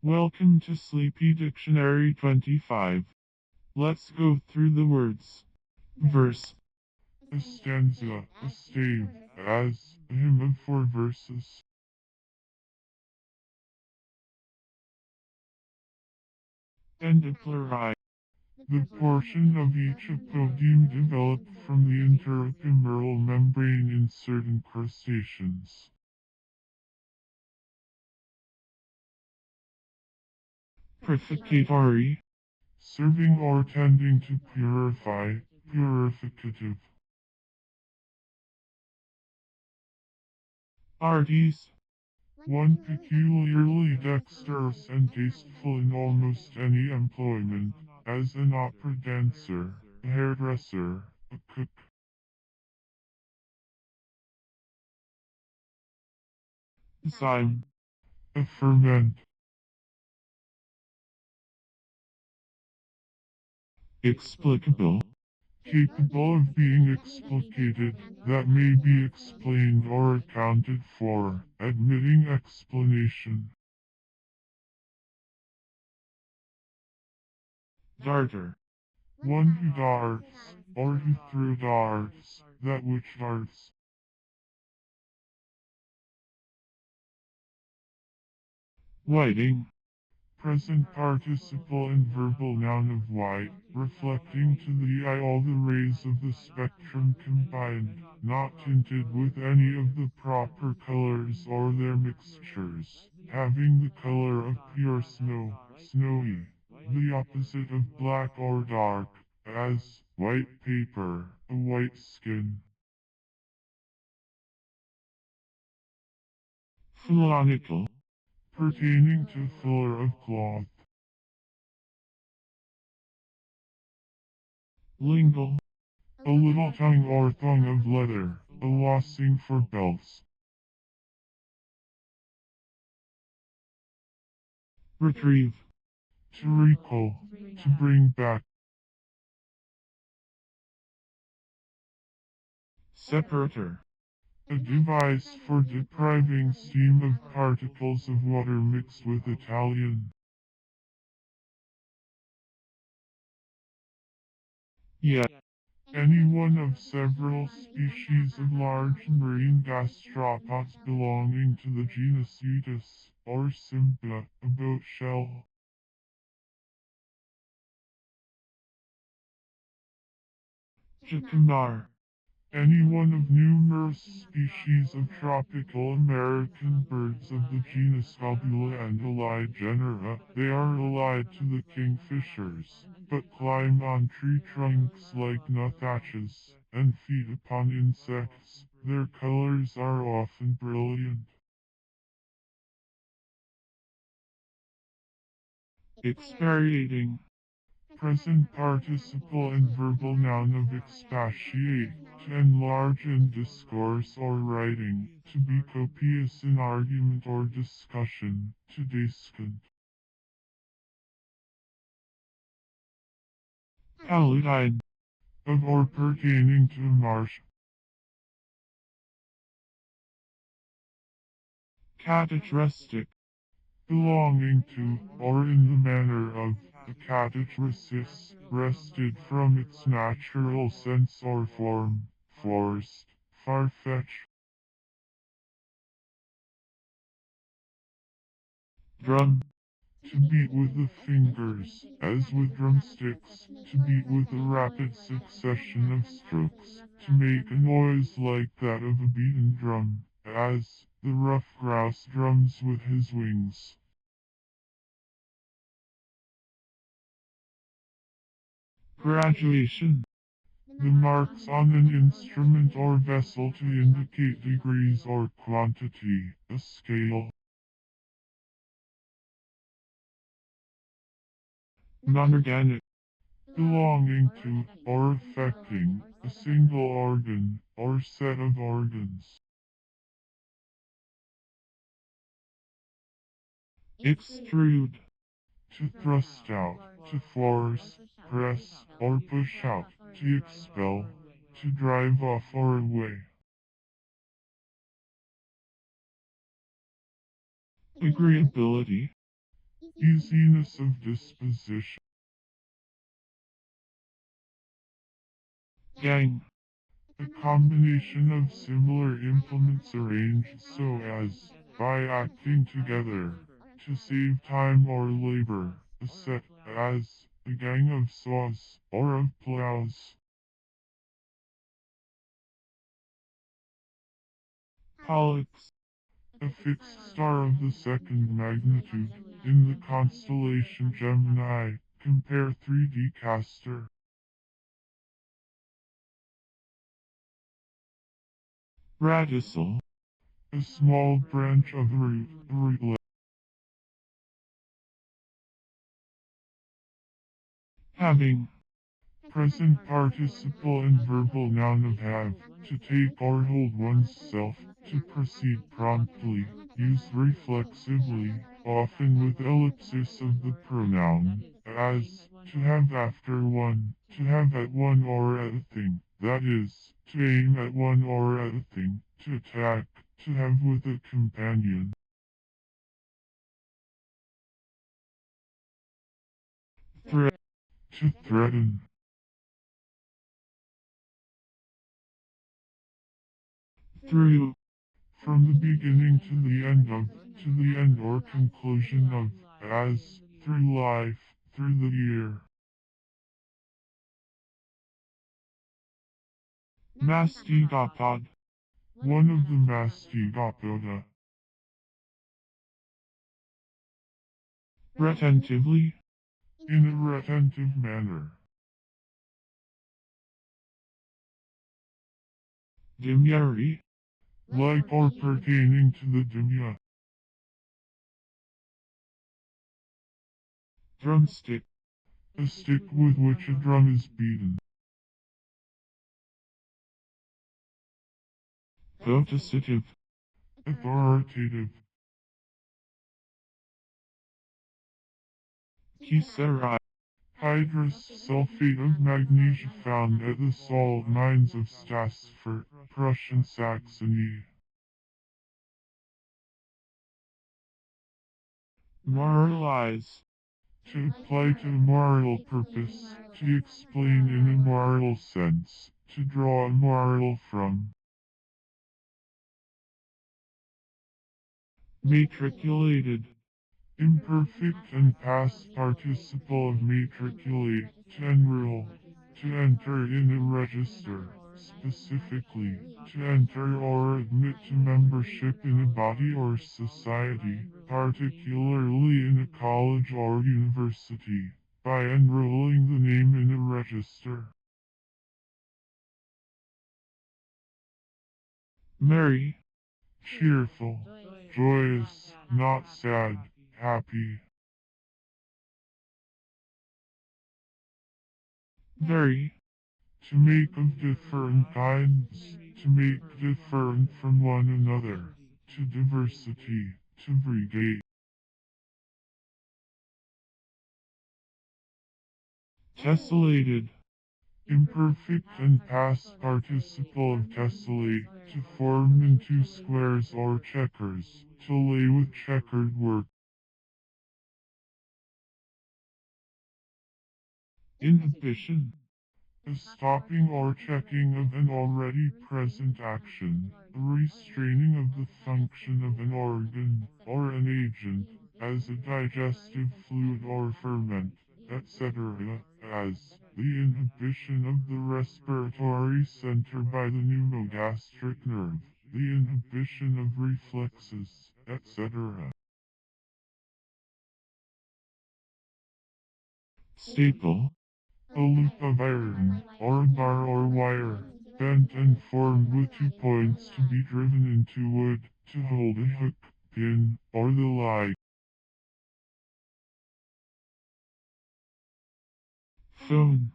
Welcome to Sleepy Dictionary 25. Let's go through the words. Verse. A stanza, a stave, as, a hymn of 4 verses. Endopleurite. The portion of each apodeme developed from the interepimeral membrane in certain crustaceans. Purrificatory. Serving or tending to purify, purificative. Artiste. One peculiarly dexterous and tasteful in almost any employment, as an opera dancer, a hairdresser, a cook. Zyme. A ferment. Explicable. Capable of being explicated, that may be explained or accounted for, admitting explanation. Darter. One who darts, or who threw darts, that which darts. Whiting. Present participle and verbal noun of white, reflecting to the eye all the rays of the spectrum combined, not tinted with any of the proper colors or their mixtures, having the color of pure snow, snowy, the opposite of black or dark, as white paper, a white skin. Philonical. Pertaining to filler of cloth. Lingual. A little tongue or thong of leather, a lossing for belts. Retrieve. To recall, to bring back. Separator. A device for depriving steam of particles of water mixed with Italian. Yeah. Any one of several species of large marine gastropods belonging to the genus Artiste, or simply a boat shell. Jacamar. Any one of numerous species of tropical American birds of the genus Albula and allied genera. They are allied to the kingfishers, but climb on tree trunks like nuthatches, and feed upon insects. Their colors are often brilliant. Expariating. Present participle and verbal noun of expatiate, to enlarge in discourse or writing, to be copious in argument or discussion, to descant. Paludine. Of or pertaining to a marsh. Characteristic. Belonging to, or in the manner of, the characteristics, wrested from its natural sense or form, forced, far-fetched. Drum. To beat with the fingers, as with drumsticks, to beat with a rapid succession of strokes, to make a noise like that of a beaten drum, as the rough grouse drums with his wings. Graduation. The marks on an instrument or vessel to indicate degrees or quantity, a scale. Non-organic. Belonging to, or affecting, a single organ, or set of organs. Extrude. To thrust out, to force, press, or push out, to expel, to drive off or away. Agreeability. easiness of disposition. Gang. A combination of similar implements arranged so as, by acting together, to save time or labor, a set, as, a gang of saws, or of plows. Pollux. A fixed star of the second magnitude, in the constellation Gemini, compare 3D Castor. Radical. A small branch of the rootlet. Having. Present participle and verbal noun of have, to take or hold one's self, to proceed promptly, used reflexively, often with ellipsis of the pronoun, as, to have after one, to have at one or at a thing, that is, to aim at one or at a thing, to attack, to have with a companion. Threat. To threaten. Through. From the beginning to the end of, to the end or conclusion of, as, through life, through the year. Mastigopod. One of the mastigopoda. Retentively. In a retentive manner. Dimyari. Like or pertaining to the dimya. Drumstick. A stick with which a drum is beaten. Potassitive. Authoritative. Kisserai. Hydrous sulfate of magnesia found at the salt mines of Stassfurt, Prussian Saxony. Moralize. To apply to a moral purpose, to explain in a moral sense, to draw a moral from. Matriculated. Imperfect and past participle of matriculate, to enroll, to enter in a register, specifically, to enter or admit to membership in a body or society, particularly in a college or university, by enrolling the name in a register. Merry. Cheerful, joyous, not sad, happy. Very. To make of different kinds, to make different from one another, to diversity, to brigade. Tessellated. Imperfect and past participle of tessellate, to form into squares or checkers, to lay with checkered work. Inhibition. A stopping or checking of an already present action, a restraining of the function of an organ or an agent, as a digestive fluid or ferment, etc., as the inhibition of the respiratory center by the pneumogastric nerve, the inhibition of reflexes, etc. Staple. A loop of iron, or a bar or wire, bent and formed with 2 points to be driven into wood, to hold a hook, pin, or the like. Phone.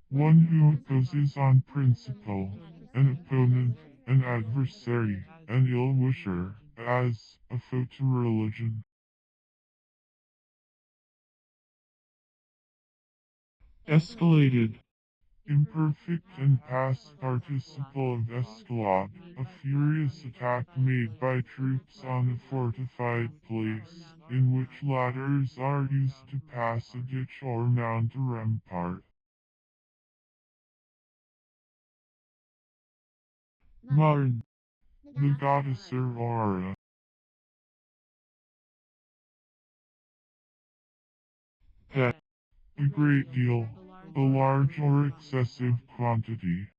One who opposes on principle, an opponent, an adversary, an ill-wisher, as a foe to religion. Escalated. Imperfect and past participle of escalade, a furious attack made by troops on a fortified place, in which ladders are used to pass a ditch or mount a rampart. Modern. The goddess Aurora. Pet. A great deal, a large or excessive quantity.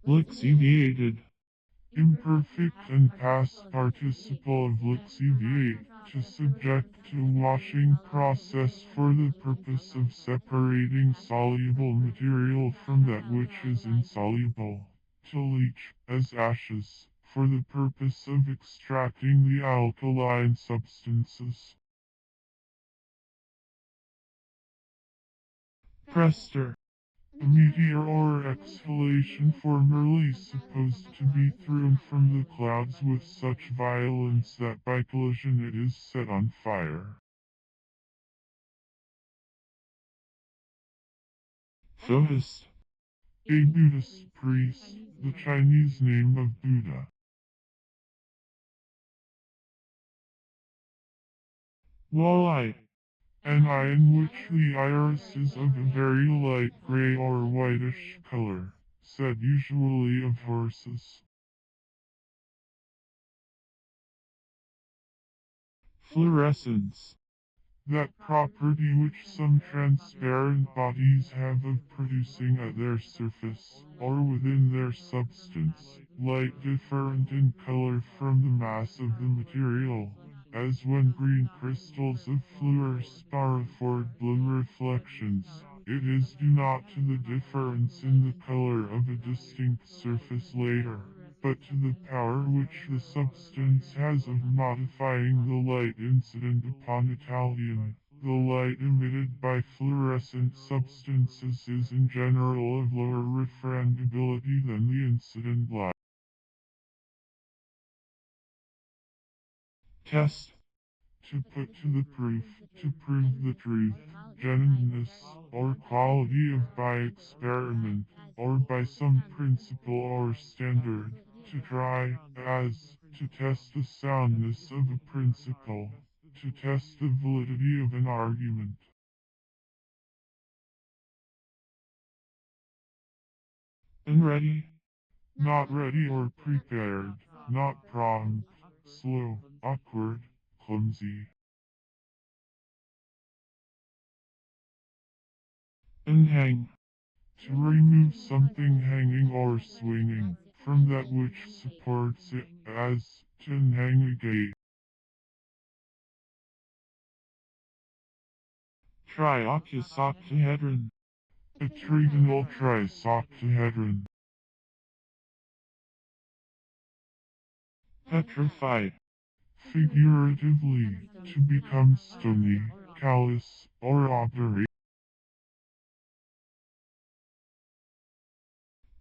Lixiviated. Imperfect and past participle of lixiviate, to subject to washing process for the purpose of separating soluble material from that which is insoluble. To leach, as ashes, for the purpose of extracting the alkaline substances. Prester. A meteor or exhalation formerly supposed to be thrown from the clouds with such violence that by collision it is set on fire. Buddhist. A Buddhist priest, the Chinese name of Buddha. Walleye. An eye in which the iris is of a very light gray or whitish color, said usually of horses. Fluorescence. That property which some transparent bodies have of producing at their surface, or within their substance, light different in color from the mass of the material, as when green crystals of fluorspar afford blue reflections. It is due not to the difference in the color of a distinct surface layer, but to the power which the substance has of modifying the light incident upon Italian. The light emitted by fluorescent substances is in general of lower refractability than the incident light. Test. To put to the proof, to prove the truth, genuineness, or quality of by experiment, or by some principle or standard, to try, as, to test the soundness of a principle, to test the validity of an argument. And ready. Not ready or prepared, not prompt, slow, awkward, clumsy. And hang. To remove something hanging or swinging from that which supports it, as to hang a gate. Triocusoctahedron. A trigonal trisoctahedron. Petrify. Figuratively, to become stony, callous, or obdurate.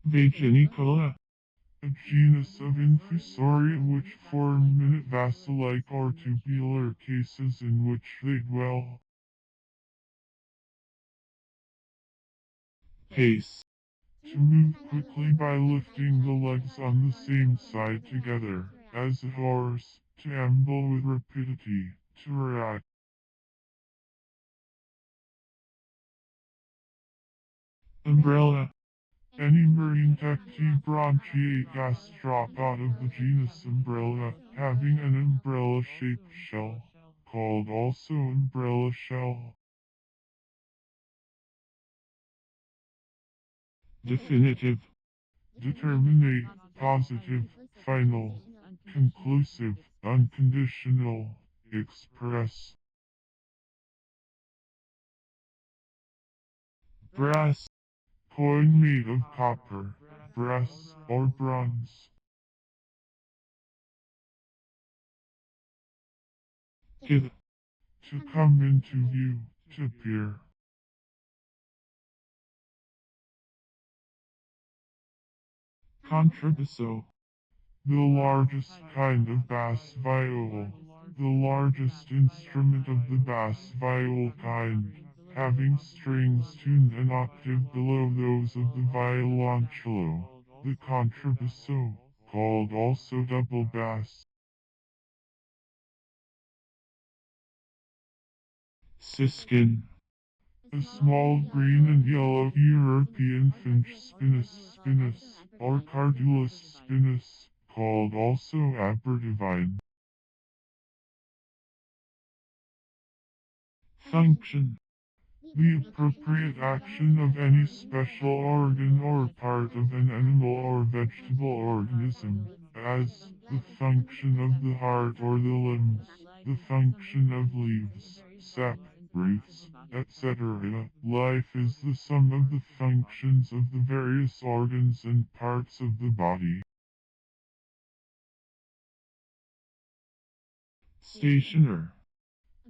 Vaginicola. A genus of infusoria which form minute vessel-like or tubular cases in which they dwell. Pace. To move quickly by lifting the legs on the same side together, as a horse, to amble with rapidity, to react. Umbrella. Any marine tectibranchiate gastropod of the genus Umbrella, having an umbrella-shaped shell, called also umbrella shell. Definitive. Determinate, positive, final, conclusive, unconditional, express. Brass. Coin made of copper, brass, or bronze. Give. To come into view, to appear. Contrabasso. The largest kind of bass viol. the largest instrument of the bass viol kind, having strings tuned an octave below those of the violoncello, the contrabasso, called also double bass. Siskin. A small green and yellow European finch spinus, or Cardulus spinus, called also apodeme. Function. The appropriate action of any special organ or part of an animal or vegetable organism, as the function of the heart or the limbs, the function of leaves, sap, roots, etc. Life is the sum of the functions of the various organs and parts of the body. Stationer.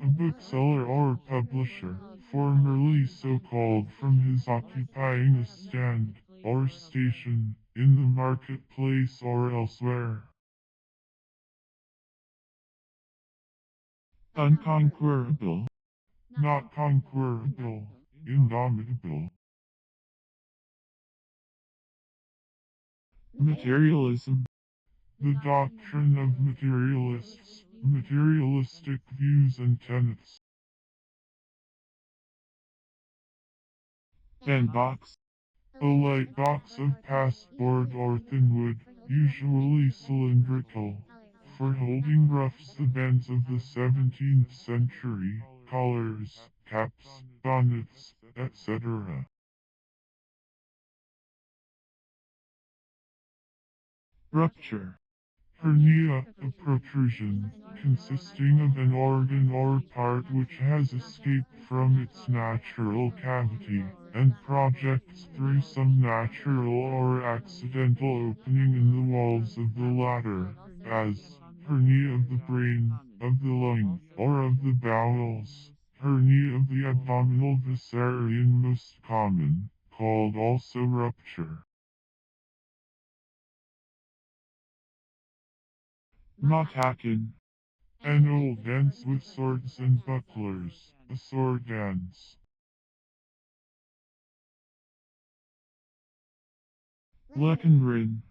A bookseller or publisher, formerly so called from his occupying a stand, or station, in the marketplace or elsewhere. Unconquerable. Not conquerable, indomitable. Materialism. The doctrine of materialists, materialistic views and tenets. Bandbox. A light box of pasteboard or thin wood, usually cylindrical, for holding roughs the bands of the 17th century, collars, caps, bonnets, etc. Rupture. Hernia, a protrusion, consisting of an organ or part which has escaped from its natural cavity, and projects through some natural or accidental opening in the walls of the latter, as hernia of the brain, of the lung, or of the bowels, hernia of the abdominal viscera most common, called also rupture. Matakin. An old dance with swords and bucklers, a sword dance. Leckenrin.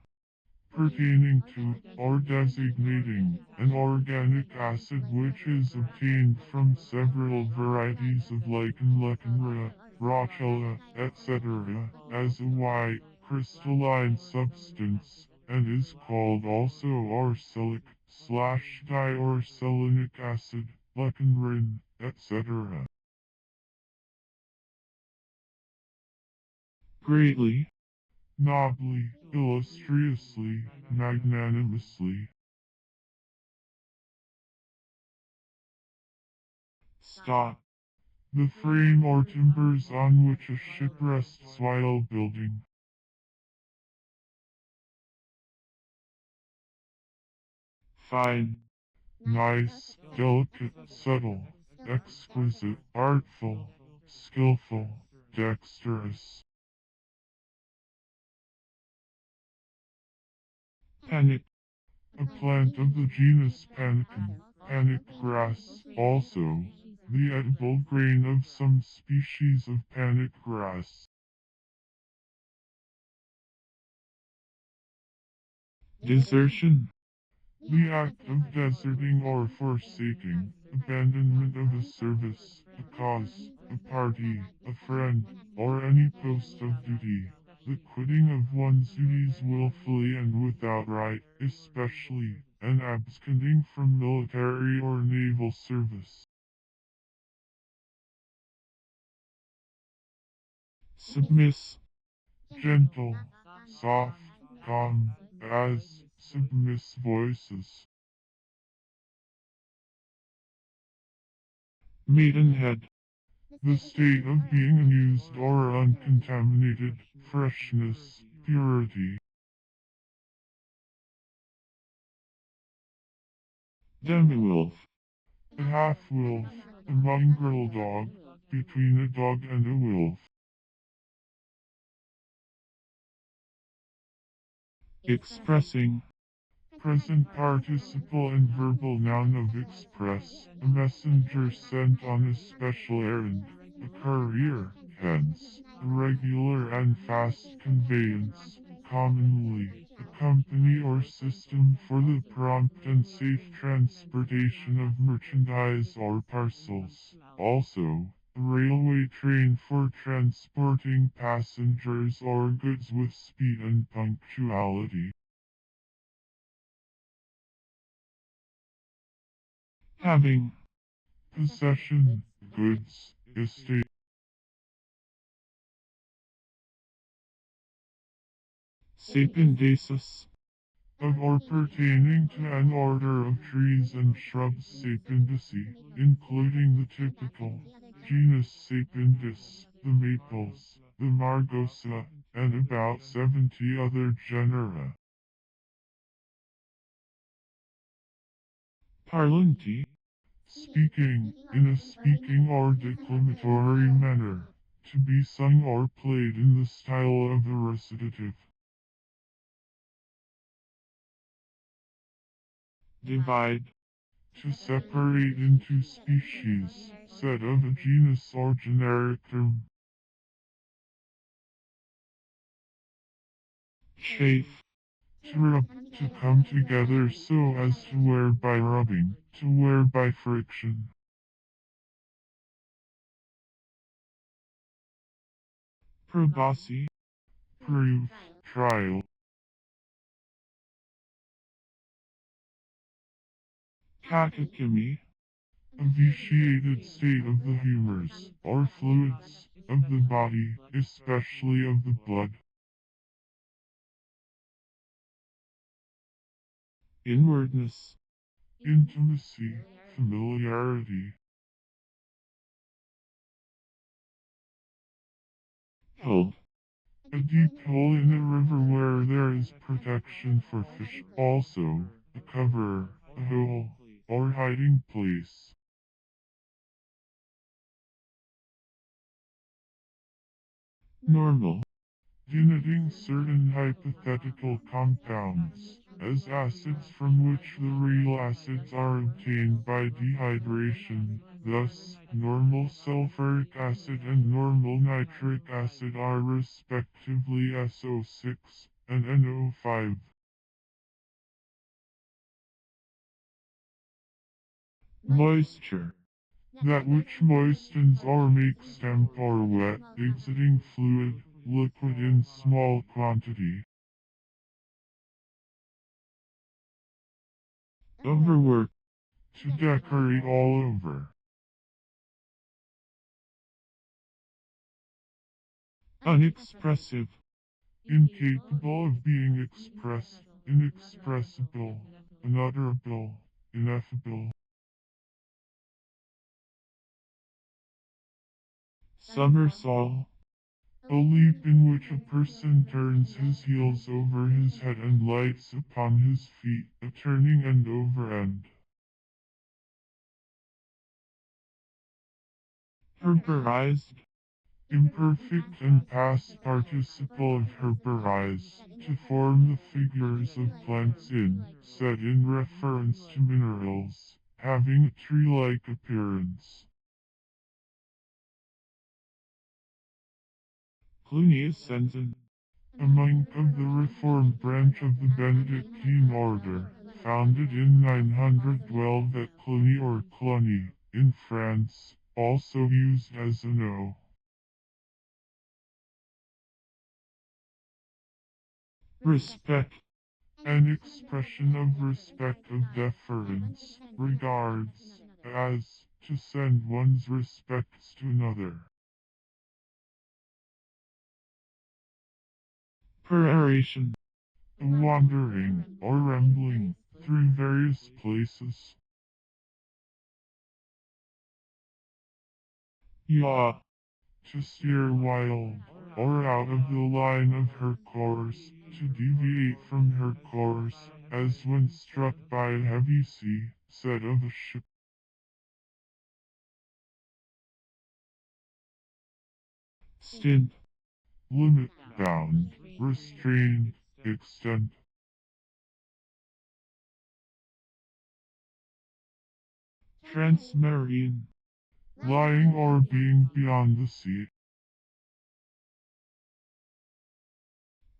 Pertaining to, or designating, an organic acid which is obtained from several varieties of lichen, rotella, etc., as a white, crystalline substance, and is called also arsenic, diorselinic acid, leckenrin, etc. Greatly. Nobly, illustriously, magnanimously. Stop. The frame or timbers on which a ship rests while building. Fine. Nice, delicate, subtle, exquisite, artful, skillful, dexterous. Panic. A plant of the genus Panicum, panic grass, also, the edible grain of some species of panic grass. Desertion. The act of deserting or forsaking, abandonment of a service, a cause, a party, a friend, or any post of duty. The quitting of one's duties willfully and without right, especially, and absconding from military or naval service. Submiss. Gentle, soft, calm, as, submiss voices. Maidenhead. The state of being unused or uncontaminated, freshness, purity. Demi-wolf. A half-wolf, a mongrel dog, between a dog and a wolf. Expressing. Present participle and verbal noun of express, a messenger sent on a special errand, a courier, hence, a regular and fast conveyance, commonly, a company or system for the prompt and safe transportation of merchandise or parcels. Also, a railway train for transporting passengers or goods with speed and punctuality. having, Possession, goods, estate. sapiendaceous, Of or pertaining to an order of trees and shrubs Sapiendaceae, including the typical genus Sapiendis, the maples, the margosa, and about 70 other genera. parlanti, Speaking, in a speaking or declamatory manner, to be sung or played in the style of a recitative. divide, To separate into species, set of a genus or generic term. chafe, To rub, to come together so as to wear by rubbing, to wear by friction. proboscis, Proof, trial. catechemy, A vitiated state of the humors, or fluids, of the body, especially of the blood. inwardness, Intimacy, familiarity. hill, A deep hole in a river where there is protection for fish. Also, a cover, a hole, or hiding place. normal, Denoting certain hypothetical compounds, as acids from which the real acids are obtained by dehydration. Thus, normal sulfuric acid and normal nitric acid are respectively SO6 and NO5. moisture, That which moistens or makes damp or wet, exiting fluid, liquid in small quantity. overwork, To decorate all over. unexpressive, Incapable of being expressed, inexpressible, unutterable, ineffable. somersault, A leap in which a person turns his heels over his head and lights upon his feet, a turning end over end. herborized, Imperfect and past participle of herborize, to form the figures of plants in, said in reference to minerals, having a tree-like appearance. cluniascendent, A monk of the Reformed branch of the Benedictine order, founded in 912 at Cluny or Cluny, in France, also used as an O. respect, An expression of respect of deference, regards, as, to send one's respects to another. peroration, A wandering, or rambling, through various places. yaw, To steer wild, or out of the line of her course, to deviate from her course, as when struck by a heavy sea, said of a ship. stint, Limit, bound, restrained, extent. transmarine, lying or being beyond the sea.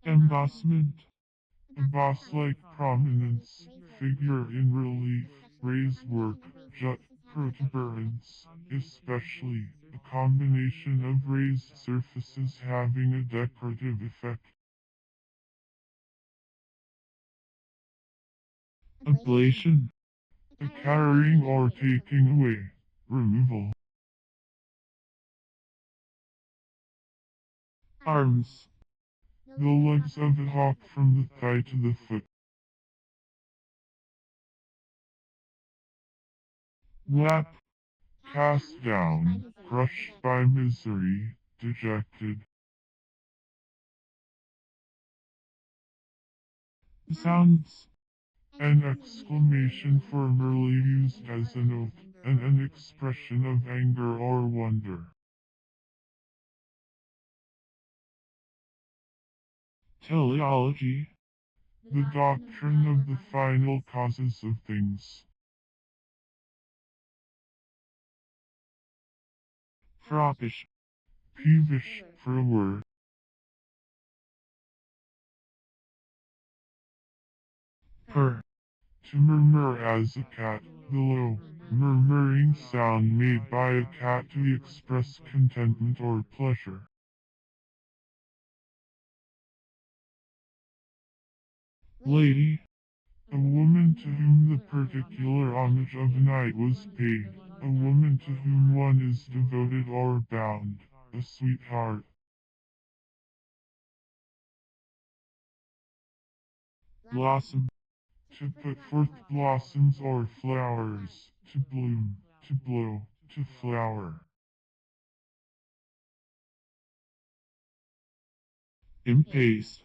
embossment, A boss-like prominence, figure in relief, raised work, jut, protuberance, especially, a combination of raised surfaces having a decorative effect. ablation, A carrying or taking away, removal. arms, The legs of a hawk from the thigh to the foot. lap, Cast down, crushed by misery, dejected. sounds, An exclamation formerly used as an oath, and an expression of anger or wonder. teleology, The doctrine of the final causes of things. frothish, Peevish, froward. purr, To murmur as a cat, the low, murmuring sound made by a cat to express contentment or pleasure. lady, A woman to whom the particular homage of a knight was paid, a woman to whom one is devoted or bound, a sweetheart. blossom, To put forth blossoms or flowers, to bloom, to blow, to flower. impaste,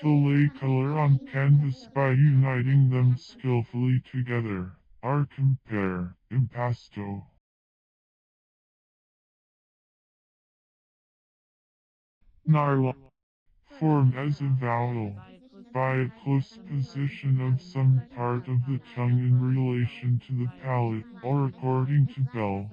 To lay color on canvas by uniting them skillfully together, or compare, impasto. narwhal, Form as a vowel, by a close position of some part of the tongue in relation to the palate, or according to Bell,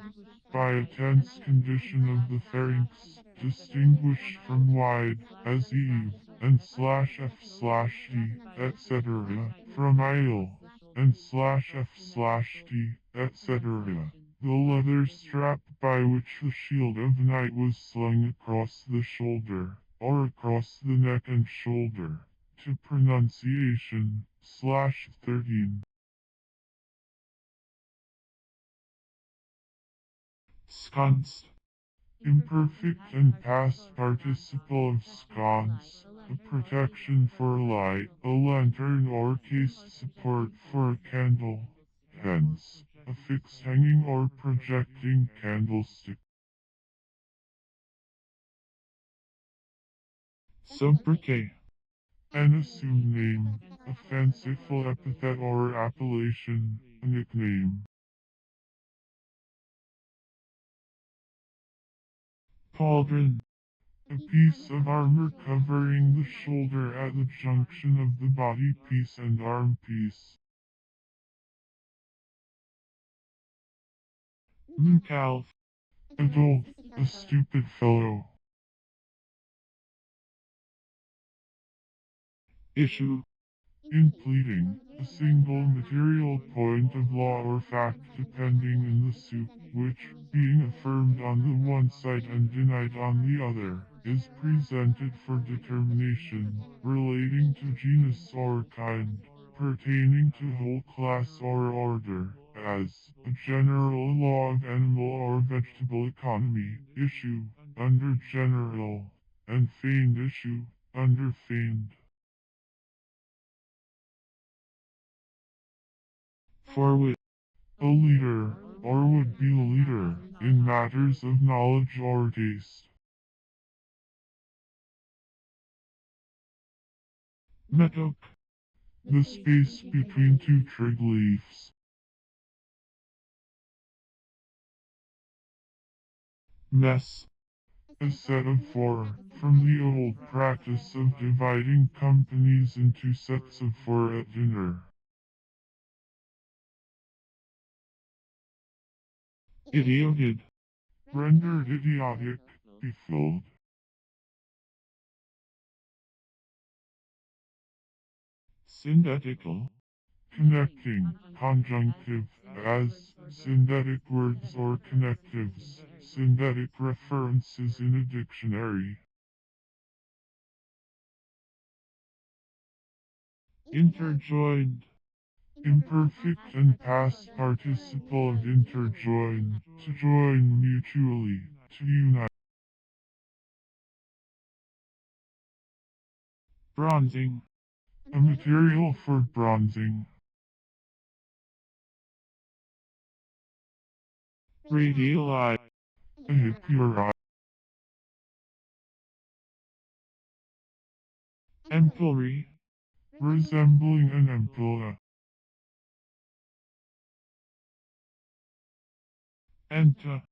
by a tense condition of the pharynx, distinguished from wide, as eve, and slash f slash d, etc., from ile, and slash f slash d, etc. The leather strap by which the shield of night was slung across the shoulder, or across the neck and shoulder. To pronunciation, slash 13. sconce, Imperfect and past participle of sconce, a protection for light, a lantern or cased support for a candle. Hence, a fixed hanging or projecting candlestick. sobriquet, An assumed name, a fanciful epithet or appellation, a nickname. pauldron, A piece of armor covering the shoulder at the junction of the body piece and arm piece. mooncalf, Adult, a stupid fellow. issue, In pleading, a single material point of law or fact depending in the suit, which, being affirmed on the one side and denied on the other, is presented for determination, relating to genus or kind, pertaining to whole class or order, as a general law of animal or vegetable economy, issue, under general, and feigned issue, under feigned. forward, A leader, or would-be leader, in matters of knowledge or taste. meadow, The space between two trig leaves. mess, A set of four, from the old practice of dividing companies into sets of four at dinner. idioted, rendered idiotic, befilled, synthetical, connecting, conjunctive, as synthetic words or connectives, synthetic references in a dictionary. interjoined, Imperfect and past participle of interjoin, to join mutually, to unite. bronzing, A material for bronzing. radiali, A hippure. ampullary, Resembling an ampulla. enta,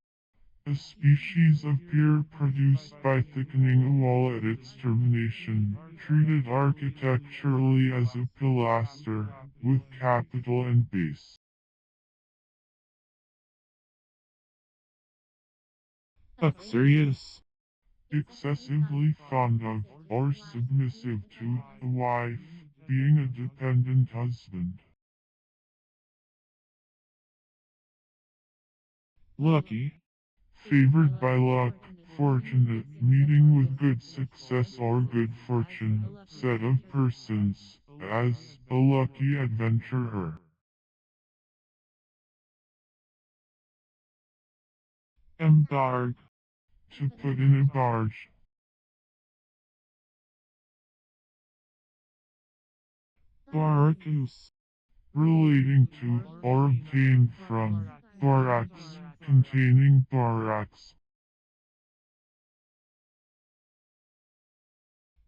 A species of pier produced by thickening a wall at its termination, treated architecturally as a pilaster, with capital and base. uxorious, Excessively fond of, or submissive to, a wife, being a dependent husband. lucky, Favored by luck, fortunate, meeting with good success or good fortune, set of persons, as, a lucky adventurer. embarg, To put in a barge. baracus, Relating to, or obtained from, borax, containing borax.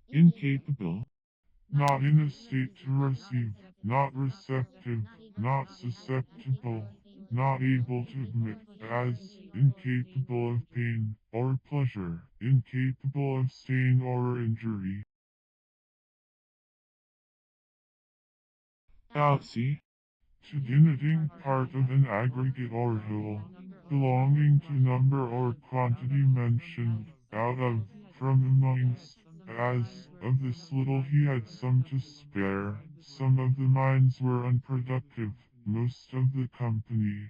incapable, Not in a state to receive, not receptive, not susceptible, not able to admit, as, incapable of pain, or pleasure, incapable of stain or injury. outsy, To denoting part of an aggregate or whole, belonging to number or quantity mentioned, out of, from amongst, as, of this little he had some to spare, some of the mines were unproductive, most of the company.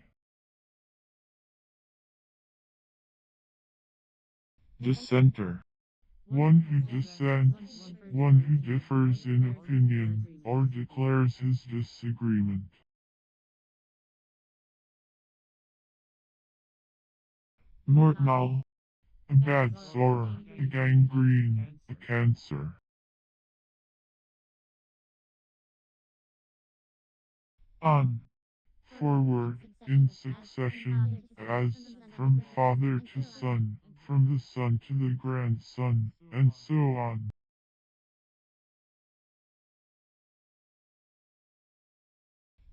dissenter, One who dissents, one who differs in opinion, or declares his disagreement. mortmal, A bad sore, a gangrene, a cancer. on, Forward, in succession, as, from father to son, from the son to the grandson, and so on.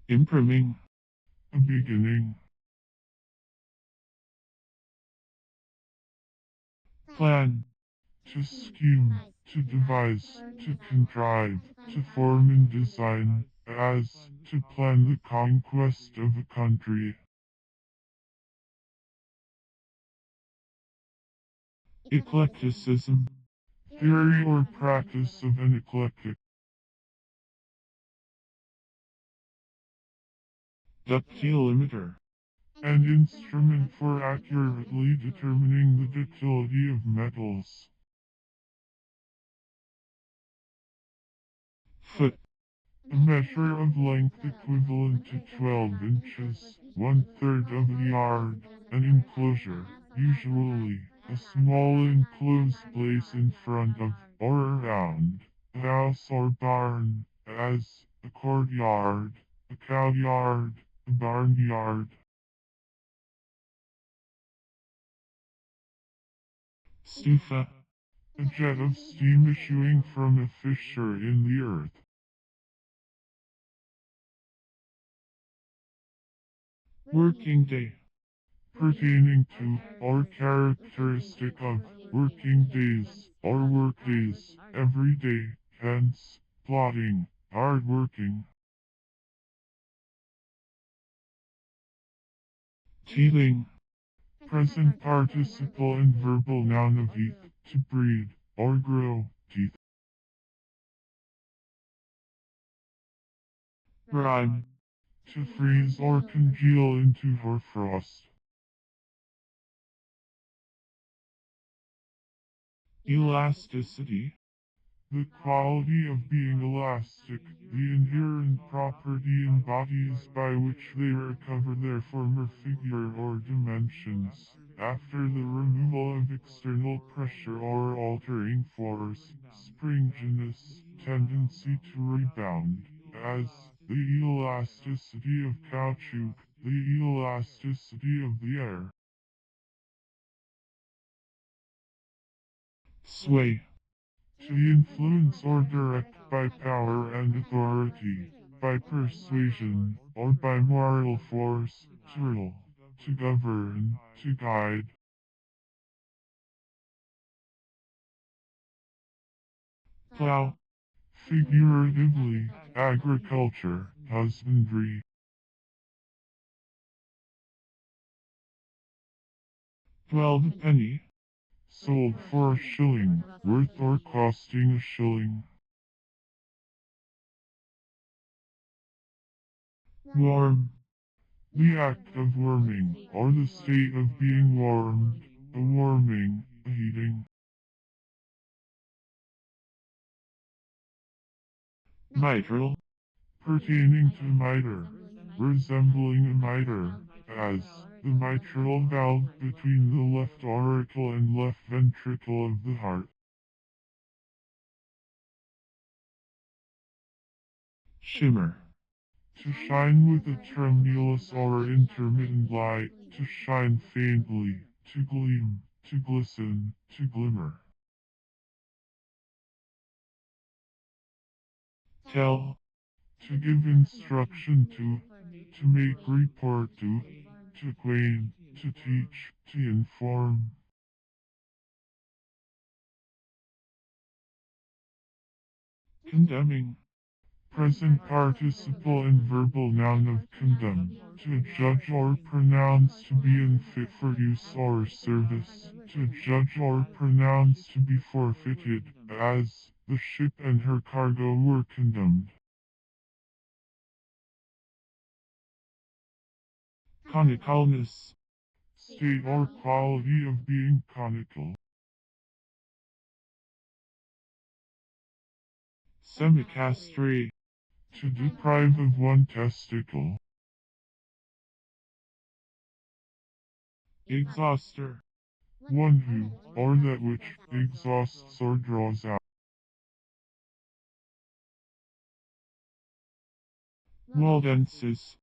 impriming, A beginning. plan, To scheme, to devise, to contrive, to form and design, as, to plan the conquest of a country. eclecticism, Theory or practice of an eclectic. ductilometer, An instrument for accurately determining the ductility of metals. foot, A measure of length equivalent to 12 inches, one-third of a yard, an enclosure, usually, a small enclosed place in front of, or around, a house or barn, as, a courtyard, a cowyard, a barnyard. stufa, A jet of steam issuing from a fissure in the earth. working day, Pertaining to, or characteristic of, working days, or work days, every day, hence, plodding, hard working. teething, Present participle and verbal noun of eat, to breed, or grow, teeth. Rhyme. To freeze or congeal into hoarfrost. Elasticity. The quality of being elastic, the inherent property in bodies by which they recover their former figure or dimensions, after the removal of external pressure or altering force, springiness, tendency to rebound, as the elasticity of caoutchouc, the elasticity of the air. Sway. To influence or direct by power and authority, by persuasion, or by moral force, to rule, to govern, to guide. Plow. Figuratively, agriculture, husbandry. Twelve penny. Sold for a shilling, worth or costing a shilling. Warm. The act of warming, or the state of being warmed, a warming, a heating. Mitral. Pertaining to mitre, resembling a mitre, as the mitral valve between the left auricle and left ventricle of the heart. Shimmer. To shine with a tremulous or intermittent light, to shine faintly, to gleam, to glisten, to glimmer. Tell. To give instruction to make report to acquaint, to teach, to inform. Condemning. Present participle and verbal noun of condemn, to judge or pronounce to be unfit for use or service, to judge or pronounce to be forfeited, as the ship and her cargo were condemned. Conicalness. State or quality of being conical. Semicastrate. To deprive of one testicle. Exhauster. One who, or that which, exhausts or draws out. Waldenses.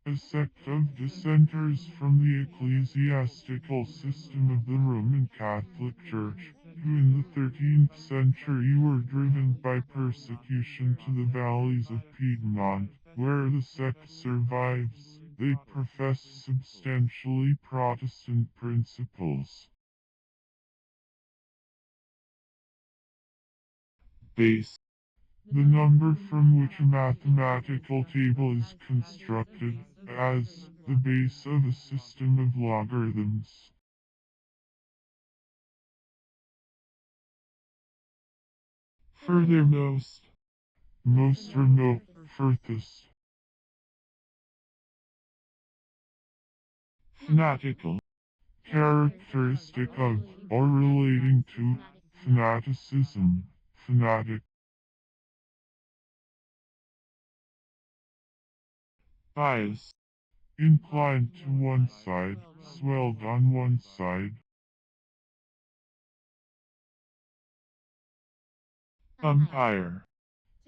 A sect of dissenters from the ecclesiastical system of the Roman Catholic Church, who in the 13th century were driven by persecution to the valleys of Piedmont, where the sect survives. They profess substantially Protestant principles. Base. The number from which a mathematical table is constructed, as the base of a system of logarithms. Furthermost. Most remote, furthest. Fanatical. Characteristic of, or relating to, fanaticism, fanatic. Bias. Inclined to one side, swelled on one side. Umpire.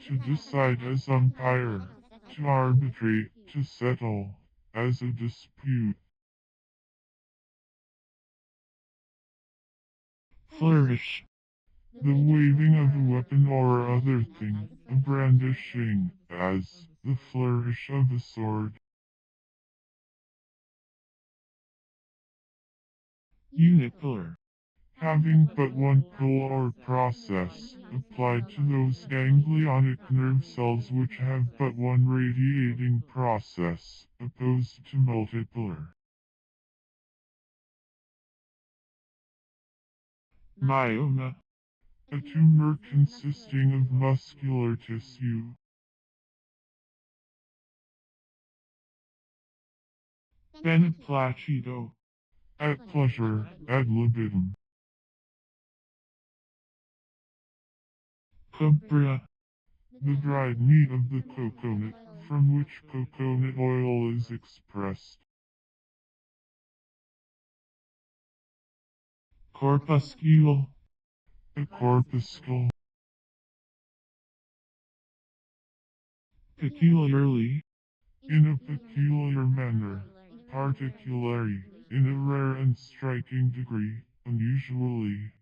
To decide as umpire. To arbitrate, to settle, as a dispute. Flourish. The waving of a weapon or other thing, a brandishing, as the flourish of a sword. Unipolar. Having but one pull or process, applied to those ganglionic nerve cells which have but one radiating process, opposed to multipolar. myoma, a tumor consisting of muscular tissue. beneplacito, At pleasure, ad libitum. cobra, The dried meat of the coconut, from which coconut oil is expressed. corpuscule, A corpuscle. peculiarly, In a peculiar manner. Particularly. In a rare and striking degree. Unusually.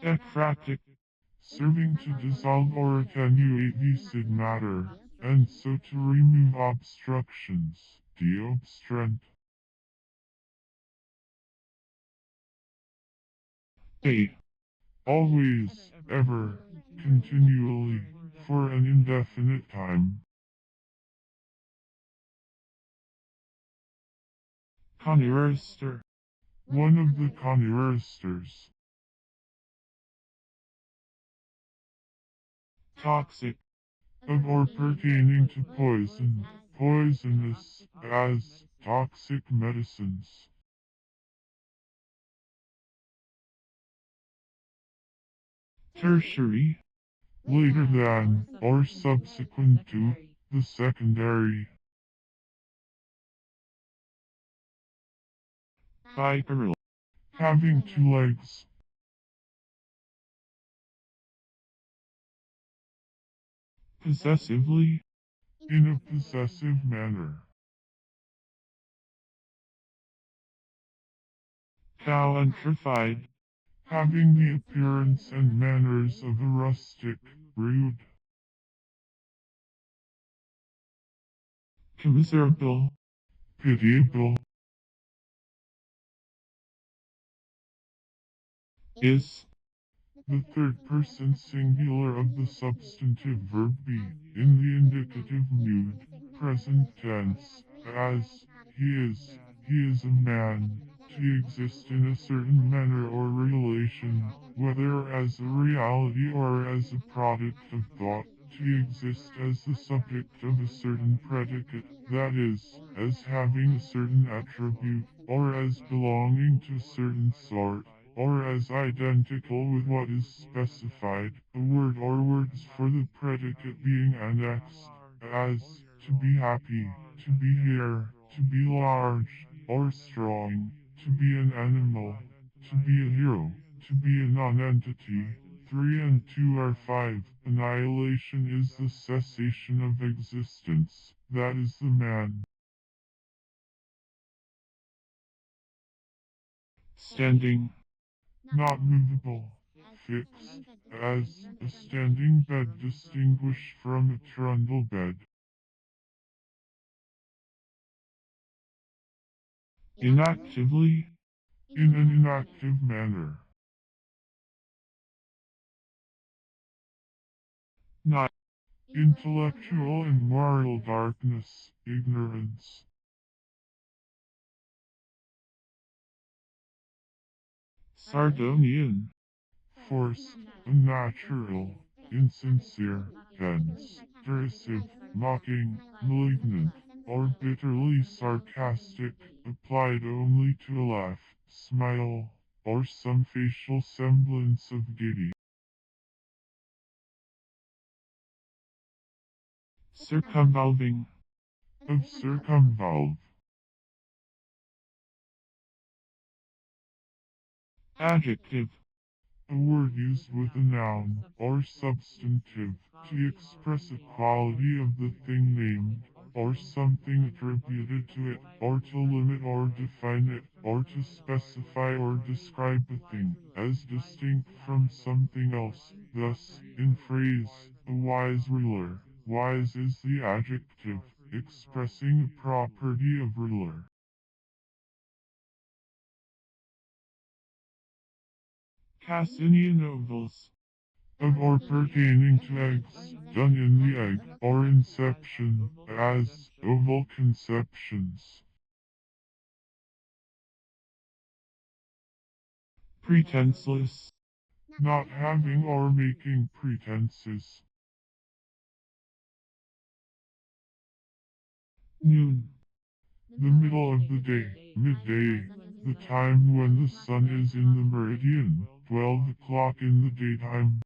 ekphractic, Serving to dissolve or attenuate viscid matter, and so to remove obstructions. Deobstruent. a, Always, ever, continually, for an indefinite time. conherister, One of the conheristers. toxic, Of or pertaining to poison, poisonous, as, toxic medicines. tertiary, Later than, or subsequent to, the secondary. bicameral, Having two legs. possessively, In a possessive manner. countrified, Having the appearance and manners of a rustic, rude. commiserable, Pitiable. is, The third person singular of the substantive verb be, in the indicative mood, present tense, as, he is a man, to exist in a certain manner or relation, whether as a reality or as a product of thought, to exist as the subject of a certain predicate, that is, as having a certain attribute, or as belonging to a certain sort, or as identical with what is specified, a word or words for the predicate being annexed, as, to be happy, to be here, to be large, or strong, to be an animal, to be a hero, to be a non-entity. 3 and 2 are 5. Annihilation is the cessation of existence, that is the man. standing, Not movable, fixed, as a standing bed distinguished from a trundle bed. inactively, In an inactive manner. not, Intellectual and moral darkness, ignorance. sardonian, Forced, unnatural, insincere, dense, derisive, mocking, malignant, or bitterly sarcastic, applied only to a laugh, smile, or some facial semblance of gaiety. circumvolving, Of circumvolve. adjective, A word used with a noun, or substantive, to express a quality of the thing named, or something attributed to it, or to limit or define it, or to specify or describe a thing, as distinct from something else. Thus, in phrase, a wise ruler. Wise is the adjective, expressing a property of ruler. Cassinian ovals, Of or pertaining to eggs, done in the egg, or inception, as, oval conceptions. pretenseless, not having or making pretenses. noon, The middle of the day, midday, the time when the sun is in the meridian, 12 o'clock in the daytime.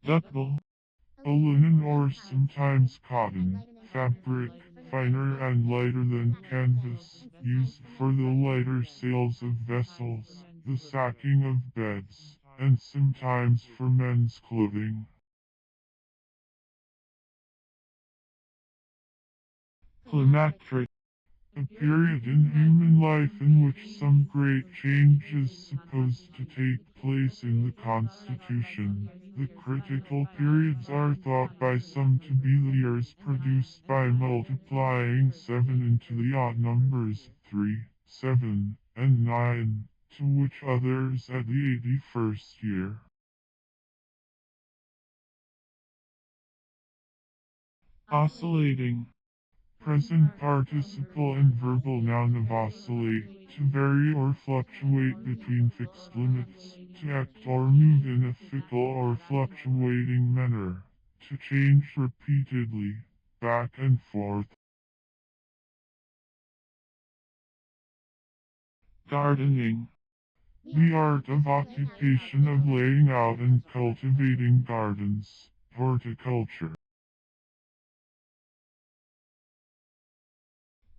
ductile, A linen or sometimes cotton, fabric, finer and lighter than canvas, used for the lighter sails of vessels, the sacking of beds, and sometimes for men's clothing. climacteric, A period in human life in which some great change is supposed to take place in the constitution. The critical periods are thought by some to be the years produced by multiplying 7 into the odd numbers 3, 7, and 9, to which others at the 81st year. oscillating, Present participle and verbal noun of oscillate, to vary or fluctuate between fixed limits, to act or move in a fickle or fluctuating manner, to change repeatedly, back and forth. gardening, The art of occupation of laying out and cultivating gardens, horticulture.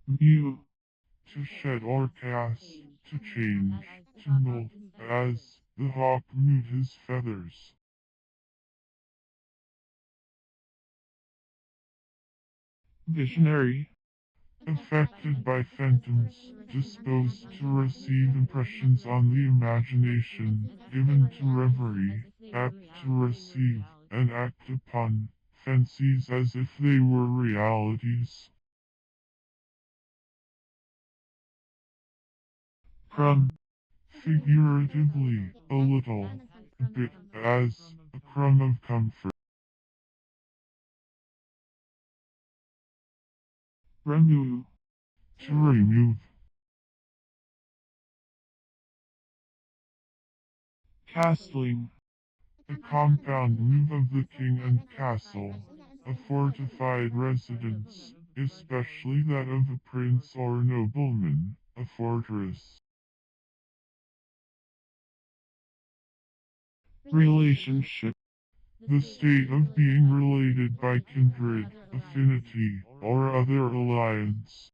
view, To shed or cast, to change, to molt, as the hawk moved his feathers. visionary, Affected by phantoms, disposed to receive impressions on the imagination, given to reverie, apt to receive and act upon fancies as if they were realities. crumb, Figuratively, a little, a bit, as a crumb of comfort. remove, To remove, castling, a compound move of the king and castle, a fortified residence, especially that of a prince or nobleman, a fortress. relationship, The state of being related by kindred, affinity, or other alliance.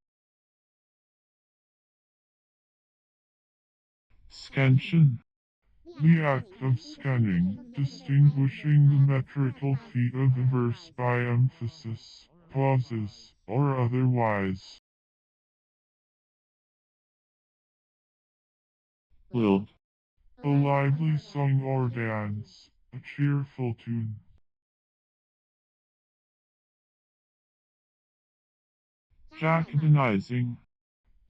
scansion, The act of scanning, distinguishing the metrical feet of a verse by emphasis, pauses, or otherwise. lilt, A lively song or dance, a cheerful tune. jacobinizing,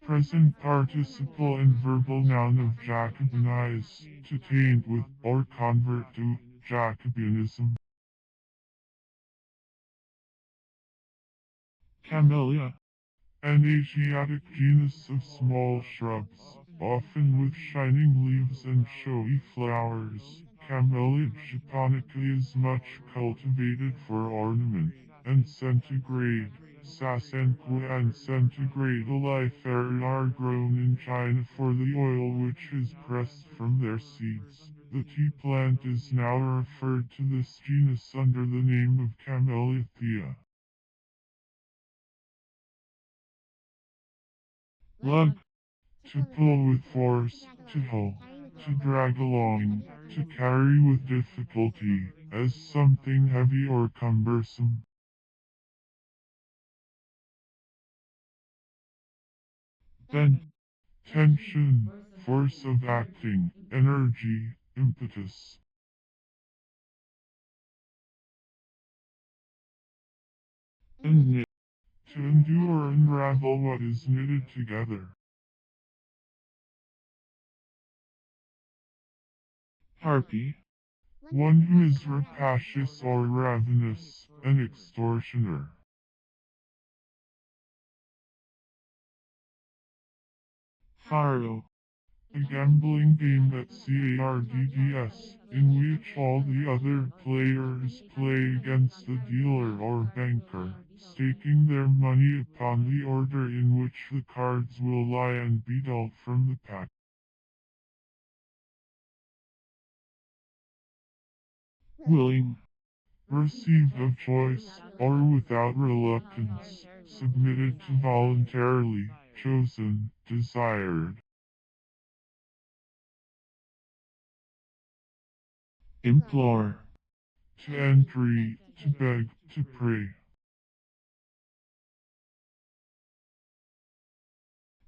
Present participle and verbal noun of Jacobinize, to taint with or convert to Jacobinism. camellia, An Asiatic genus of small shrubs, often with shining leaves and showy flowers. Camellia japonica is much cultivated for ornament, and centigrade, sasanqua and centigrade oleifera are grown in China for the oil which is pressed from their seeds. The tea plant is now referred to this genus under the name of Camellia thea. lug, To pull with force, to haul, to drag along, to carry with difficulty, as something heavy or cumbersome. bend, Tension, force of acting, energy, impetus. and knit, To undo or unravel what is knitted together. harpy, One who is rapacious or ravenous, an extortioner. faro, A gambling game at cards, in which all the other players play against the dealer or banker, staking their money upon the order in which the cards will lie and be dealt from the pack. willing, Received of choice, or without reluctance, submitted to voluntarily, chosen, desired. implore, To entreat, to beg, to pray.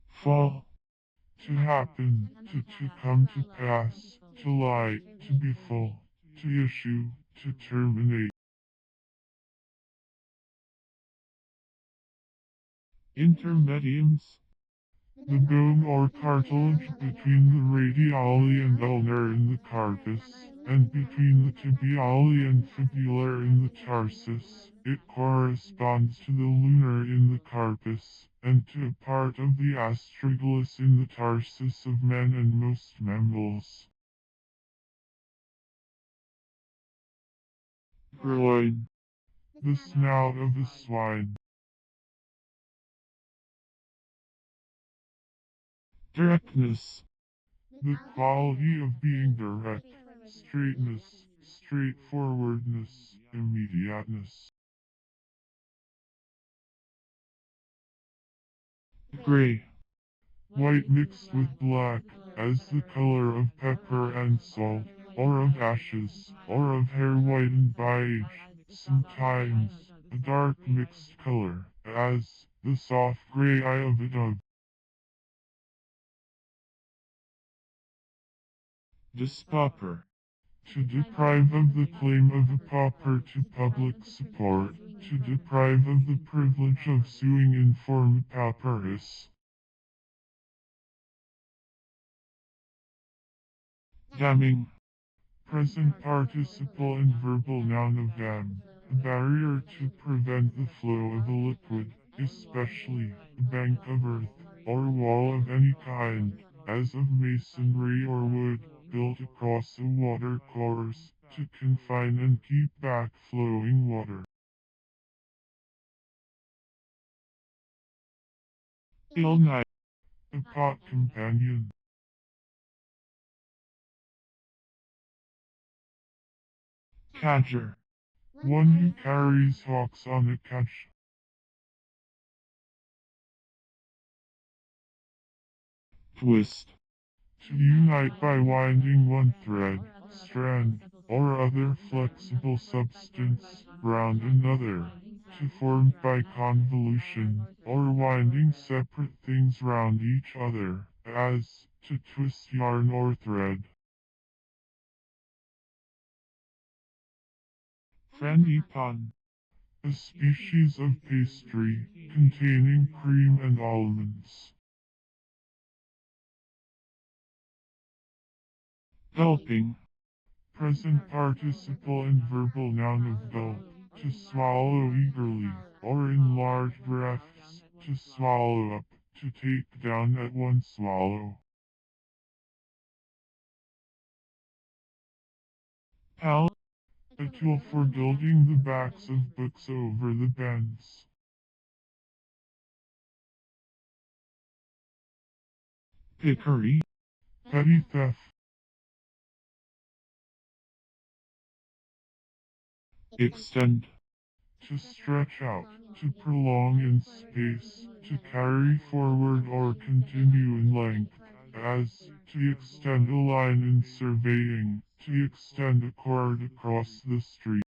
fall, To happen, to come to pass, to lie, to be full, to issue, to terminate. intermediums, The bone or cartilage between the radiali and ulnar in the carpus, and between the tibiali and fibular in the tarsus. It corresponds to the lunar in the carpus, and to a part of the astragalus in the tarsus of men and most mammals. groin, The snout of a swine. directness, The quality of being direct, straightness, straightforwardness, immediateness. gray, White mixed with black, as the color of pepper and salt, or of ashes, or of hair whitened by age. Sometimes, a dark mixed color, as the soft gray eye of a dove. dispauper, To deprive of the claim of a pauper to public support, to deprive of the privilege of suing in form pauperis. damming, Present participle and verbal noun of dam. A barrier to prevent the flow of a liquid, especially a bank of earth, or wall of any kind, as of masonry or wood, built across a water course, to confine and keep back flowing water. ill night, A pot companion. cadger, One who carries hawks on a catch. twist, To unite by winding one thread, strand, or other flexible substance round another. To form by convolution, or winding separate things round each other, as to twist yarn or thread. frangipane, A species of pastry containing cream and almonds. gulping, Present participle and verbal noun of gulp. To swallow eagerly, or in large draughts. To swallow up, to take down at one swallow. pal, A tool for gilding the backs of books over the bends. pickery, Petty theft. extend, To stretch out, to prolong in space, to carry forward or continue in length, as to extend a line in surveying, to extend a cord across the street.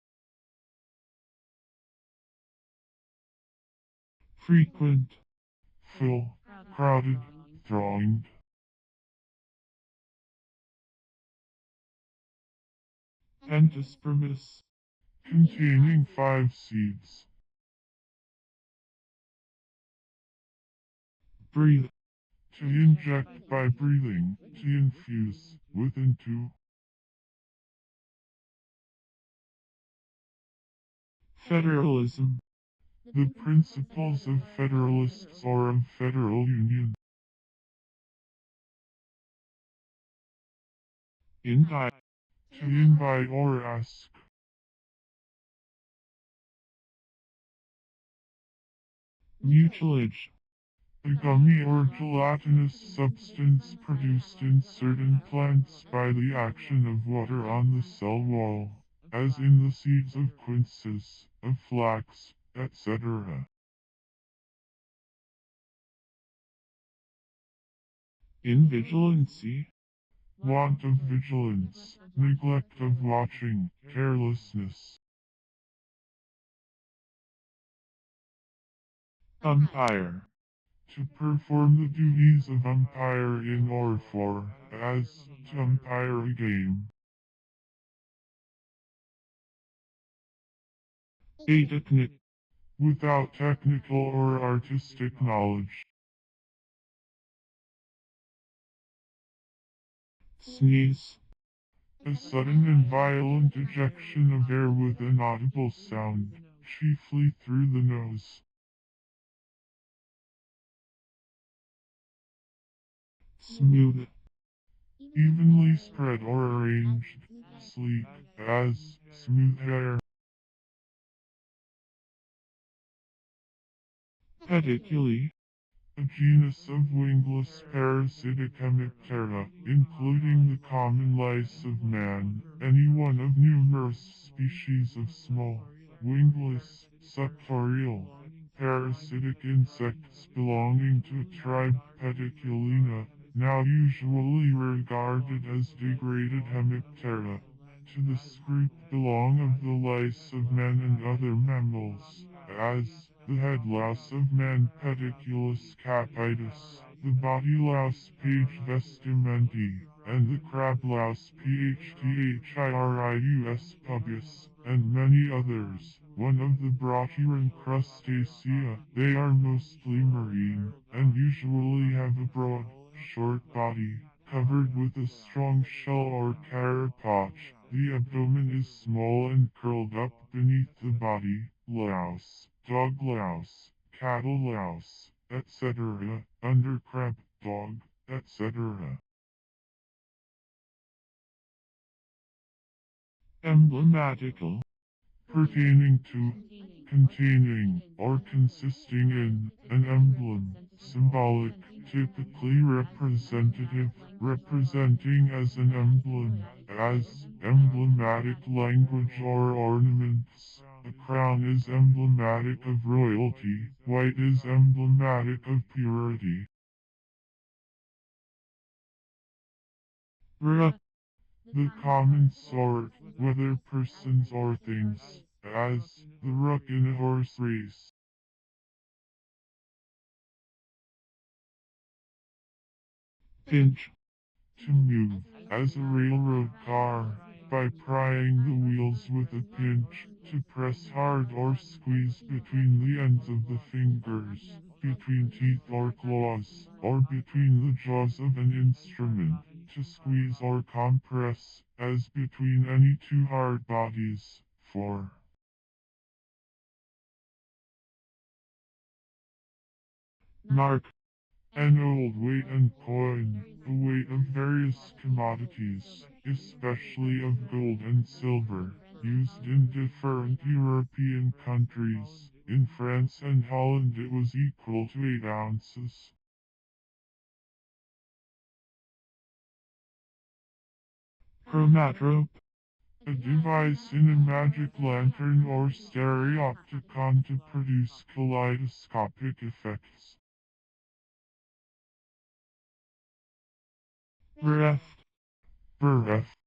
frequent, Full, crowded, thronged. endospermous, Containing 5 seeds. breathe, To inject by breathing, to infuse, with into. federalism, The principles of federalists or of federal union. Invite. To invite or ask. Mucilage. A gummy or gelatinous substance produced in certain plants by the action of water on the cell wall, as in the seeds of quinces, of flax, etc. Invigilancy. Want of vigilance, neglect of watching, carelessness. Umpire. To perform the duties of umpire in or for, as, to umpire a game. Atechnic. Without technical or artistic knowledge. Sneeze. A sudden and violent ejection of air with an audible sound, chiefly through the nose. Smooth. Evenly spread or arranged, sleek, as, smooth hair. Pediculi. A genus of wingless parasitic hemiptera, including the common lice of man, any one of numerous species of small, wingless, suctorial, parasitic insects belonging to a tribe Pediculina, now usually regarded as degraded hemiptera. To this group belong of the lice of men and other mammals, as the head louse of man Pediculus capitis, the body louse Page vestimenti, and the crab louse Phthiris pubis, and many others. One of the Brachyran crustacea, they are mostly marine, and usually have a broad, short body, covered with a strong shell or carapace. The abdomen is small and curled up beneath the body. Louse, dog louse, cattle louse, etc., undercrab, dog, etc. Emblematical. Pertaining to, containing, or consisting in, an emblem, symbolic, typically representative, representing as an emblem, as, emblematic language or ornaments. A crown is emblematic of royalty, white is emblematic of purity. Rook. The common sort, whether persons or things, as the rook in a horse race. Pinch. To move, as a railroad car, by prying the wheels with a pinch, to press hard or squeeze between the ends of the fingers, between teeth or claws, or between the jaws of an instrument, to squeeze or compress, as between any two hard bodies, for. Mark. An old weight and coin, the weight of various commodities, especially of gold and silver, used in different European countries. In France and Holland it was equal to 8 ounces. Chromatrope. A device in a magic lantern or stereopticon to produce kaleidoscopic effects. Bereft. Bereft.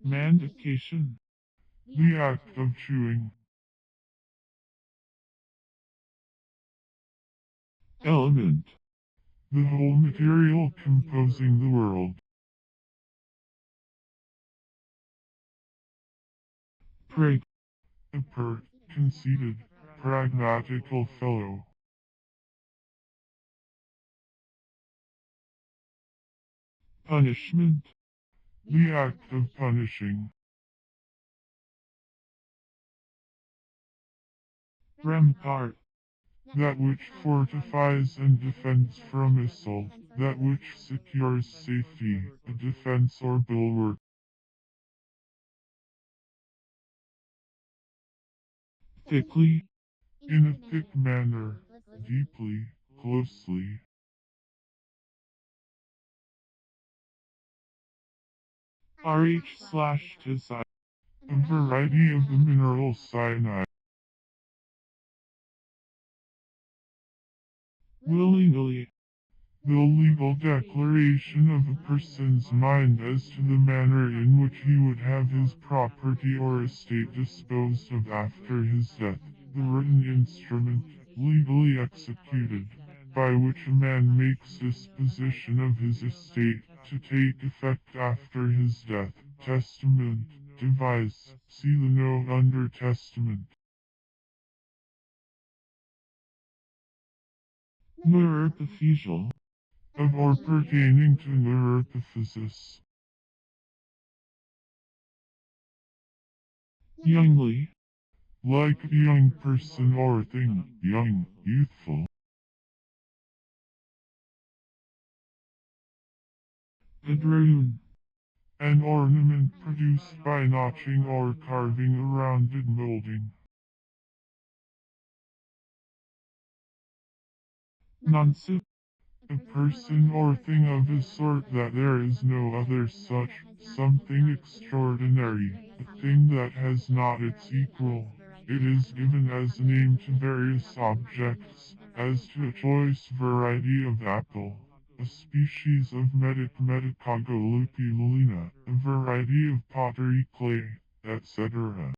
Mandication. The act of chewing. Element. The whole material composing the world. Prig. A pert, conceited, pragmatical fellow. Punishment. The act of punishing. Rampart. that which fortifies and defends from assault, that which secures safety, a defense or bulwark. thickly, In a thick manner, deeply, closely. RH/to A variety of the mineral cyanide. willingly, The legal declaration of a person's mind as to the manner in which he would have his property or estate disposed of after his death. The written instrument, legally executed, by which a man makes disposition of his estate, to take effect after his death. Testament, devise, see the note under testament. neuroepiphyseal, Of or pertaining to neurophysis. youngly, Like a young person or thing, young, youthful. padroon, An ornament produced by notching or carving a rounded molding. nonsive, A person or thing of a sort that there is no other such, something extraordinary, a thing that has not its equal. It is given as a name to various objects, as to a choice variety of apple, a species of Metacogolupulina, a variety of pottery clay, etc.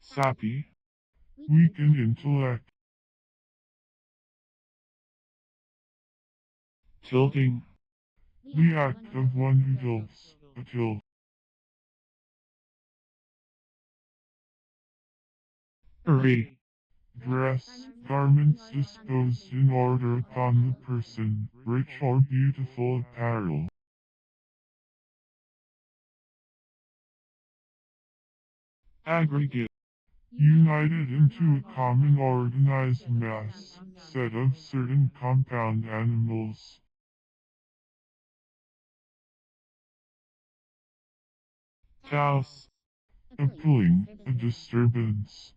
sappy, Weaken intellect, tilting, the act of one who tilts, a tilt. array, Dress, garments disposed in order upon the person, rich or beautiful apparel. aggregate, United into a common organized mass, set of certain compound animals. taos, A pulling, a disturbance.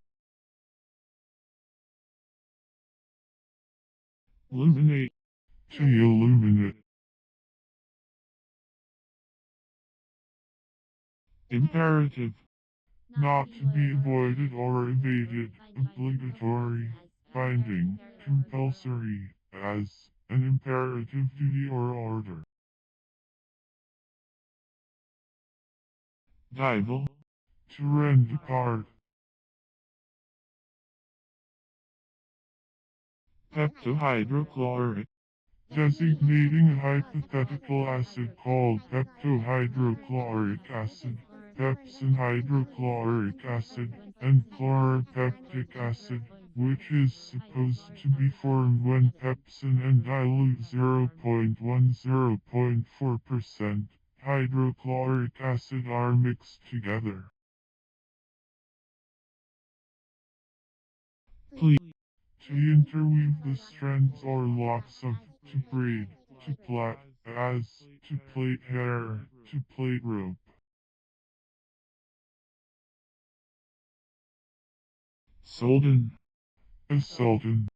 illuminate, To illuminate. imperative, Not to be avoided or evaded. Obligatory. Binding, compulsory, as an imperative duty or order. dival, To rend apart. peptohydrochloric, Designating a hypothetical acid called peptohydrochloric acid, pepsin hydrochloric acid, and chloropeptic acid, which is supposed to be formed when pepsin and dilute 0.10.4% hydrochloric acid are mixed together. pleat, To interweave the strands or locks of, to braid, to plait, as, to plait hair, to plait rope. soldan, A sultan,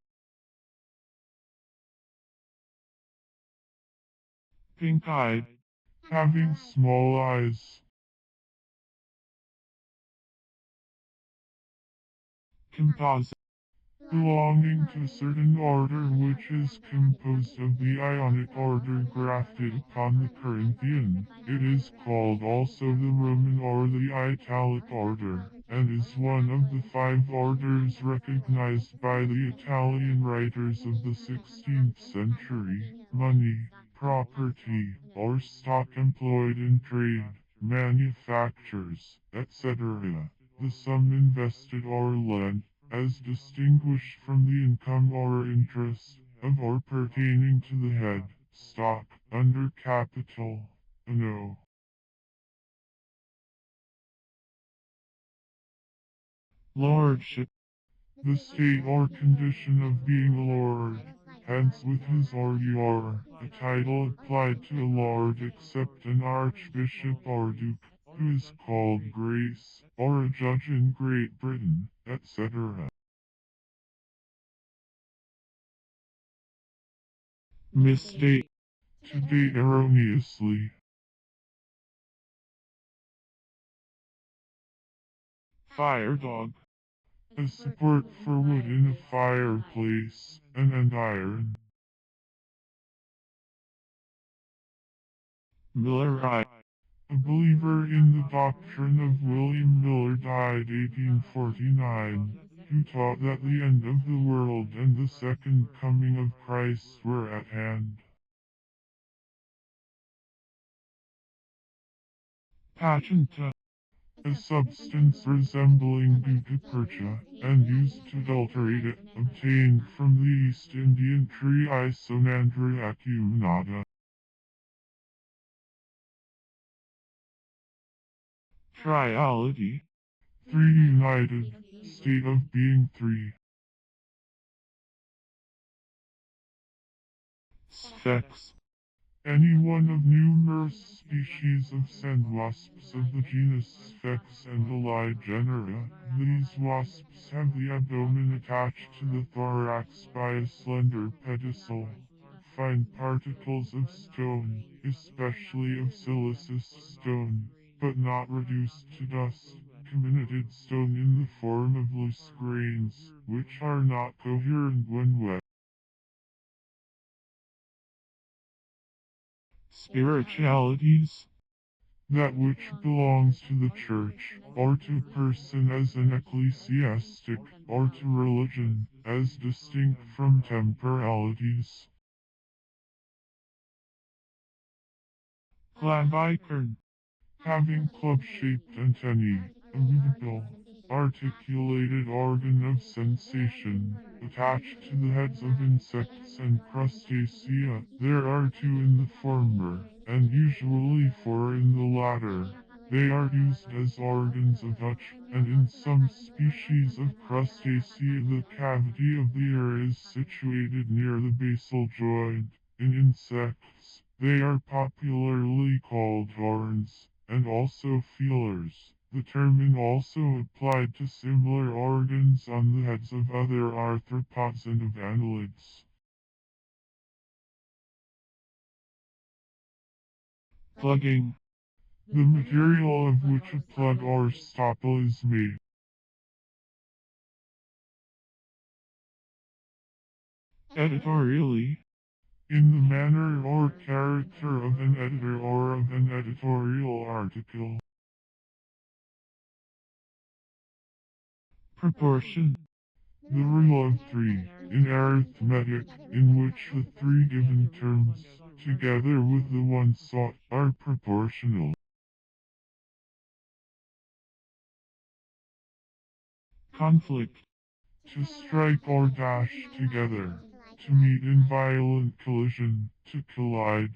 pink-eyed, having small eyes, composite, belonging to a certain order which is composed of the Ionic order grafted upon the Corinthian. It is called also the Roman or the Italic order, and is one of the 5 orders recognized by the Italian writers of the 16th century. Money, property, or stock employed in trade, manufactures, etc. The sum invested or lent, as distinguished from the income or interest of or pertaining to the head, stock, under capital, no. lordship, the state or condition of being a lord, hence with his or your, a title applied to a lord except an archbishop or duke, who is called grace, or a judge in Great Britain, etc. mistake, To date erroneously, fire dog, a support for wood in a fireplace, an andiron. Millerite, A believer in the doctrine of William Miller died 1849, who taught that the end of the world and the second coming of Christ were at hand. patenta, A substance resembling gutta percha, and used to adulterate it, obtained from the East Indian tree Isomandra acuminata. triality, Three united, state of being three. sphex, Any one of numerous species of sand wasps of the genus Sphex and allied genera. These wasps have the abdomen attached to the thorax by a slender pedicel. Fine particles of stone, especially of siliceous stone, but not reduced to dust. Comminuted stone in the form of loose grains, which are not coherent when wet. spiritualities, That which belongs to the church, or to a person as an ecclesiastic, or to religion, as distinct from temporalities. clavicern, Having club-shaped antennae, a movable, articulated organ of sensation, attached to the heads of insects and crustacea. There are two in the former, and usually four in the latter. They are used as organs of touch, and in some species of crustacea the cavity of the ear is situated near the basal joint. In insects, they are popularly called horns, and also feelers. The term is also applied to similar organs on the heads of other arthropods and of annelids. plugging, The material of which a plug or stopple is made. editorially, In the manner or character of an editor or of an editorial article. proportion, The rule of three, in arithmetic, in which the three given terms, together with the one sought, are proportional. conflict, To strike or dash together. To meet in violent collision. To collide.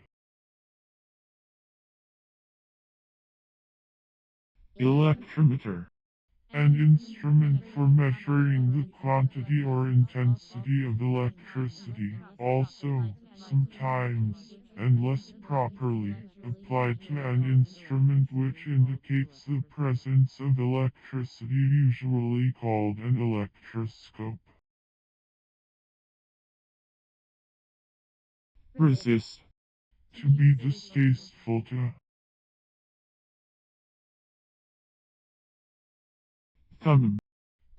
electrometer, An instrument for measuring the quantity or intensity of electricity. Also, sometimes, and less properly, applied to an instrument which indicates the presence of electricity, usually called an electroscope. resist, To be distasteful to. thummim,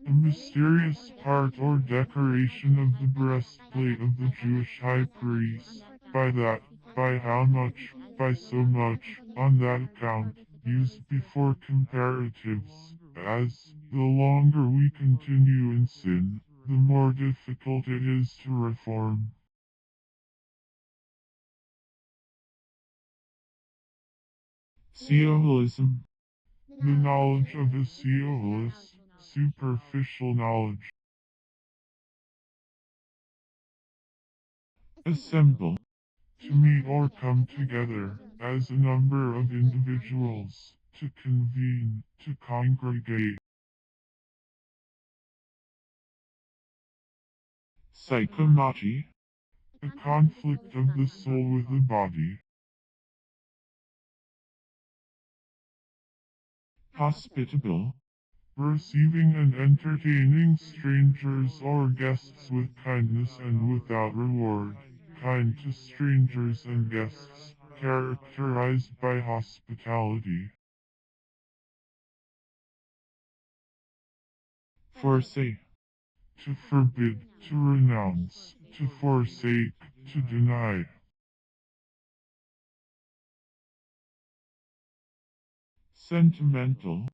A mysterious part or decoration of the breastplate of the Jewish high priest. By that, by how much, by so much, on that account, used before comparatives, as, the longer we continue in sin, the more difficult it is to reform. ceolism, The knowledge of a ceolist, superficial knowledge. assemble, To meet or come together, as a number of individuals, to convene, to congregate. Psychomagy. A conflict of the soul with the body. Hospitable. Receiving and entertaining strangers or guests with kindness and without reward. Kind to strangers and guests, characterized by hospitality. Forsake. To forbid, to renounce, to forsake, to deny. Sentimental.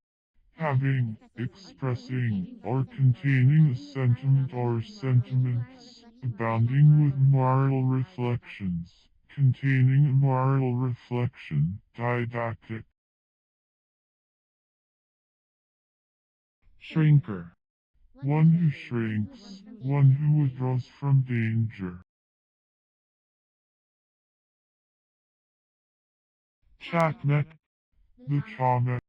Having, expressing, or containing a sentiment or sentiments, abounding with moral reflections, containing a moral reflection, didactic. Shrinker. One who shrinks, one who withdraws from danger. Chakmek. The trauma.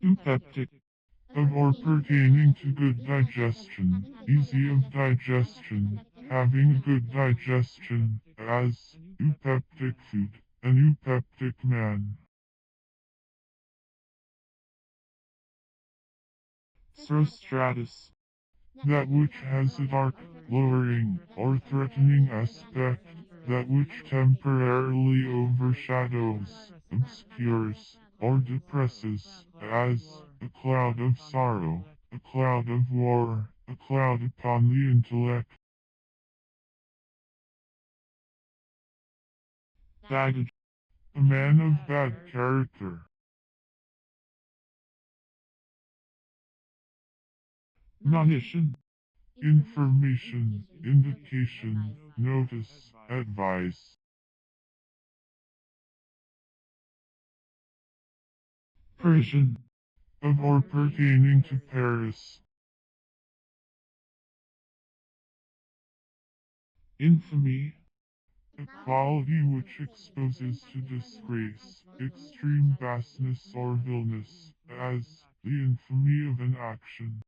Eupeptic. Of or pertaining to good digestion, easy of digestion, having a good digestion, as, eupeptic food, an eupeptic man. Srostratus. That which has a dark, lowering, or threatening aspect, that which temporarily overshadows, obscures, or depresses, as, a cloud of sorrow, a cloud of war, a cloud upon the intellect. Baggage. A man of bad character. Monition. Information, indication, notice, advice. Persian. Of or pertaining to Paris. Infamy. A quality which exposes to disgrace, extreme baseness or villainous, as the infamy of an action.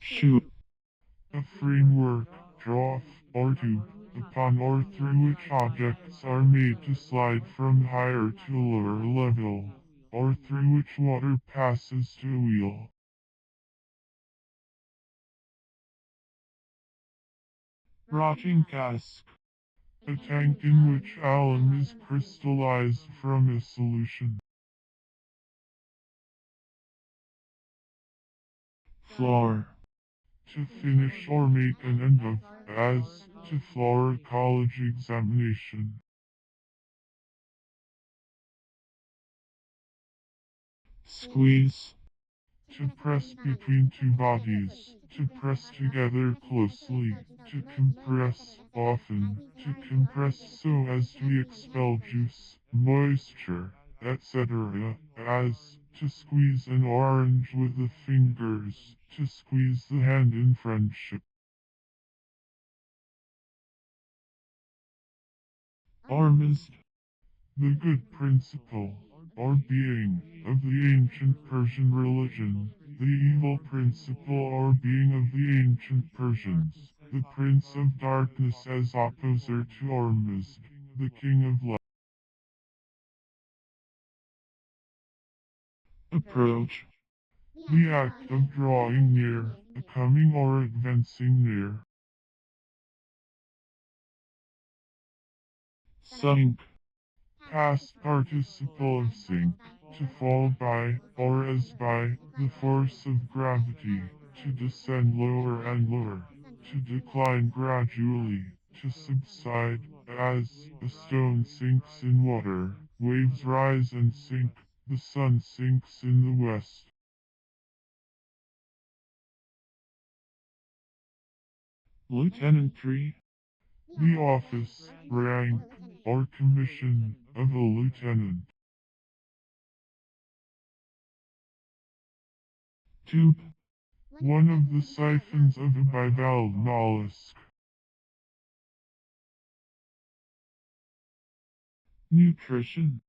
Shoot. A framework, trough, or tube, upon or through which objects are made to slide from higher to lower level, or through which water passes to a wheel. Rotting cask. A tank in which alum is crystallized from a solution. Floor. To finish or make an end of, as, to floor a college examination. Squeeze. To press between two bodies, to press together closely, to compress often, to compress so as to expel juice, moisture, etc., as, to squeeze an orange with the fingers, to squeeze the hand in friendship. Ormuzd. The good principle, or being, of the ancient Persian religion, the evil principle or being of the ancient Persians, the prince of darkness as opposite to Ormuzd, the king of light. Approach. The act of drawing near, coming or advancing near. Sunk. Past participle of sink, to fall by, or as by, the force of gravity, to descend lower and lower, to decline gradually, to subside, as, a stone sinks in water, waves rise and sink, the sun sinks in the west. Lieutenantry. The office, rank, or commission, of a lieutenant. Tube. One of the siphons of a bivalve mollusk. Nutrition.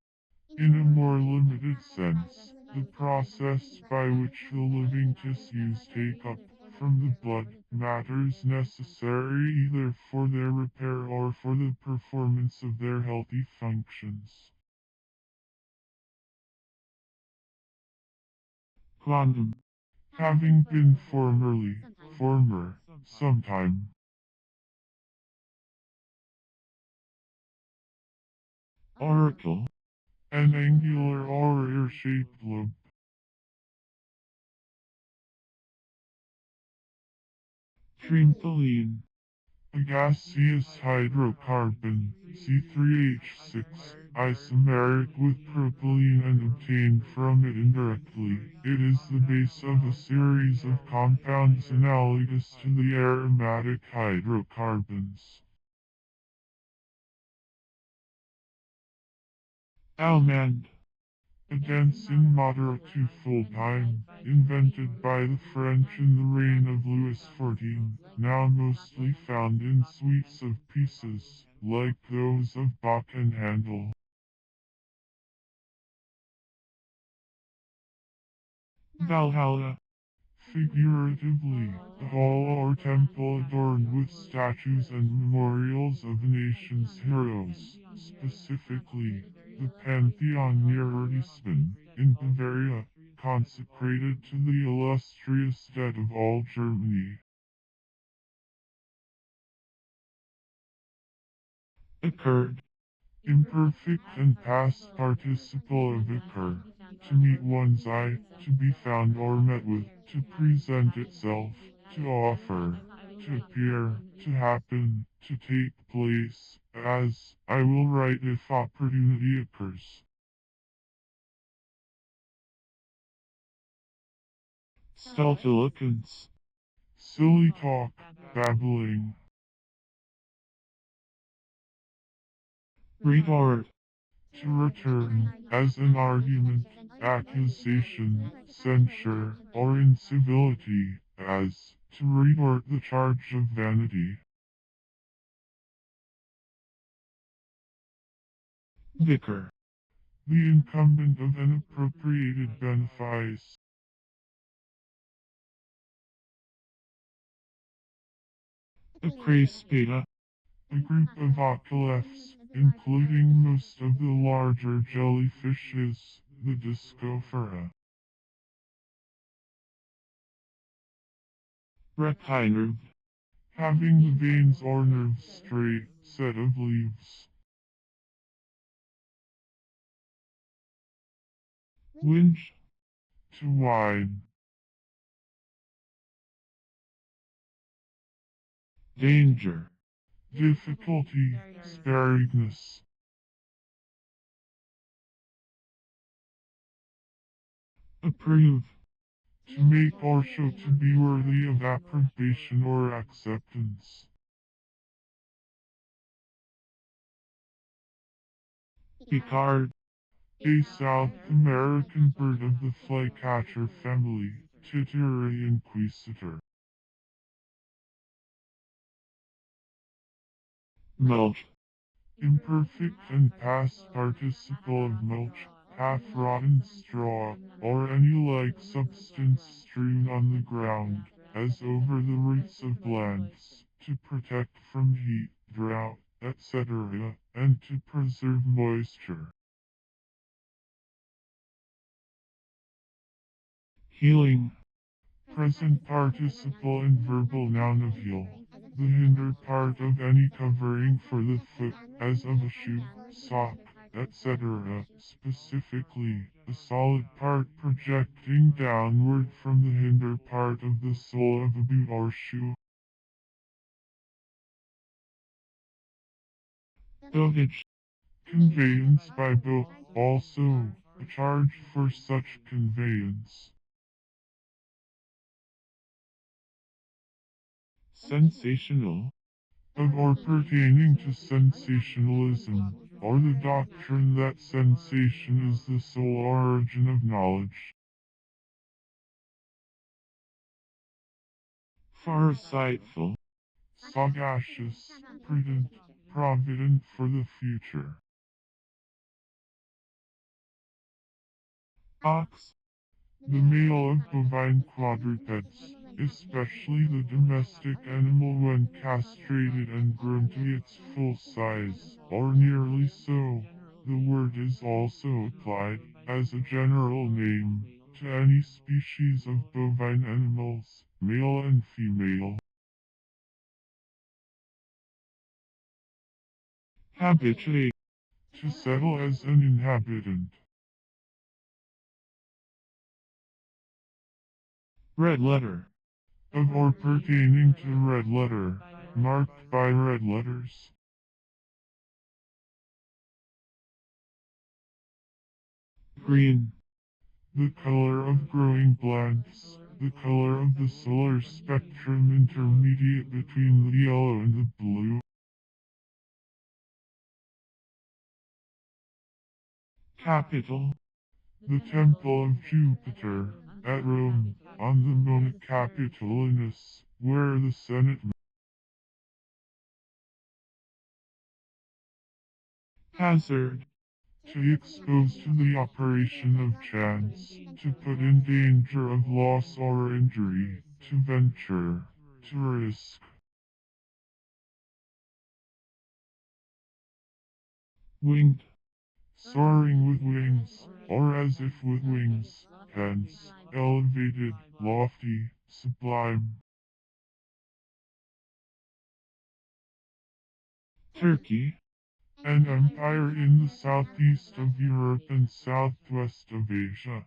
In a more limited sense, the process by which the living tissues take up from the blood matters necessary either for their repair or for the performance of their healthy functions. quantum, Having been formerly, former, sometime. oracle, An angular or ear-shaped lobe. trimpoline, A gaseous hydrocarbon, C3H6, isomeric with propylene and obtained from it indirectly. It is the base of a series of compounds analogous to the aromatic hydrocarbons. almond, A dense in moderate to full time, invented by the French in the reign of Louis XIV, now mostly found in suites of pieces, like those of Bach and Handel. Valhalla, Figuratively, a hall or temple adorned with statues and memorials of a nation's heroes, specifically, the Pantheon near Artiste in Bavaria, consecrated to the illustrious dead of all Germany. occurred, Imperfect and past participle of occur. To meet one's eye, to be found or met with, to present itself, to offer, to appear, to happen, to take place, as, I will write if opportunity occurs. stultilicans, Silly talk, babbling. retort, To return, as an argument, accusation, censure, or incivility, as, to retort the charge of vanity. vicar, The incumbent of an appropriated benefice. acraspida, A group of ocelophs, including most of the larger jellyfishes, the Discophora. rectinerve, Having the veins or nerves straight, set of leaves. winch, To whine. danger, Difficulty, sparingness. approve, To make or show to be worthy of approbation or acceptance. picard, A South American bird of the flycatcher family, Titeri inquisitor. mulch, Imperfect and past participle of mulch, half-rotten straw, or any like substance strewn on the ground, as over the roots of plants, to protect from heat, drought, etc., and to preserve moisture. healing, Present participle in verbal noun of heel. The hinder part of any covering for the foot, as of a shoe, sock, etc. Specifically, a solid part projecting downward from the hinder part of the sole of a boot or shoe. dotage, Conveyance by boat, also, a charge for such conveyance. sensational, Of or pertaining to sensationalism, or the doctrine that sensation is the sole origin of knowledge. farsightful, Sagacious, prudent, provident for the future. Ox. The male of bovine quadrupeds, especially the domestic animal when castrated and grown to its full size, or nearly so. The word is also applied, as a general name, to any species of bovine animals, male and female. Habituate. To settle as an inhabitant. Red letter. Of or pertaining to red letter, marked by red letters. Green. The color of growing plants, the color of the solar spectrum intermediate between the yellow and the blue. Capital. The temple of Jupiter, at Rome, on the Mount Capitolinus, where the Senate met. Hazard. To expose to the operation of chance, to put in danger of loss or injury, to venture, to risk. Winged. Soaring with wings, or as if with wings, hence, elevated, lofty, sublime. Turkey. An empire in the southeast of Europe and southwest of Asia.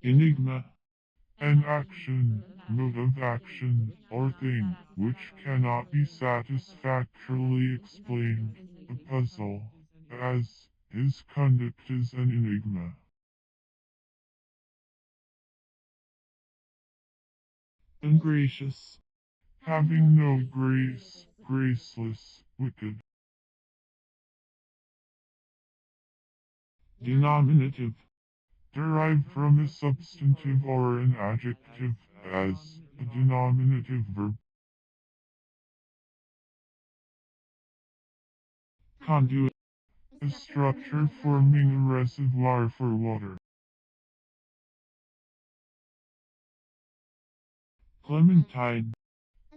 Enigma. An action, mode of action, or thing, which cannot be satisfactorily explained, a puzzle, as, his conduct is an enigma. Ungracious. Having no grace, graceless, wicked. Denominative. Derived from a substantive or an adjective, as, a denominative verb. Conduit. A structure forming a reservoir for water. Clementine.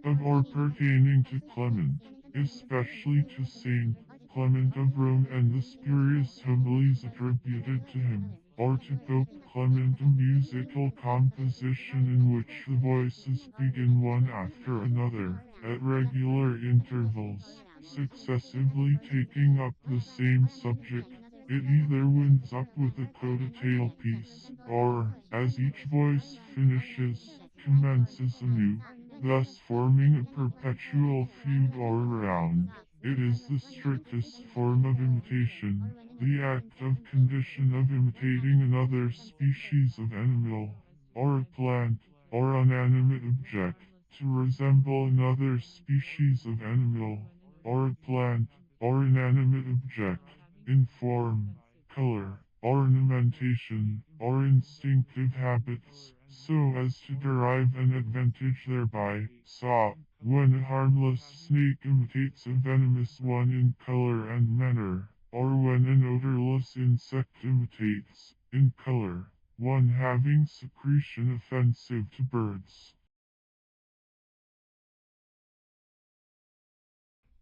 Of or pertaining to Clement, especially to Saint Clement of Rome and the spurious homilies attributed to him, or to Pope Clement, a musical composition in which the voices begin one after another, at regular intervals, successively taking up the same subject. It either winds up with a coda tail piece, or, as each voice finishes, commences anew, thus forming a perpetual fugue all around. It is the strictest form of imitation, the act of condition of imitating another species of animal, or a plant, or inanimate object, to resemble another species of animal, or a plant, or inanimate object, in form, color, ornamentation, or instinctive habits, so as to derive an advantage thereby. Saw, when a harmless snake imitates a venomous one in color and manner, or when an odorless insect imitates, in color, one having secretion offensive to birds.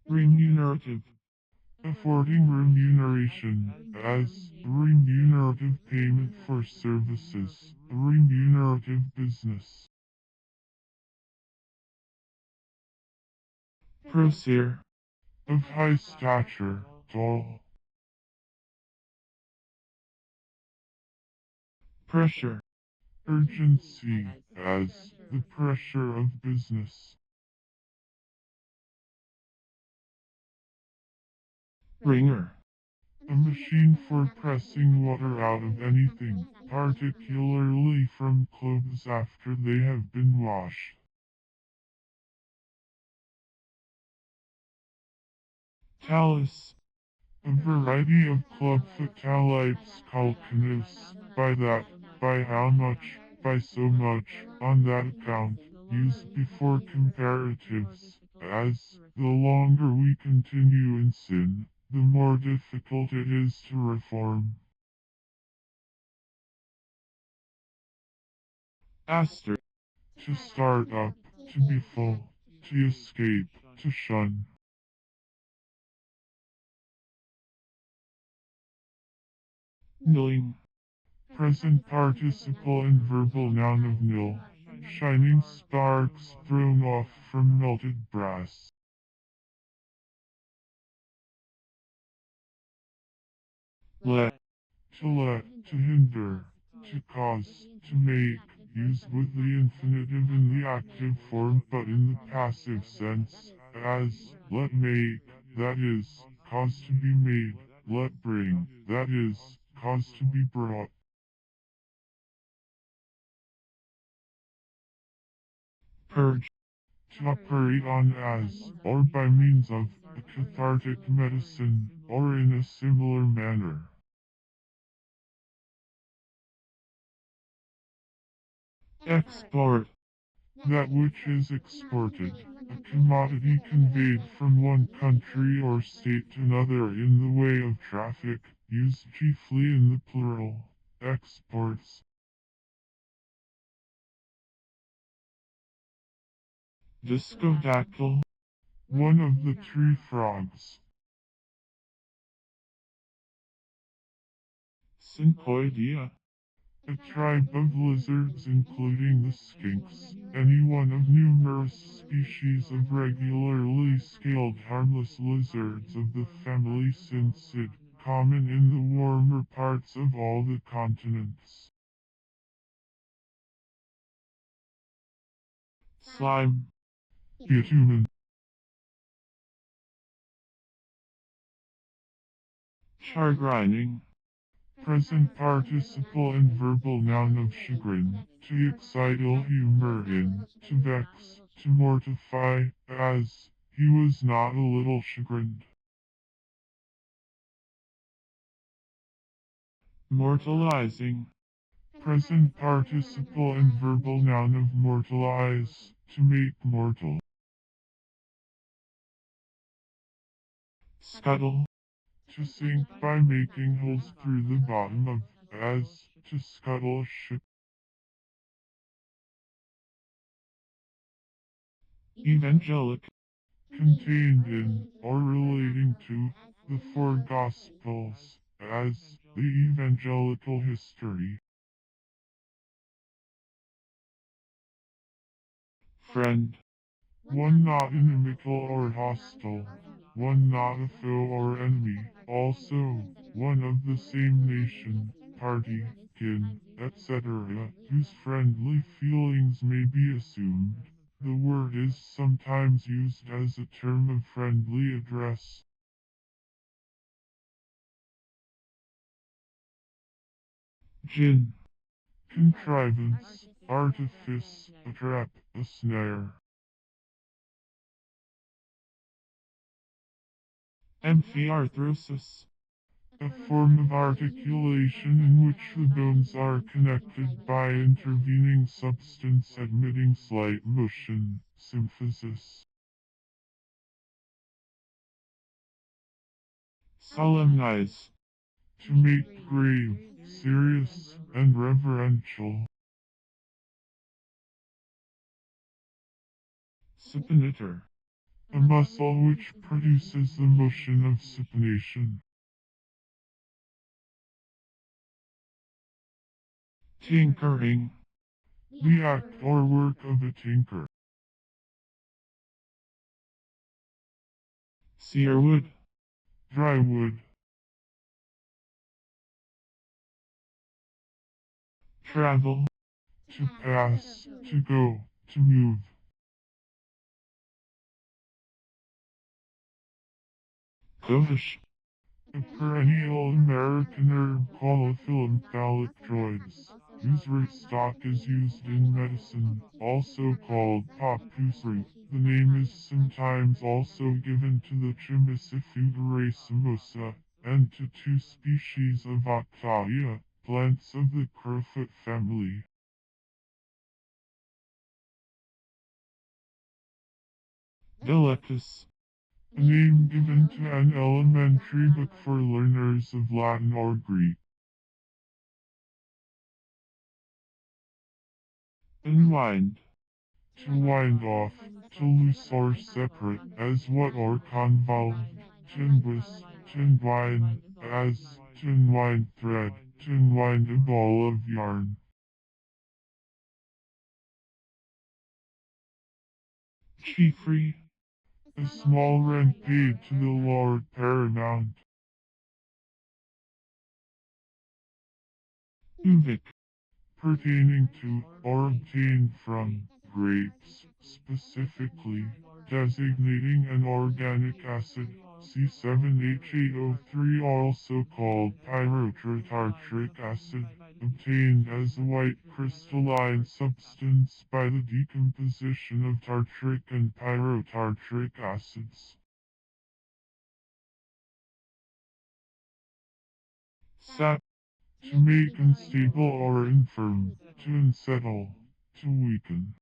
Remunerative. Affording remuneration, as a remunerative payment for services, a remunerative business. Procer. Of high stature, tall. Pressure. Urgency, as the pressure of business. Wringer. A machine for pressing water out of anything, particularly from clothes after they have been washed. Talus. A variety of clubfoot types calcaneus, by that, by how much, by so much, on that account, used before comparatives, as, the longer we continue in sin, the more difficult it is to reform. Aster. To start up, to be full, to escape, to shun. Nilling. Present participle and verbal noun of nil. Shining sparks thrown off from melted brass. Let. To let, to hinder, to cause, to make, used with the infinitive in the active form but in the passive sense, as, let make, that is, cause to be made, let bring, that is, cause to be brought. Purge. To operate on as, or by means of, a cathartic medicine, or in a similar manner. Export. That which is exported, a commodity conveyed from one country or state to another in the way of traffic, used chiefly in the plural. Exports. Discodactyl. One of the tree frogs. Syncoidea. A tribe of lizards including the skinks, any one of numerous species of regularly scaled harmless lizards of the family Syncid, common in the warmer parts of all the continents. Slime. Bitumen. Chagrining. Present participle and verbal noun of chagrin, to excite ill humor in, to vex, to mortify, as, he was not a little chagrined. Mortalizing. Present participle and verbal noun of mortalize, to make mortal. Scuttle. To sink by making holes through the bottom of, as, to scuttle a ship. Evangelic. Contained in, or relating to, the four Gospels, as, the evangelical history. Friend. One not inimical or hostile, one not a foe or enemy, also, one of the same nation, party, kin, etc., whose friendly feelings may be assumed. The word is sometimes used as a term of friendly address. Gin. Contrivance, artifice, a trap, a snare. Amphiarthrosis. A form of articulation in which the bones are connected by intervening substance admitting slight motion, symphysis. Solemnize. To make grave, serious, and reverential. Supinator. A muscle which produces the motion of supination. Tinkering. The act or work of a tinker. Cedarwood. Dry wood. Travel. To pass, to go, to move. Kovish. A perennial American herb called Phalactroides, whose rootstock is used in medicine, also called papoose root. The name is sometimes also given to the Chimicifera racemosa, and to two species of Octaria, plants of the crowfoot family. Delectus. a name given to an elementary book for learners of Latin or Greek. Unwind. To wind off, to loose or separate, as what or convolved, tinwist, tinwine, as, tinwine thread, tinwine a ball of yarn. Chiefry. A small rent paid to the Lord Paramount. Uvic. Pertaining to, or obtained from, grapes, specifically, designating an organic acid, C7H8O3 also called pyrotartric acid, obtained as a white crystalline substance by the decomposition of tartric and pyrotartric acids. Sap. To make unstable or infirm, to unsettle, to weaken.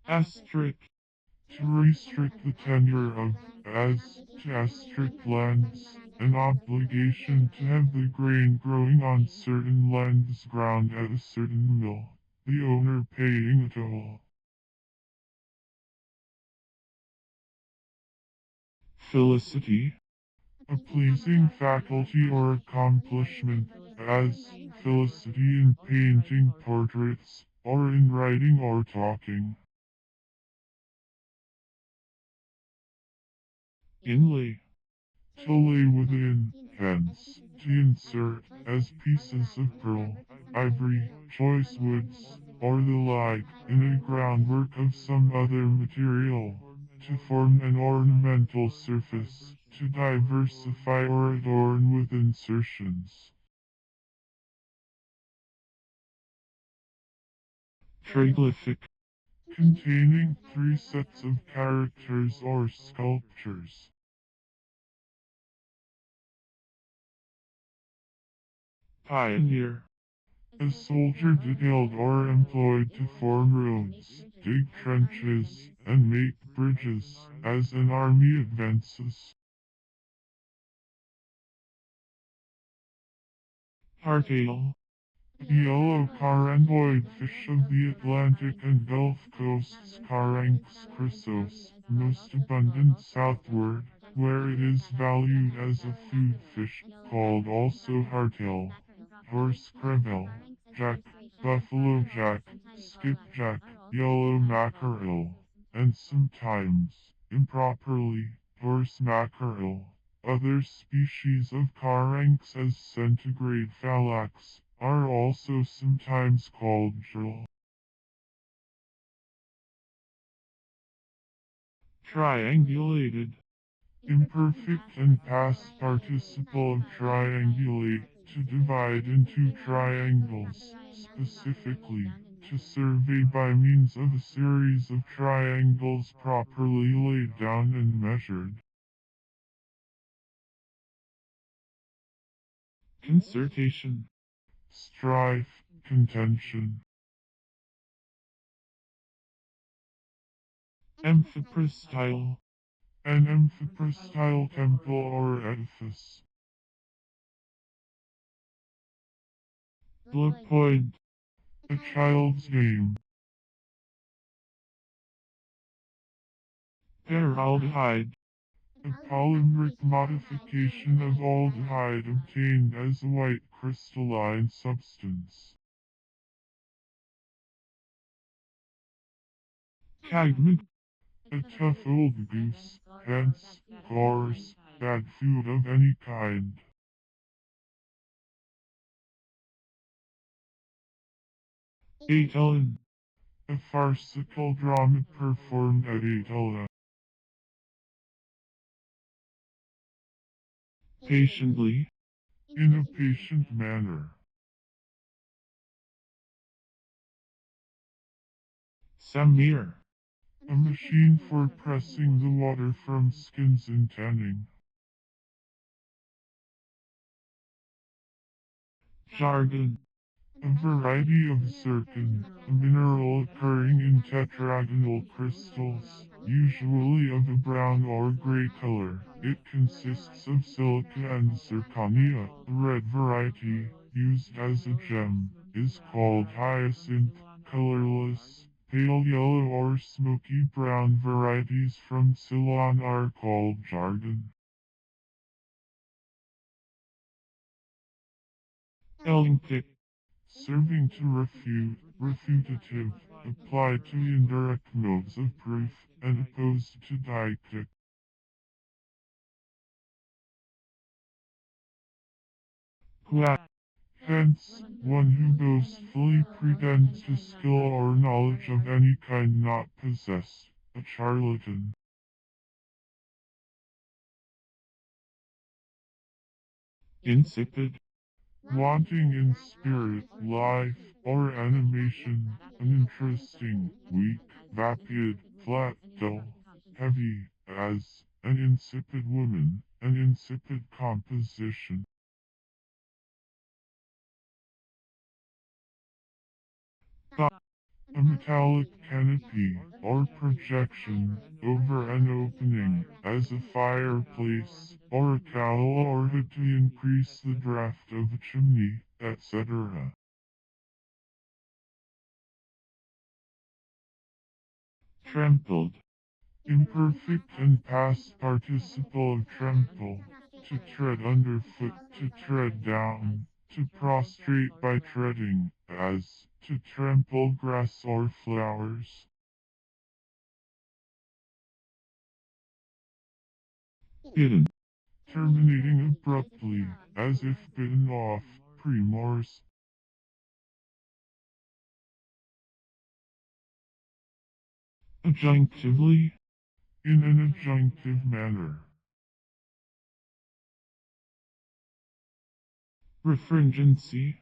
Asterisk. To restrict the tenure of, as, to asterisk lands, an obligation to have the grain growing on certain lands ground at a certain mill, the owner paying a toll. Felicity. A pleasing faculty or accomplishment, as, felicity in painting portraits, or in writing or talking. Inlay. To lay within, hence, to insert, as pieces of pearl, ivory, choice woods, or the like, in a groundwork of some other material, to form an ornamental surface, to diversify or adorn with insertions. Triglyphic. Containing 3 sets of characters or sculptures. Pioneer. A soldier detailed or employed to form roads, dig trenches, and make bridges, as an army advances. Hardtail. The yellow carangoid fish of the Atlantic and Gulf coasts, Caranx chrysos, most abundant southward, where it is valued as a food fish, called also hardtail, horse crevel, jack, buffalo jack, skipjack, yellow mackerel, and sometimes, improperly, horse mackerel. Other species of Caranx as centigrade phallax are also sometimes called jewel. Triangulated. Imperfect and past participle of triangulate, to divide into triangles, specifically, to survey by means of a series of triangles properly laid down and measured. Concertation. Strife, contention. Amphiprostyle. An amphiprostyle temple or edifice. Blood point. A child's name. Paraldehyde. A polymeric modification of aldehyde obtained as a white crystalline substance. Cagmid. A tough old goose, hence, coarse, bad food of any kind. Atelin. A farcical drama performed at Atala. Patiently. In a patient manner. Samir. A machine for pressing the water from skins in tanning. Jargon. A variety of zircon, a mineral occurring in tetragonal crystals, usually of a brown or gray color. It consists of silica and zirconia. The red variety, used as a gem, is called hyacinth. Colorless, pale yellow or smoky brown varieties from Ceylon are called jargon. Ellingtic. Serving to refute, refutative, applied to indirect modes of proof, and opposed to deictic. Quack. Hence, one who boastfully pretends to skill or knowledge of any kind not possessed, a charlatan. Insipid. Wanting in spirit, life, or animation, uninteresting, weak, vapid, flat, dull, heavy, as, an insipid woman, an insipid composition. Thought. A metallic canopy, or projection, over an opening, as a fireplace, or a cowl or hood to increase the draft of a chimney, etc. Trampled. Imperfect and past participle of trample, to tread underfoot, to tread down, to prostrate by treading, as, to trample grass or flowers. Hidden. Terminating abruptly, as if bitten off, premorse. Adjunctively. In an adjunctive manner. Refringency.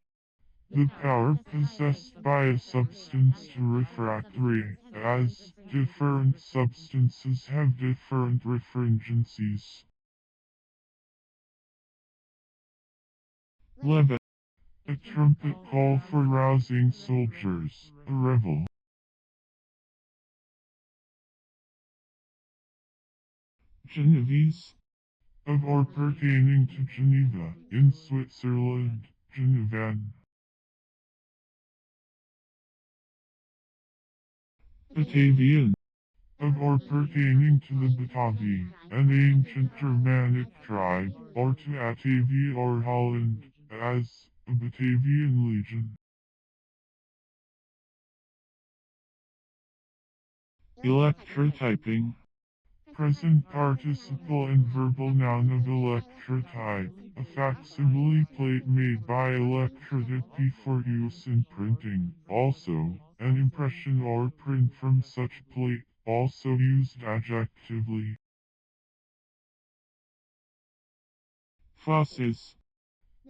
The power possessed by a substance to refract ray, as different substances have different refringencies. Levet. A trumpet call for rousing soldiers, a revel. Genovese. Of or pertaining to Geneva, in Switzerland, Genevan. Batavian. Of or pertaining to the Batavi, an ancient Germanic tribe, or to Atavia or Holland, as a Batavian legion. Electrotyping. Present participle and verbal noun of electrotype, a facsimile plate made by electrotypy for use in printing. Also, an impression or print from such plate, also used adjectively. Fauces.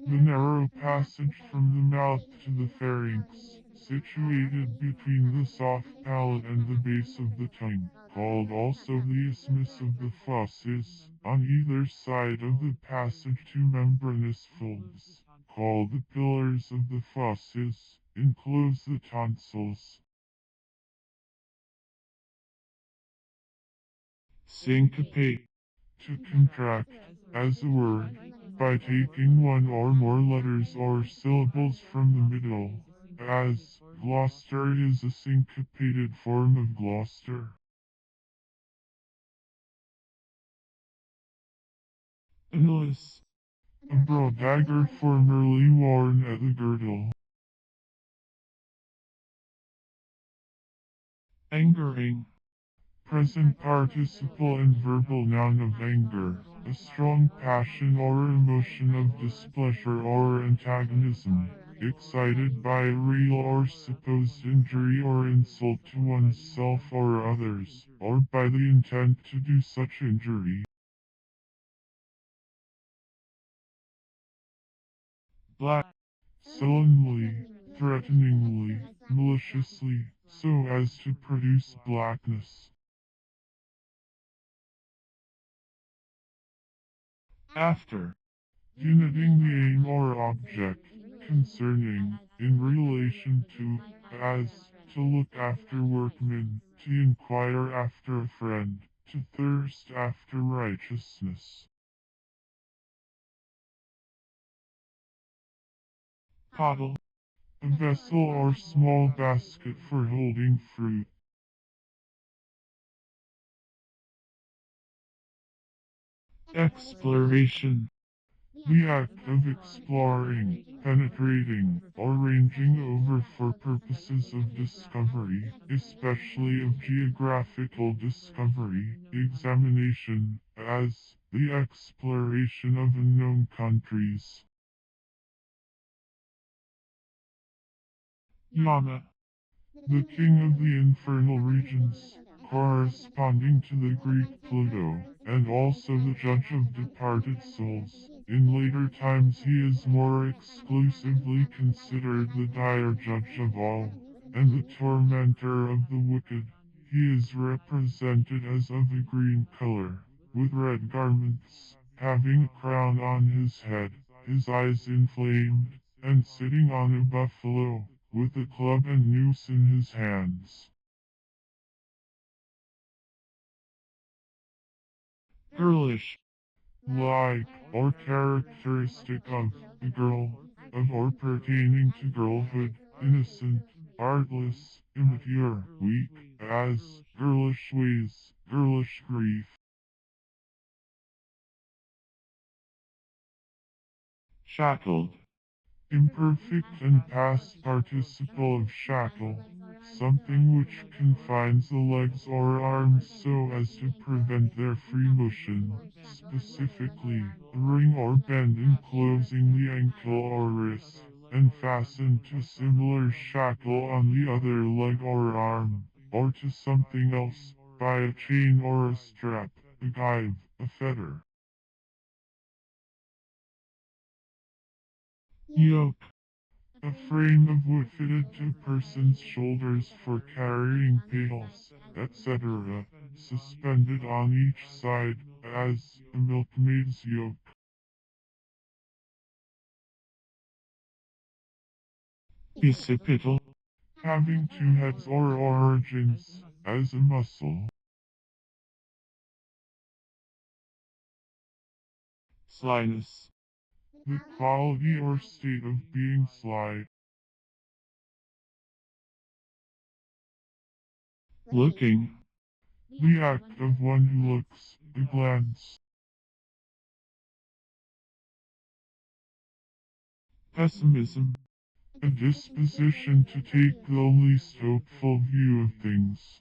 The narrow passage from the mouth to the pharynx, situated between the soft palate and the base of the tongue, called also the isthmus of the fauces. On either side of the passage two membranous folds, called the pillars of the fauces, enclose the tonsils. Syncopate. To contract, as a word, by taking one or more letters or syllables from the middle, as Gloucester is a syncopated form of Gloucester. Annulus. A broad dagger formerly worn at the girdle. Angering. Present participle and verbal noun of anger, a strong passion or emotion of displeasure or antagonism, excited by a real or supposed injury or insult to oneself or others, or by the intent to do such injury. Black. Sullenly, threateningly, maliciously, so as to produce blackness. After. Denoting the aim or object, concerning, in relation to, as, to look after workmen, to inquire after a friend, to thirst after righteousness. Pottle. A vessel or small basket for holding fruit. Exploration. The act of exploring, penetrating, or ranging over for purposes of discovery, especially of geographical discovery, examination, as the exploration of unknown countries. Yama. The king of the infernal regions, corresponding to the Greek Pluto, and also the judge of departed souls. In later times he is more exclusively considered the dire judge of all, and the tormentor of the wicked. He is represented as of a green color, with red garments, having a crown on his head, his eyes inflamed, and sitting on a buffalo, with a club and noose in his hands. Girlish. Like, or characteristic of, the girl, of or pertaining to girlhood, innocent, artless, immature, weak, as, girlish ways, girlish grief. Shackled. Imperfect and past participle of shackle, something which confines the legs or arms so as to prevent their free motion, specifically, a ring or band enclosing the ankle or wrist, and fastened to similar shackle on the other leg or arm, or to something else, by a chain or a strap, a gyve, a fetter. Yoke. A frame of wood fitted to person's shoulders for carrying pails, etc., suspended on each side, as a milkmaid's yoke. Bicipital. Having two heads or origins, as a muscle. Slyness. The quality or state of being sly. Looking. The act of one who looks, a glance. Pessimism. A disposition to take the least hopeful view of things.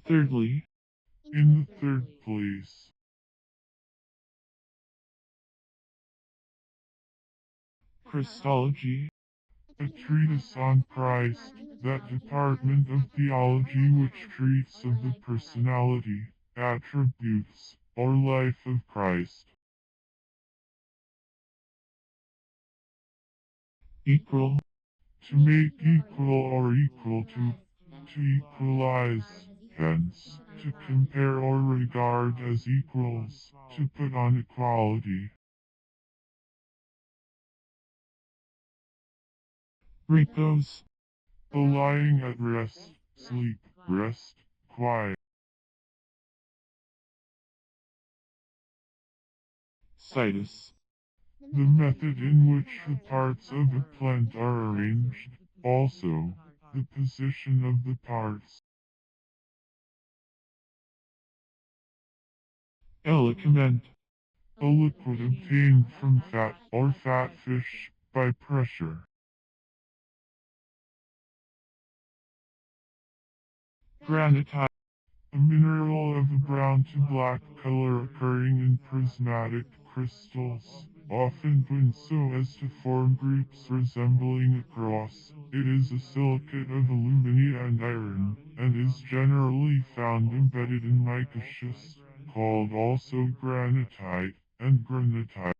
Thirdly. In the third place. Christology. A treatise on Christ, that department of theology which treats of the personality, attributes, or life of Christ. Equal. To make equal or equal to equalize, hence, to compare or regard as equals, to put on equality. Repose. The lying at rest, sleep, rest, quiet. Situs. The method in which the parts of a plant are arranged, also, the position of the parts. Elicament. A liquid obtained from fat or fat fish by pressure. Granite. A mineral of a brown to black color occurring in prismatic crystals, often twinned so as to form groups resembling a cross. It is a silicate of alumina and iron, and is generally found embedded in mica schist, called also granitite and granitite.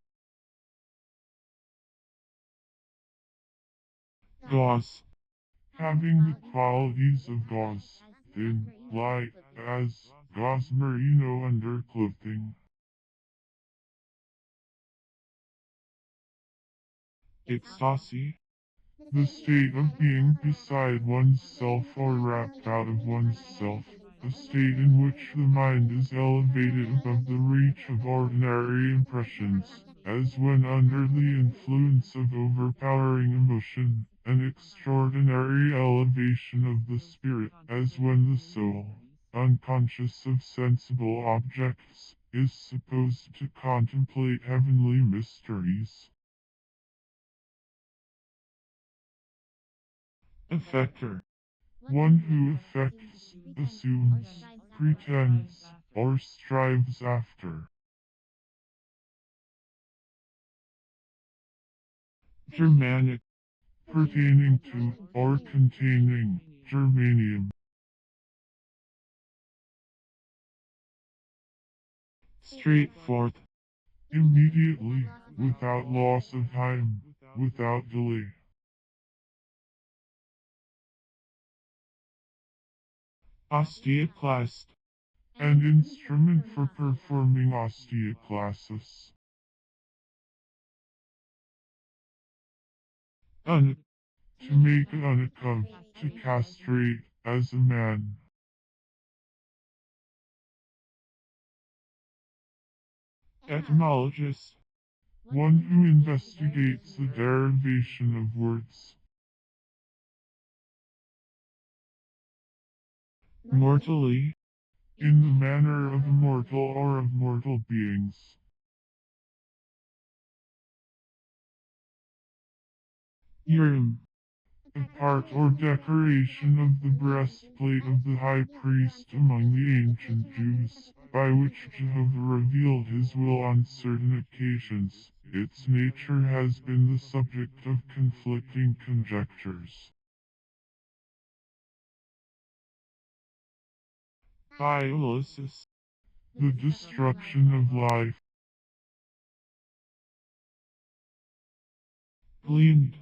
Gauze. Having the qualities of gauze, thin, light, as gauze merino underclothing. ecstasy, The state of being beside oneself or wrapped out of oneself, a state in which the mind is elevated above the reach of ordinary impressions, as when under the influence of overpowering emotion, an extraordinary elevation of the spirit, as when the soul, unconscious of sensible objects, is supposed to contemplate heavenly mysteries. effector, One who affects, assumes, pretends, or strives after. Germanic, Pertaining to, or containing, germanium. straightforward, Immediately, without loss of time, without delay. osteoclast, An instrument for performing osteoclasis. un, To make an of, to castrate, as a man. etymologist, One who investigates the derivation of words. mortally, In the manner of immortal or of mortal beings. urim, A part or decoration of the breastplate of the high priest among the ancient Jews, by which Jehovah revealed his will on certain occasions. Its nature has been the subject of conflicting conjectures. biolysis, The destruction of life. gleaned,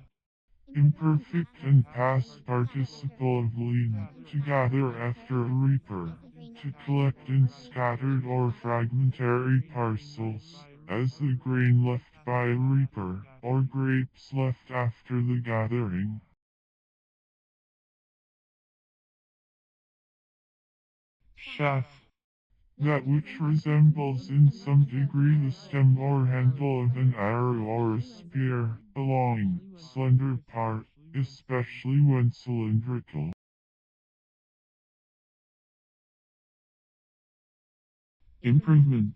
Imperfect and past participle of lean, to gather after a reaper, to collect in scattered or fragmentary parcels, as the grain left by a reaper, or grapes left after the gathering. shaft, That which resembles in some degree the stem or handle of an arrow or a spear, a long, slender part, especially when cylindrical. improvement,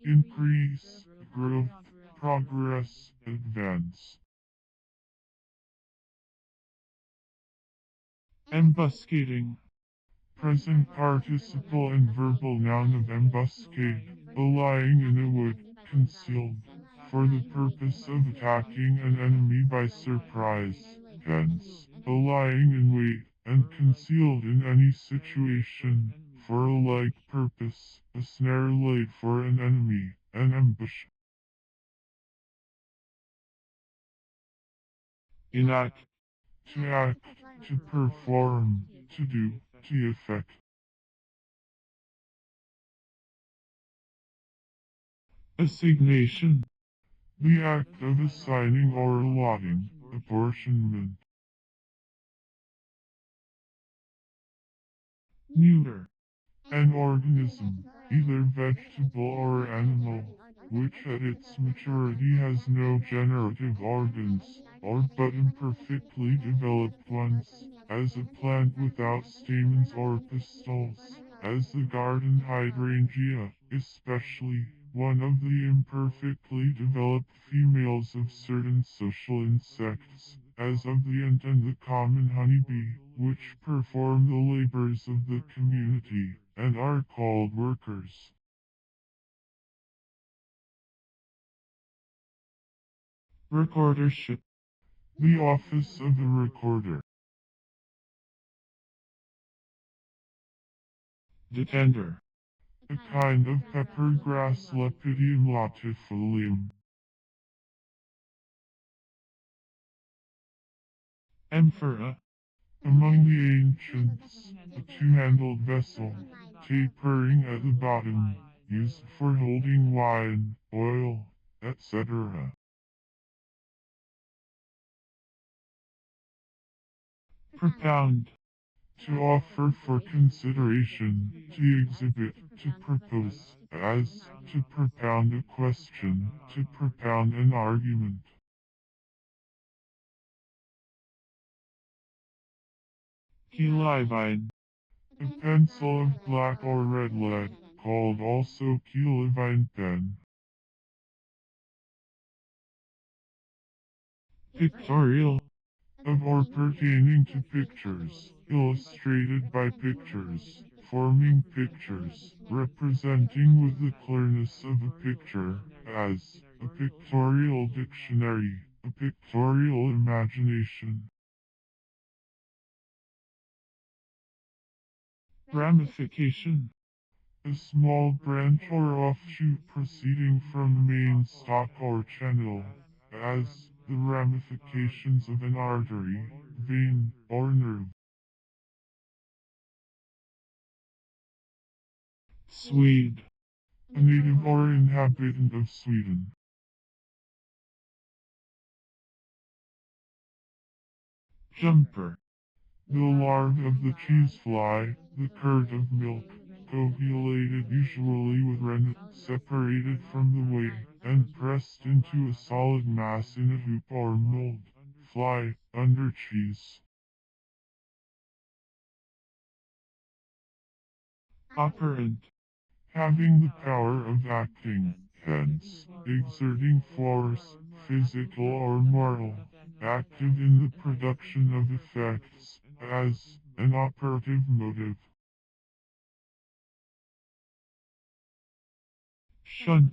Increase, growth, progress, advance. embuscating, Present participle and verbal noun of embuscade, a lying in a wood, concealed, for the purpose of attacking an enemy by surprise, hence, a lying in wait, and concealed in any situation, for a like purpose, a snare laid for an enemy, an ambush. enact, To act, to perform, to do, to effect. assignation, The act of assigning or allotting, apportionment. neuter, An organism, either vegetable or animal, which at its maturity has no generative organs, or but imperfectly developed ones, as a plant without stamens or pistils, as the garden hydrangea, especially one of the imperfectly developed females of certain social insects, as of the ant and the common honeybee, which perform the labors of the community, and are called workers. recordership, The office of a recorder. detender, A kind of pepper grass Lepidium latifolium. amphora, Among the ancients, a two-handled vessel, tapering at the bottom, used for holding wine, oil, etc. propound, To offer for consideration, to exhibit, to propose, as, to propound a question, to propound an argument. Keylivine, A pencil of black or red lead, called also keylivine pen. pictorial, Of or pertaining to pictures, illustrated by pictures, forming pictures, representing with the clearness of a picture, as a pictorial dictionary, a pictorial imagination. ramification, A small branch or offshoot proceeding from the main stalk or channel, as the ramifications of an artery, vein, or nerve. Swede, A native or inhabitant of Sweden. jumper, The larva of the cheese fly, the curd of milk, coagulated usually with rennet, separated from the whey, and pressed into a solid mass in a hoop or mold. Fly, under cheese. operant, Having the power of acting, hence, exerting force, physical or moral, active in the production of effects, as an operative motive. shunt,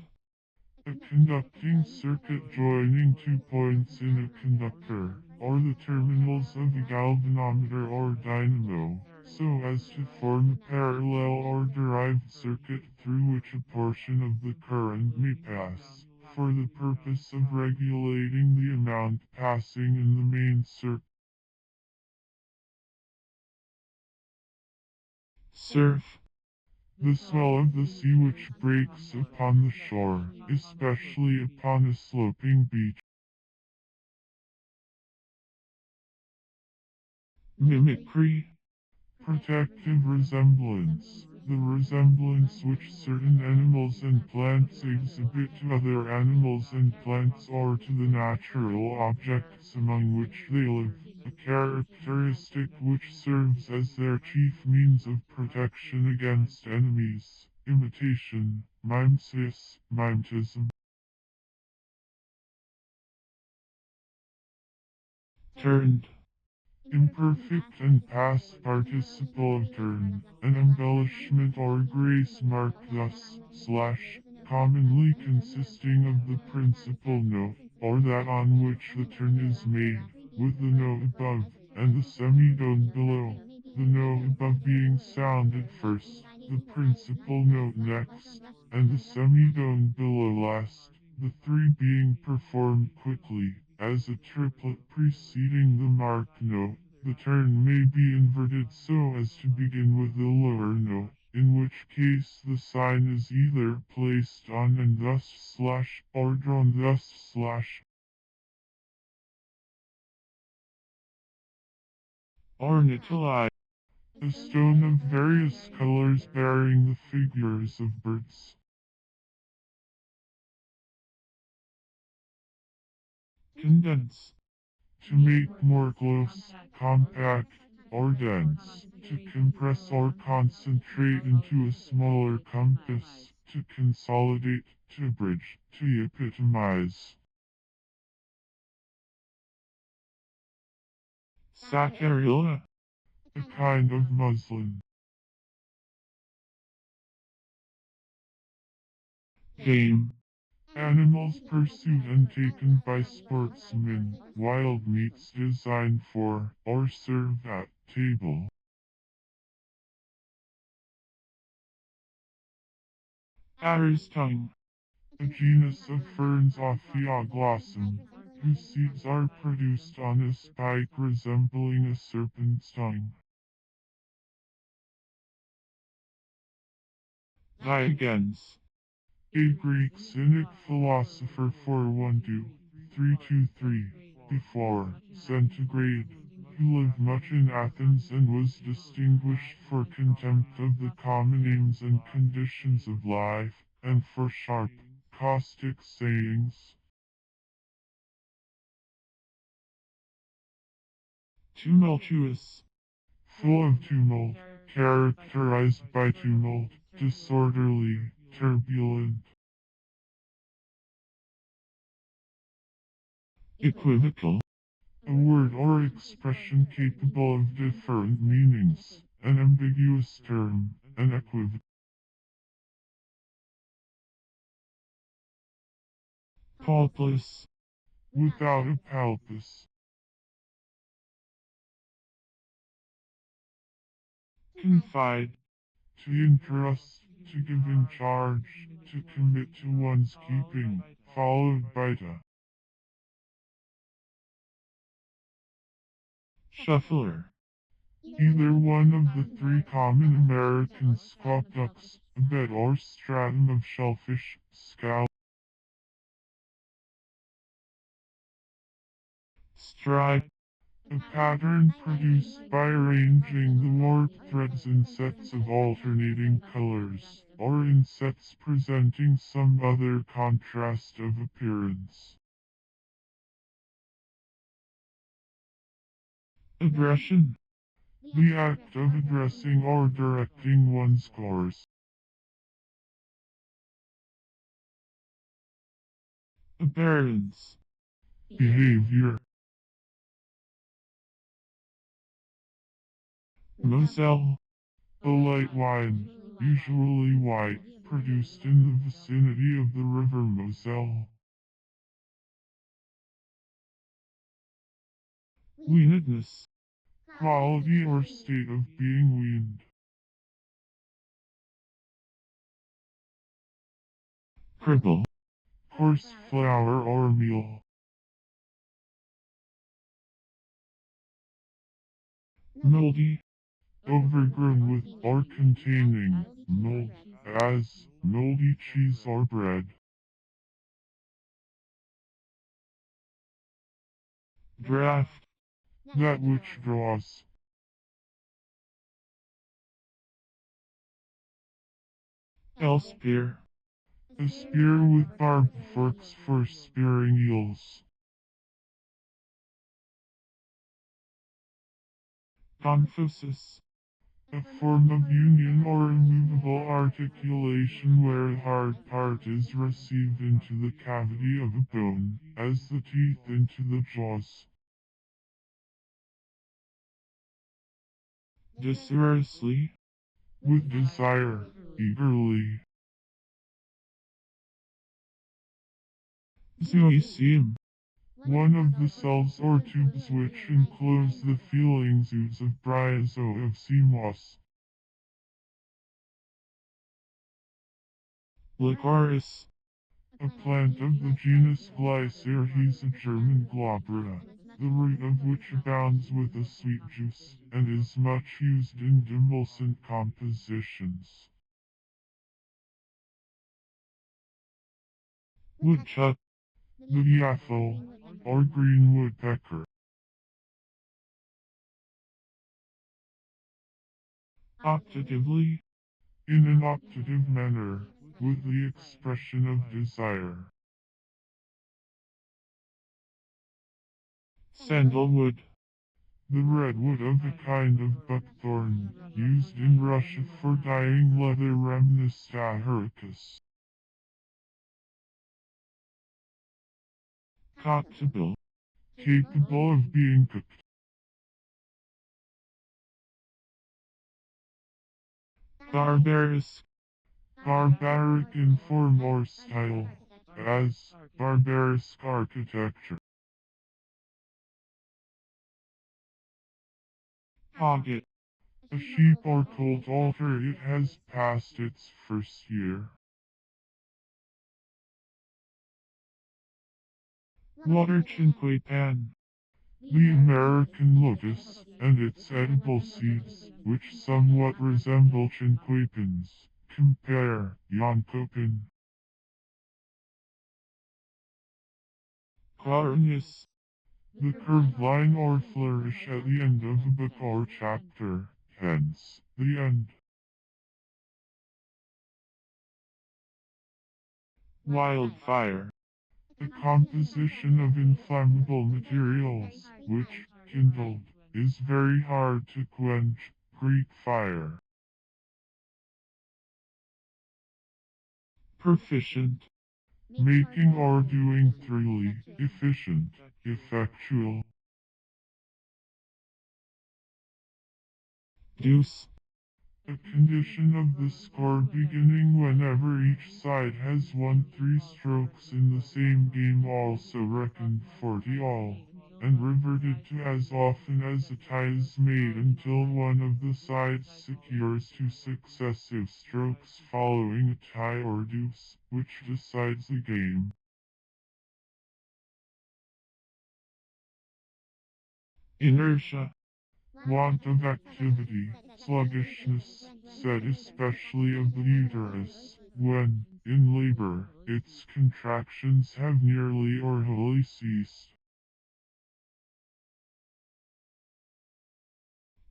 A conducting circuit joining 2 points in a conductor, or the terminals of a galvanometer or dynamo, so as to form a parallel or derived circuit through which a portion of the current may pass, for the purpose of regulating the amount passing in the main circuit. surf, The swell of the sea which breaks upon the shore, especially upon a sloping beach. mimicry, Protective resemblance. The resemblance which certain animals and plants exhibit to other animals and plants or to the natural objects among which they live. A characteristic which serves as their chief means of protection against enemies. Imitation, mimesis, mimetism. turned, Imperfect and past participle of turn, an embellishment or grace marked thus, slash, commonly consisting of the principal note, or that on which the turn is made, with the note above, and the semitone below, the note above being sounded first, the principal note next, and the semitone below last, the three being performed quickly, as a triplet preceding the marked note. The turn may be inverted so as to begin with the lower note, in which case the sign is either placed on and thus slash, or drawn thus slash. ornitholi, A stone of various colors bearing the figures of birds. condense, To make more close, compact, or dense. To compress or concentrate into a smaller compass. To consolidate, to bridge, to epitomize. saccharilla, A kind of muslin. game, Animals pursued and taken by sportsmen. Wild meats designed for, or served at, table. adder's tongue, A genus of ferns Ophioglossum, whose seeds are produced on a spike resembling a serpent's tongue. Diogenes, A Greek Cynic philosopher 412, 323, before, centigrade. who lived much in Athens and was distinguished for contempt of the common aims and conditions of life, and for sharp, caustic sayings. Tumultuous. Full of tumult, characterized by tumult, disorderly, turbulent. Equivocal. A word or expression capable of different meanings, an ambiguous term, an equivocal. Pulpless. Without a palpus. Confide. To entrust, to give in charge, to commit to one's keeping, followed by to. Shuffler. Either one of the three common American squat ducks, a bed or stratum of shellfish, scallop. Stripe. A pattern produced by arranging the warp threads in sets of alternating colors, or in sets presenting some other contrast of appearance. Aggression. The act of addressing or directing one's course. Appearance. Behavior. Moselle. A light wine, usually white, produced in the vicinity of the river Moselle. Weanedness. Quality or state of being weaned. Cribble. Coarse flour or meal. Moldy. Overgrown with or containing mold, as moldy cheese or bread. Draft. That which draws. Elspear. A spear with barbed forks for spearing eels. Confusus. A form of union or immovable articulation where a hard part is received into the cavity of a bone, as the teeth into the jaws. Dexterously. With desire, eagerly. Zooecium. One of the cells or tubes which enclose the feelings ooze of bryozoa of sea moss. Licorice. A plant of the genus Glycyrrhes, a German glabra, the root of which abounds with a sweet juice, and is much used in demulcent compositions. Woodchuck. The yaffle, or green woodpecker. Optatively. In an optative manner, with the expression of desire. Sandalwood. The redwood of a kind of buckthorn, used in Russia for dyeing leather Rhamnus auricus. Cocktail. Capable of being cooked. Barbarous. Barbaric in form or style, as barbarous architecture. Pocket. A sheep or colt after it has passed its first year. Water chinque pan. The American lotus, and its edible seeds, which somewhat resemble chinquapins. Compare yoncopin. Clarnius. the curved line or flourish at the end of a book or chapter, hence, the end. Wildfire. The composition of inflammable materials, which, kindled, is very hard to quench, Greek fire. Proficient. Making or doing thoroughly, efficient, effectual. Deuce. A condition of the score beginning whenever each side has won 3 strokes in the same game, also reckoned 40 all, and reverted to as often as a tie is made until one of the sides secures 2 successive strokes following a tie or deuce, which decides the game. Inertia. Want of activity, sluggishness, said especially of the uterus, when, in labor, its contractions have nearly or wholly ceased.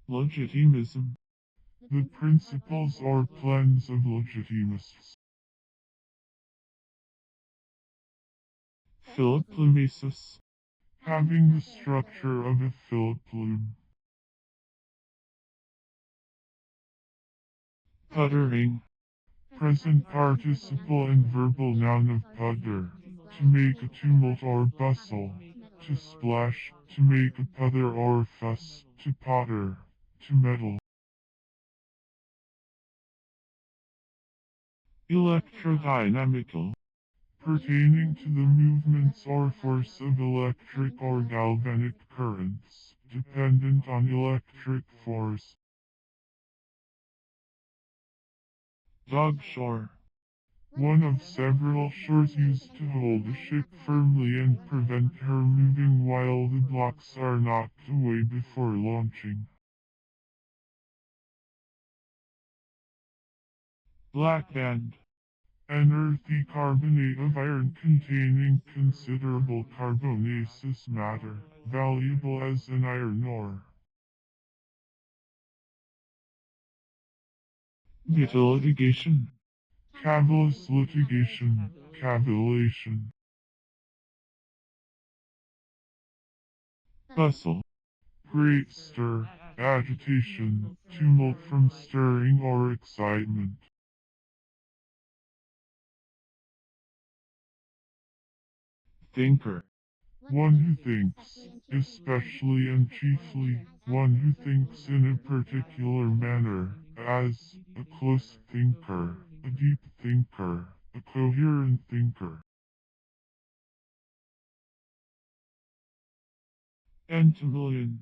Legitimism. The principles or plans of legitimists. Philoplumesis. Having the structure of a philoplume. Puttering. Present participle and verbal noun of putter. To make a tumult or bustle. To splash, to make a puther or fuss, to potter, to meddle. Electrodynamical. Pertaining to the movements or force of electric or galvanic currents, dependent on electric force. Dogshore. One of several shores used to hold a ship firmly and prevent her moving while the blocks are knocked away before launching. Black band. An earthy carbonate of iron containing considerable carbonaceous matter, valuable as an iron ore. Vitilitigation. Cavillous litigation, cavillation. Bustle. Great stir, agitation, tumult from stirring or excitement. Thinker. One who thinks, especially and chiefly, one who thinks in a particular manner, as a close thinker, a deep thinker, a coherent thinker. Entomolion.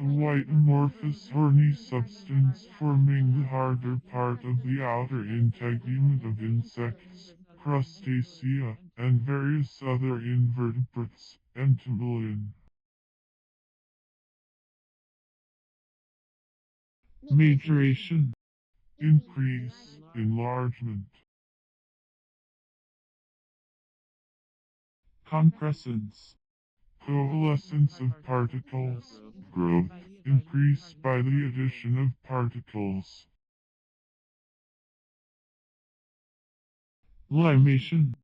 A white amorphous horny substance forming the harder part of the outer integument of insects, crustacea, and various other invertebrates, entomolion. Majoration. Increase, enlargement. Concrescence. Coalescence of particles, growth, increased by the addition of particles. Limation.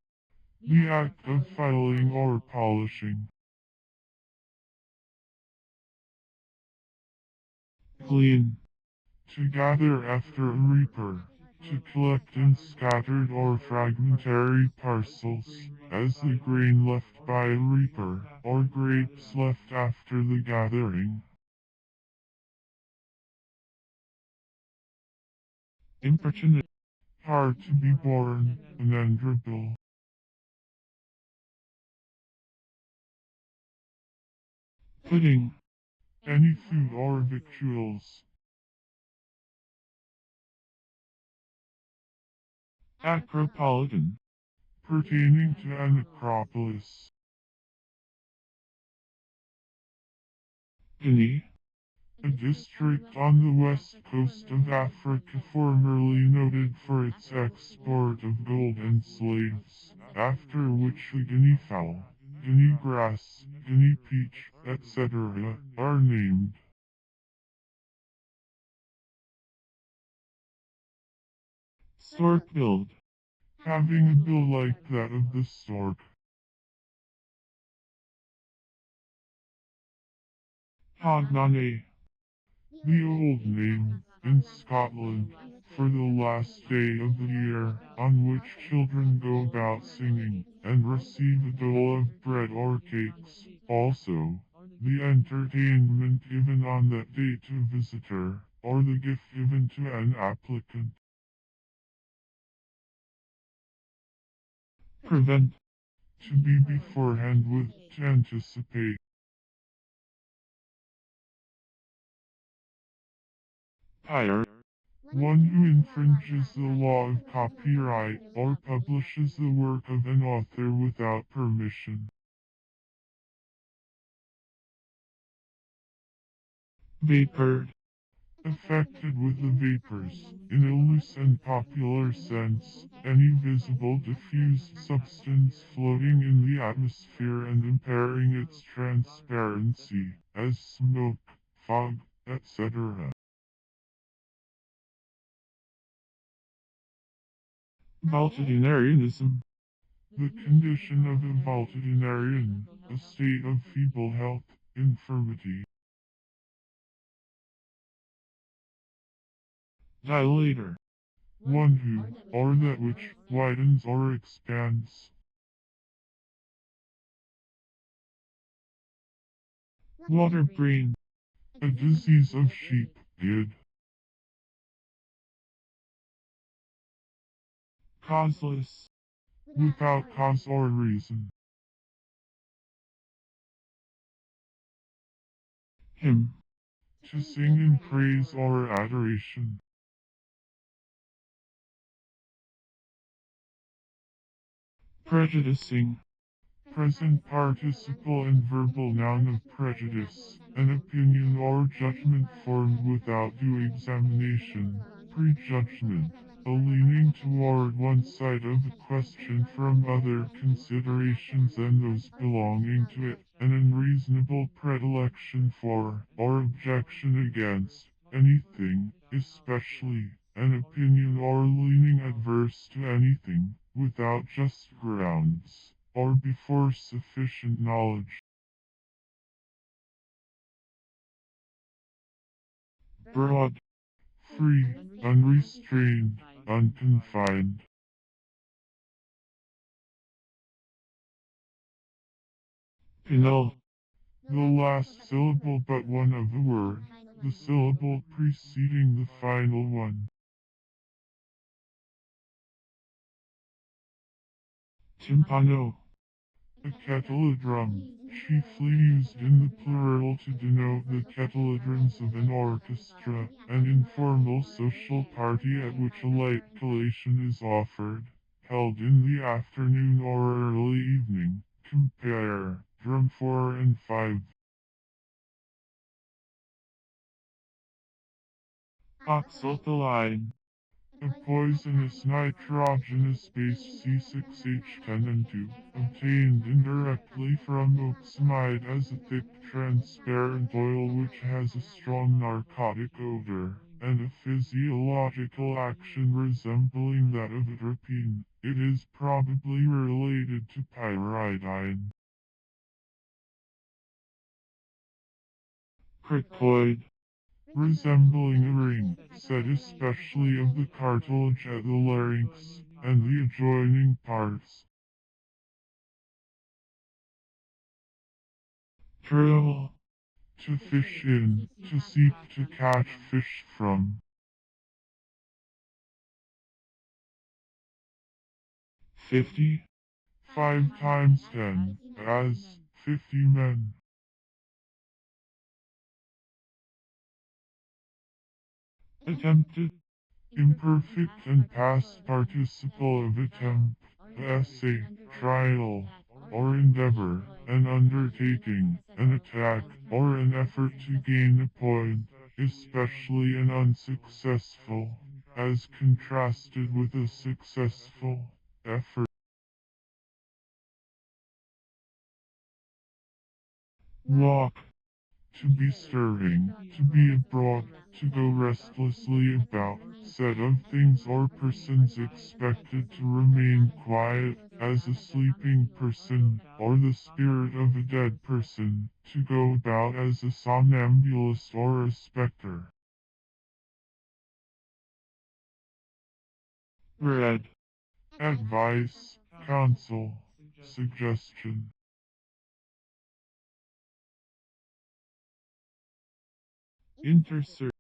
The act of filing or polishing. Glean. To gather after a reaper. To collect in scattered or fragmentary parcels, as the grain left by a reaper, or grapes left after the gathering. Importunate. Hard to be born, unendurable. Pudding. Any food or victuals. Acropolitan. Pertaining to an acropolis. Guinea. A district on the west coast of Africa formerly noted for its export of gold and slaves, after which the guinea fowl, guinea grass, guinea peach, etc. are named. Stork build. Having a bill like that of the stork. Cognate. The old name, in Scotland, for the last day of the year, on which children go about singing, and receive a dole of bread or cakes. Also, the entertainment given on that day to a visitor, or the gift given to an applicant. Prevent. To be beforehand with, to anticipate. Hire. One who infringes the law of copyright or publishes the work of an author without permission. Vapor. Affected with the vapors, in a loose and popular sense, any visible diffuse substance floating in the atmosphere and impairing its transparency, as smoke, fog, etc. Multitudinarianism. The condition of a multitudinarian, a state of feeble health, infirmity. Dilator. One who, or that which, widens or expands. Waterbrain. A disease of sheep, id. Causeless. Without cause or reason. Hymn. To sing in praise or adoration. Prejudicing. Present participle and verbal noun of prejudice, an opinion or judgment formed without due examination, prejudgment, a leaning toward one side of a question from other considerations than those belonging to it, an unreasonable predilection for, or objection against, anything, especially, an opinion or leaning adverse to anything, without just grounds or before sufficient knowledge. Broad. Free, unrestrained, unconfined. Penal. The last syllable but one of a word, the syllable preceding the final one. Timpano. A kettle-drum, chiefly used in the plural to denote the kettle-drums of an orchestra, an informal social party at which a light collation is offered, held in the afternoon or early evening. Compare drum 4 and 5. Oxalkaline. A poisonous nitrogenous-based C6H10N2, obtained indirectly from oxamide as a thick transparent oil which has a strong narcotic odor, and a physiological action resembling that of atropine. It is probably related to pyridine. Cricoid. Resembling a ring, set especially of the cartilage at the larynx, and the adjoining parts. Drill. To fish in, to seek to catch fish from. 50. 5 times 10, as 50 men. Attempted. Imperfect and past participle of attempt, essay, trial, or endeavor, an undertaking, an attack, or an effort to gain a point, especially an unsuccessful, as contrasted with a successful effort. walk, to be stirring, to be abroad, to go restlessly about, set of things or persons expected to remain quiet, as a sleeping person, or the spirit of a dead person, to go about as a somnambulist or a spectre. red, Advice, counsel, suggestion. intersert,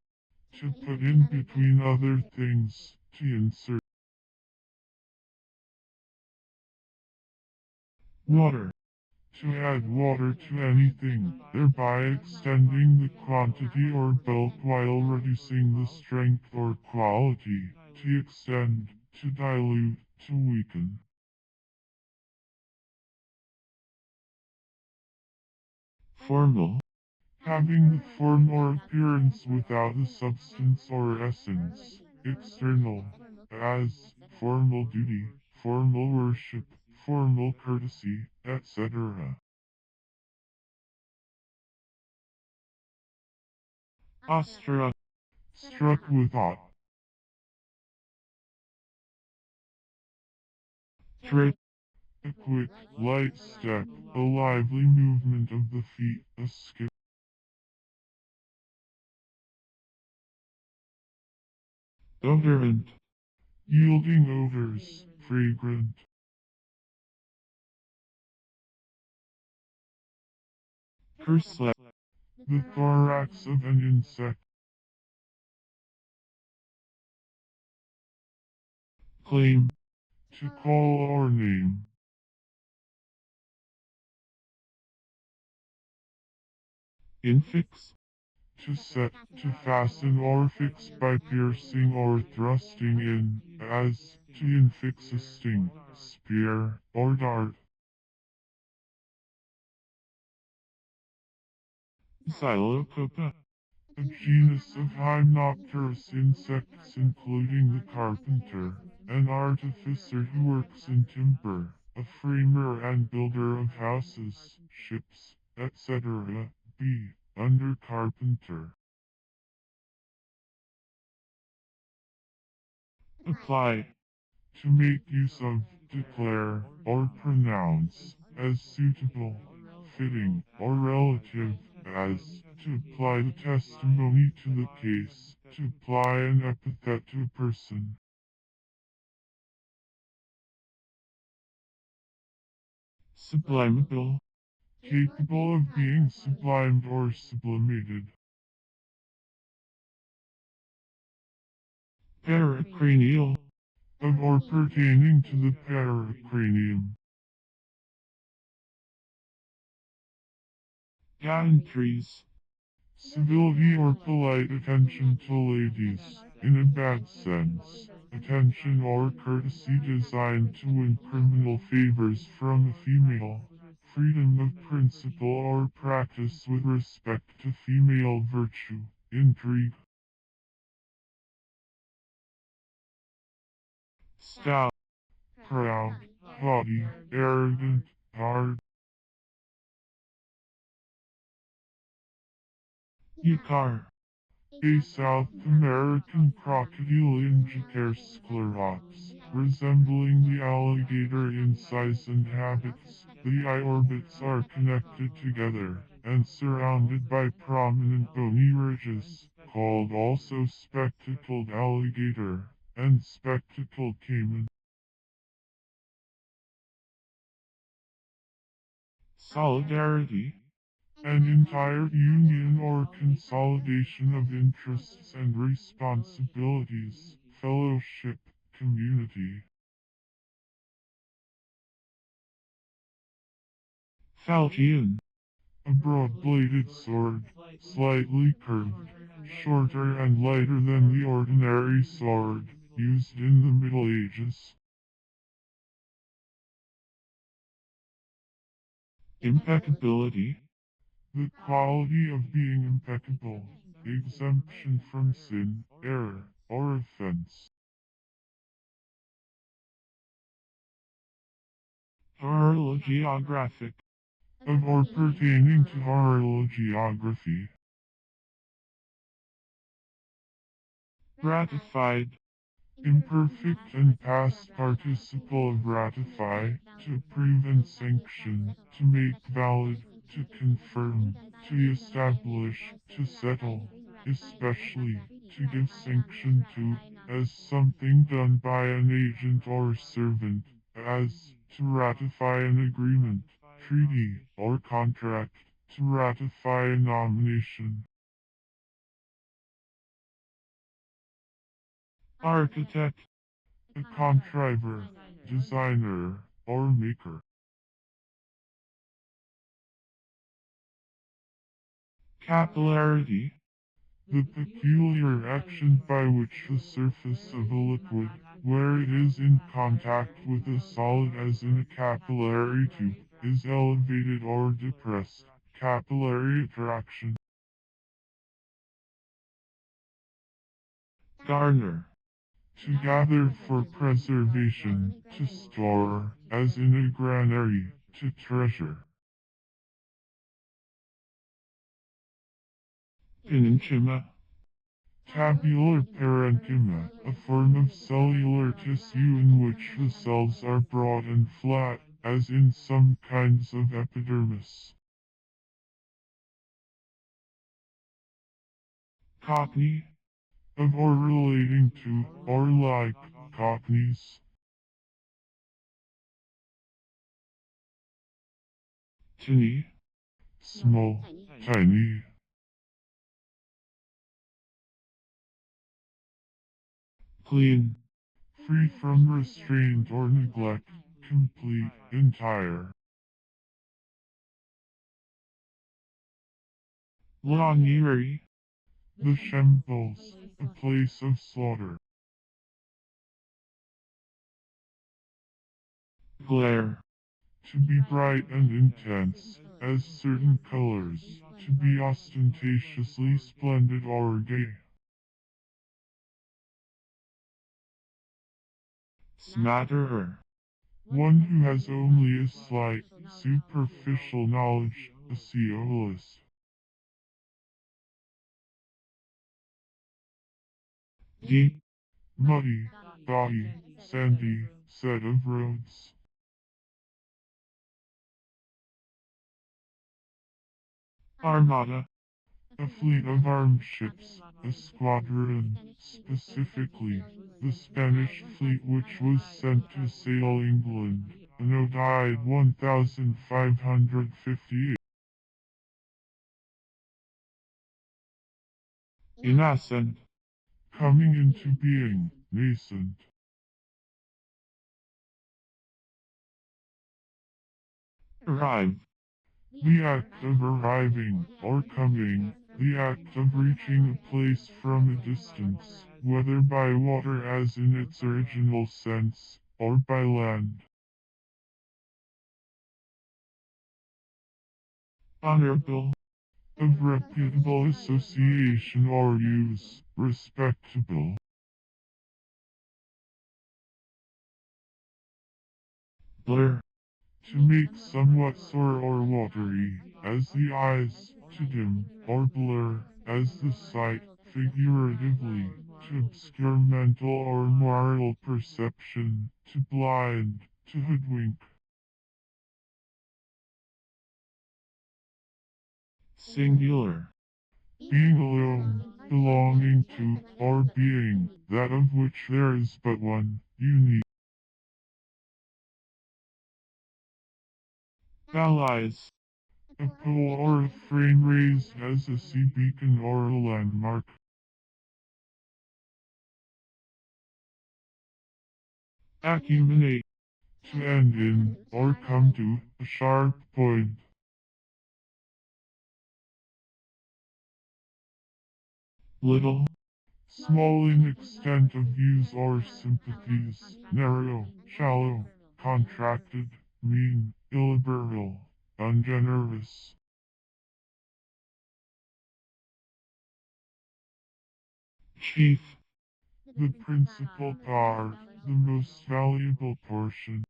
To put in between other things, to insert. water, To add water to anything, thereby extending the quantity or bulk while reducing the strength or quality. To extend, to dilute, to weaken. formal, Having the form or appearance without the substance or essence. External, as formal duty, formal worship, formal courtesy, etc. awestruck, Struck with awe. trip, A quick, light step, a lively movement of the feet, a skip. odorant, Yielding odors, fragrant. curseless, The thorax of an insect. claim, To call or name. infix, To set, to fasten or fix by piercing or thrusting in, as, to infix a sting, spear, or dart. xylocopa, A genus of hymenopterous insects including the carpenter, an artificer who works in timber, a framer and builder of houses, ships, etc. B. Under carpenter. apply, To make use of, declare, or pronounce, as suitable, fitting, or relative, as, to apply the testimony to the case, to apply an epithet to a person. sublimable, Capable of being sublimed or sublimated. pericranial, Of or pertaining to the pericranium. gallantries, Civility or polite attention to ladies, in a bad sense. Attention or courtesy designed to win criminal favors from a female. Freedom of principle or practice with respect to female virtue. Intrigue. stout, Proud. Haughty. Arrogant. Hard. euchar, A South American crocodile in sclerops, resembling the alligator in size and habits. The eye orbits are connected together and surrounded by prominent bony ridges, called also spectacled alligator and spectacled caiman. solidarity, An entire union or consolidation of interests and responsibilities, fellowship, community. falchion, A broad-bladed sword, slightly curved, shorter and lighter than the ordinary sword, used in the Middle Ages. impeccability, The quality of being impeccable, exemption from sin, error, or offense. paralogeographic, of or pertaining to oral geography. Ratified. Imperfect and past participle of ratify, to approve and sanction, to make valid, to confirm, to establish, to settle, especially, to give sanction to, as something done by an agent or servant, as, to ratify an agreement, treaty, or contract, to ratify a nomination. Architect. A contriver, designer, or maker. Capillarity. The peculiar action by which the surface of a liquid, where it is in contact with a solid as in a capillary tube, is elevated or depressed. Capillary attraction. Garner. To gather for preservation, to store, as in a granary, to treasure. Parenchyma. Tabular parenchyma, a form of cellular tissue in which the cells are broad and flat, as in some kinds of epidermis. Cockney. Of or relating to, or like, cockneys. Tinny. Small, tiny. Clean. Free from restraint or neglect, complete, entire. Longyeary. The shambles, a place of slaughter. Glare. To be bright and intense, as certain colors, to be ostentatiously splendid or gay. Smatterer. One who has only a slight, superficial knowledge, a ceolist. Deep. Muddy, boggy, sandy, set of roads. Armada. A fleet of armed ships, a squadron, specifically, the Spanish fleet which was sent to sail England, and died 1558. Innocent. Coming into being, nascent. Arrive. The act of arriving, or coming, the act of reaching a place from a distance, whether by water as in its original sense, or by land. Honorable. Of reputable association or use, respectable. Blur. To make somewhat sore or watery, as the eyes, to dim, or blur, as the sight, figuratively, to obscure mental or moral perception, to blind, to hoodwink. Singular. Being alone, belonging to, or being, that of which there is but one, unique. Allies. A pole or a frame raised as a sea beacon or a landmark. Acuminate. To end in, or come to, a sharp point. Little. Small in extent of views or sympathies, narrow, shallow, contracted, mean, illiberal, ungenerous. Chief. The principal part, the most valuable portion.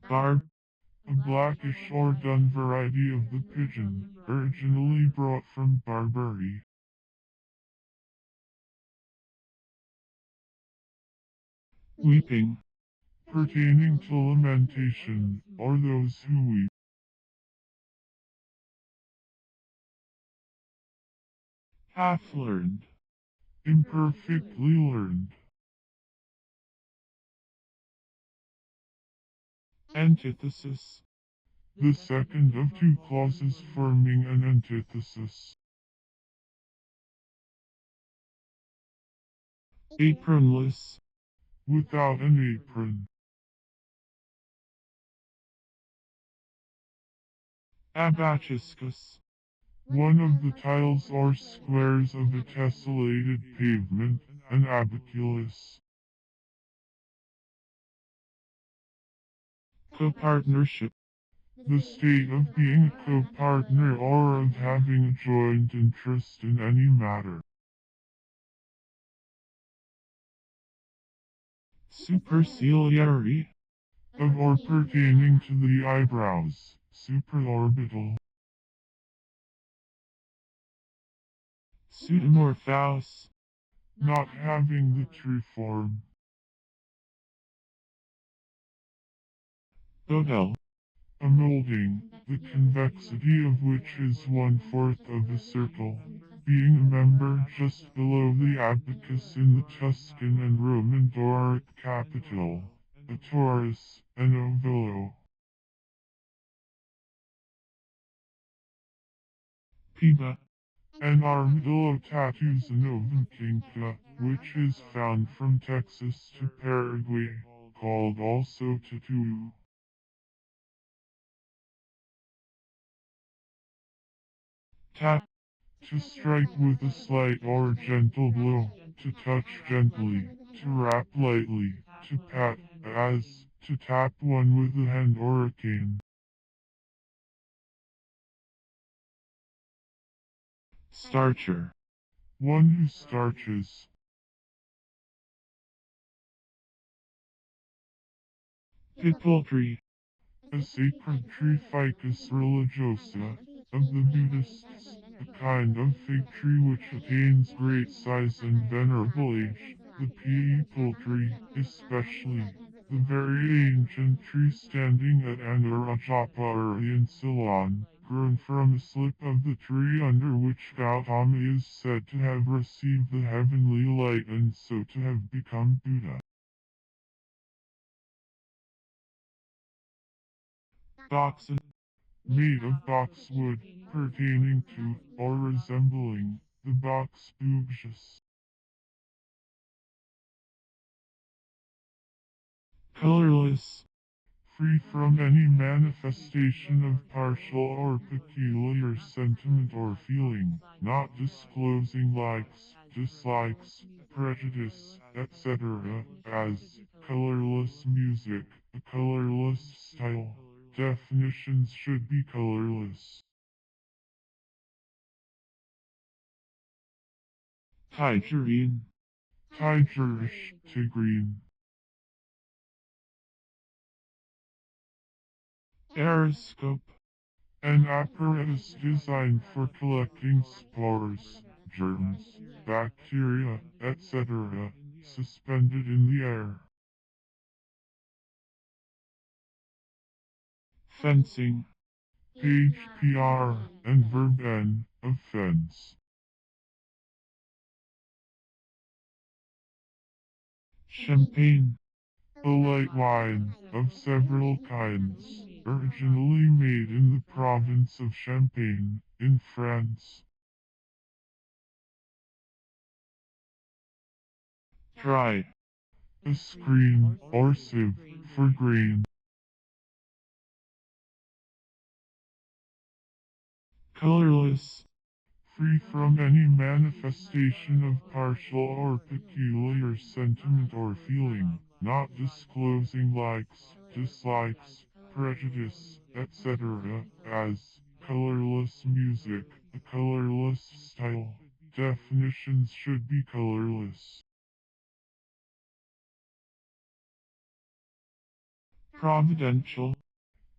barb, a blackish or dun variety of the pigeon, originally brought from Barbary. weeping, Pertaining to lamentation, or those who weep. half-learned, Imperfectly learned. antithesis, The second of two clauses forming an antithesis. apronless, Without an apron. abachiscus, One of the tiles or squares of a tessellated pavement, an abaculus. copartnership, The state of being a co-partner or of having a joint interest in any matter. superciliary, Of or pertaining to the eyebrows, supraorbital. pseudomorphous, Not having the true form. bodel, A molding, the convexity of which is 1/4 of a circle, being a member just below the abacus in the Tuscan and Roman Doric capital, a torus, an ovulo. piba, An armadillo tattoos an ovinkinka, which is found from Texas to Paraguay, called also tattoo. tap, To strike with a slight or gentle blow, to touch gently, to rap lightly, to pat, as, to tap one with a hand or a cane. starcher, One who starches. pipultry, A sacred tree Ficus religiosa, of the Buddhists, a kind of fig tree which attains great size and venerable age, the peepal tree, especially, the very ancient tree standing at Anurajapuri in Ceylon, grown from a slip of the tree under which Gautama is said to have received the heavenly light and so to have become Buddha. boxen, Made of boxwood, pertaining to, or resembling, the box bouges. colorless, Free from any manifestation of partial or peculiar sentiment or feeling, not disclosing likes, dislikes, prejudice, etc., as colorless music, a colorless style. Definitions should be colorless. tigerine, Tigerish, tigrine. aeroscope, An apparatus designed for collecting spores, germs, bacteria, etc., suspended in the air. fencing, Page PR and verb N of fence. champagne, A light wine of several kinds, originally made in the province of Champagne, in France. dry, A screen or sieve for grain. colorless, Free from any manifestation of partial or peculiar sentiment or feeling, not disclosing likes, dislikes, prejudice, etc., as colorless music, a colorless style. Definitions should be colorless. providential,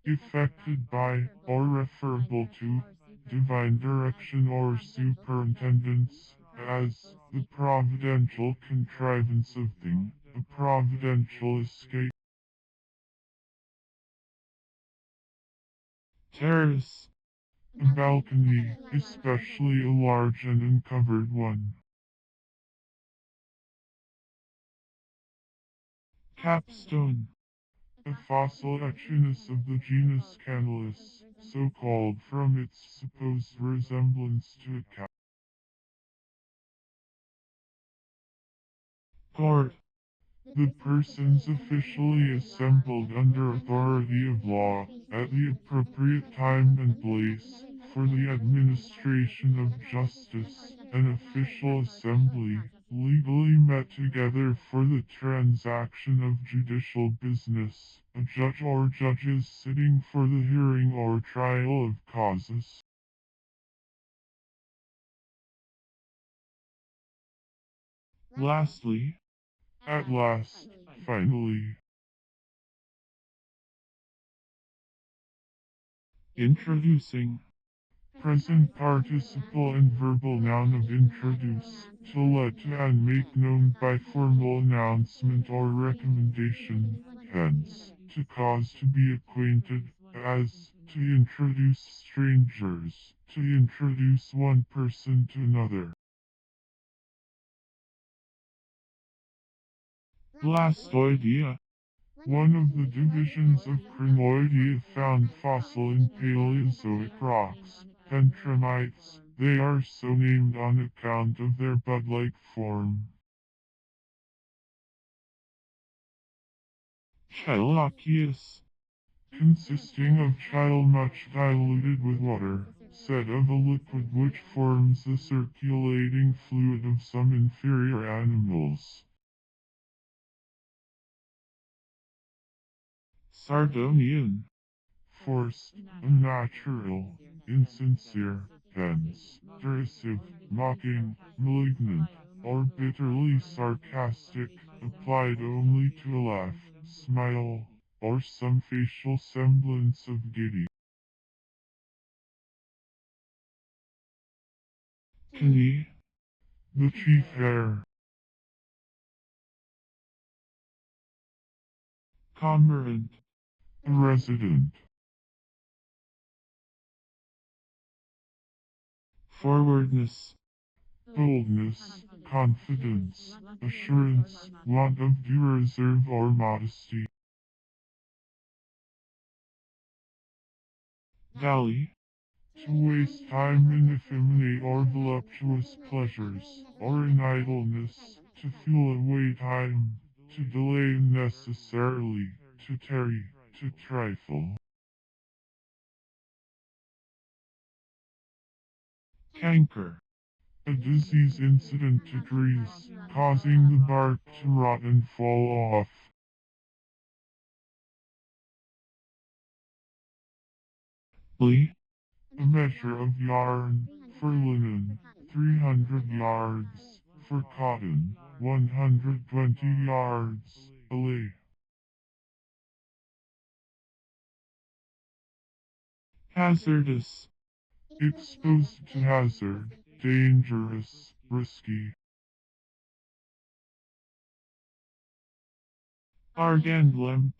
affected by, or referable to, divine direction or superintendence, as the providential contrivance of thing, a providential escape. terrace, A balcony, especially a large and uncovered one. capstone, A fossil Echinus of the genus Canalus, so called from its supposed resemblance to a cat. court, The persons officially assembled under authority of law, at the appropriate time and place, for the administration of justice, an official assembly, legally met together for the transaction of judicial business, a judge or judges sitting for the hearing or trial of causes. lastly, At last, finally. introducing, Present participle and verbal noun of introduce, to let to and make known by formal announcement or recommendation, hence, to cause to be acquainted, as, to introduce strangers, to introduce one person to another. blastoidea, One of the divisions of crinoidea found fossil in Paleozoic rocks, pentramites. They are so named on account of their bud-like form. chilochius, Consisting of chyle much diluted with water, said of a liquid which forms the circulating fluid of some inferior animals. sardonian, Forced, unnatural, insincere, hence, derisive, mocking, malignant, or bitterly sarcastic, applied only to a laugh, smile, or some facial semblance of gaiety. cani, The chief heir, cormorant, a resident, forwardness, boldness, confidence, assurance, want of due reserve or modesty. valley, To waste time in effeminate or voluptuous pleasures, or in idleness, to fool away time, to delay unnecessarily, to tarry, to trifle. canker, A disease incident to trees, causing the bark to rot and fall off. blee, A measure of yarn, for linen, 300 yards, for cotton, 120 yards, a lay. hazardous, Exposed to hazard, dangerous, risky. argand lamp,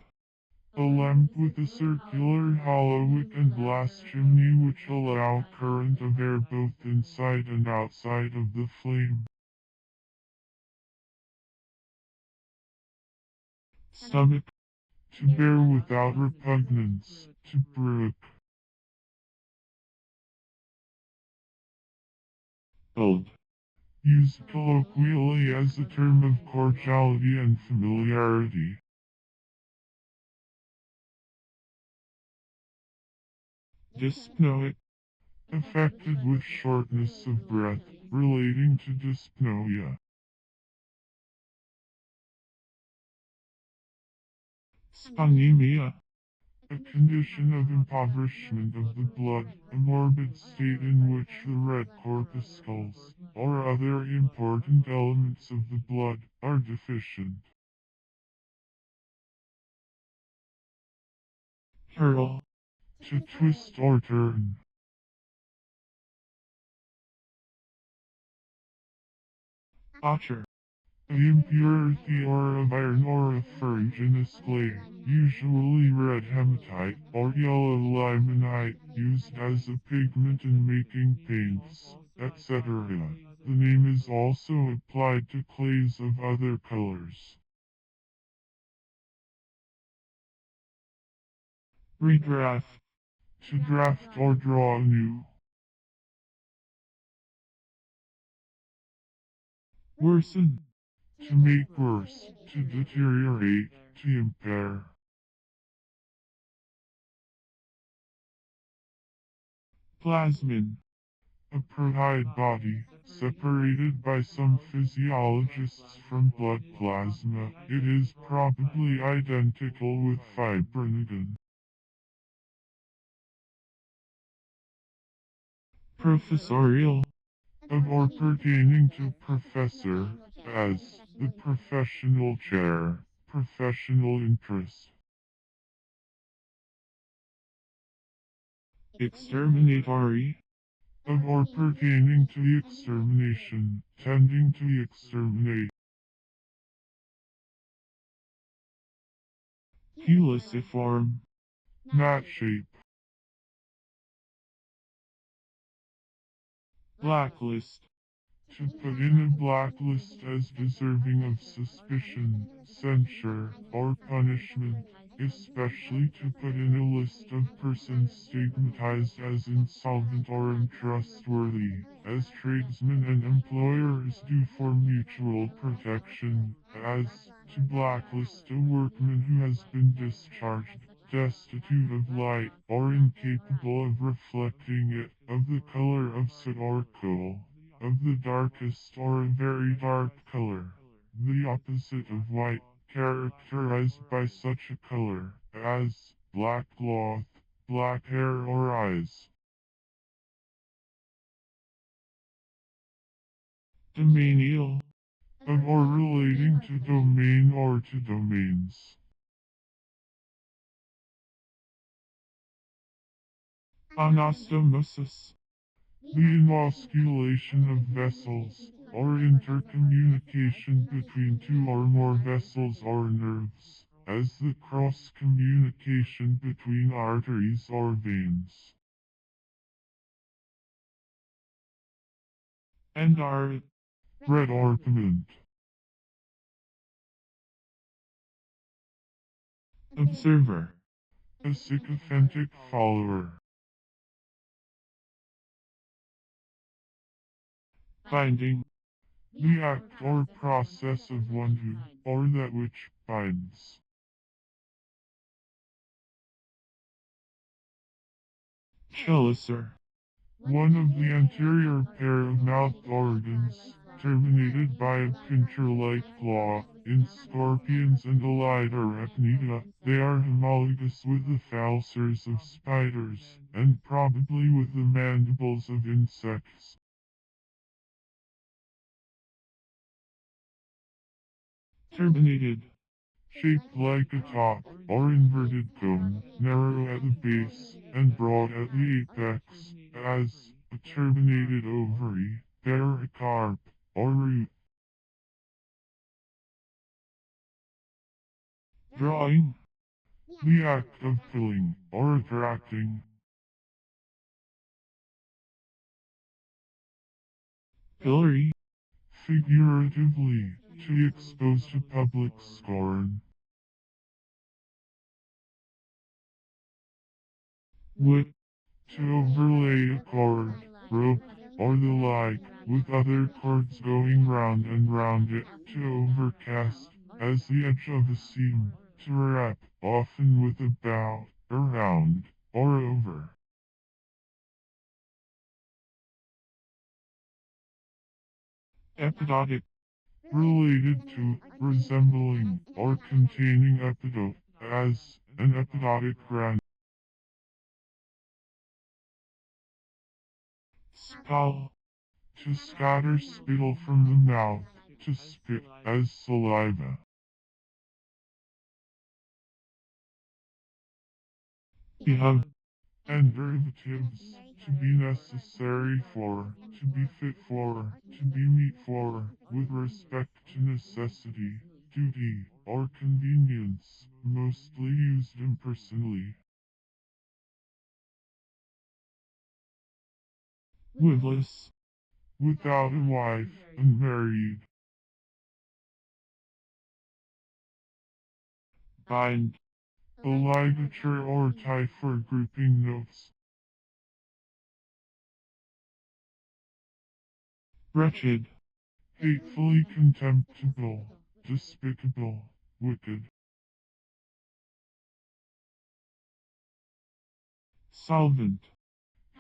A lamp with a circular hollow wick and blast chimney which allow current of air both inside and outside of the flame. stomach, To bear without repugnance, to brook. old, Used colloquially as a term of cordiality and familiarity. dyspnoic, Affected with shortness of breath, relating to dyspnoea. spongemia, A condition of impoverishment of the blood, a morbid state in which the red corpuscles, or other important elements of the blood, are deficient. hurl, to twist or turn. otter, The impurity or of iron or of ferruginous clay, usually red hematite or yellow limonite, used as a pigment in making paints, etc. The name is also applied to clays of other colors. redraft, To draft or draw anew. worsen, To make worse, to deteriorate, to impair. plasmin, A proteid body, separated by some physiologists from blood plasma, it is probably identical with fibrinogen. professorial, Of or pertaining to professor, as the professional chair, professional interest. exterminatory, Of or pertaining to the extermination, tending to exterminate. heliciform, Gnat shape. blacklist, To put in a blacklist as deserving of suspicion, censure, or punishment, especially to put in a list of persons stigmatized as insolvent or untrustworthy, as tradesmen and employers do for mutual protection, as to blacklist a workman who has been discharged, destitute of light, or incapable of reflecting it, of the color of soot or coal, of the darkest or a very dark color, the opposite of white, characterized by such a color, as black cloth, black hair or eyes. domanial, Of or relating to domain or to domains. anastomosis, The inosculation of vessels, or intercommunication between two or more vessels or nerves, as the cross-communication between arteries or veins. endart, Red orpiment. observer, A sycophantic follower. binding, The act or process of one who, or that which, binds. chelicer, One of the anterior pair of mouth organs, terminated by a pincher-like claw. In scorpions and allied arachnida, they are homologous with the falcers of spiders, and probably with the mandibles of insects. turbinated, Shaped like a top, or inverted cone, narrow at the base, and broad at the apex, as a turbinated ovary, pericarp, or root. drawing, The act of pulling, or attracting. pillory, Figuratively, to expose to public scorn. whip, To overlay a cord, rope, or the like, with other cords going round and round it, to overcast, as the edge of a seam, to wrap, often with a bow, around, or over. epidotic, Related to, resembling, or containing epidote, as, an epidotic gland. scowl, To scatter spittle from the mouth, to spit, as saliva. behave, and derivatives, to be necessary for, to be fit for, to be meet for, with respect to necessity, duty, or convenience, mostly used impersonally. wiveless, Without a wife, unmarried. bind, A ligature or tie for grouping notes. wretched, Hatefully contemptible, despicable, wicked. solvent,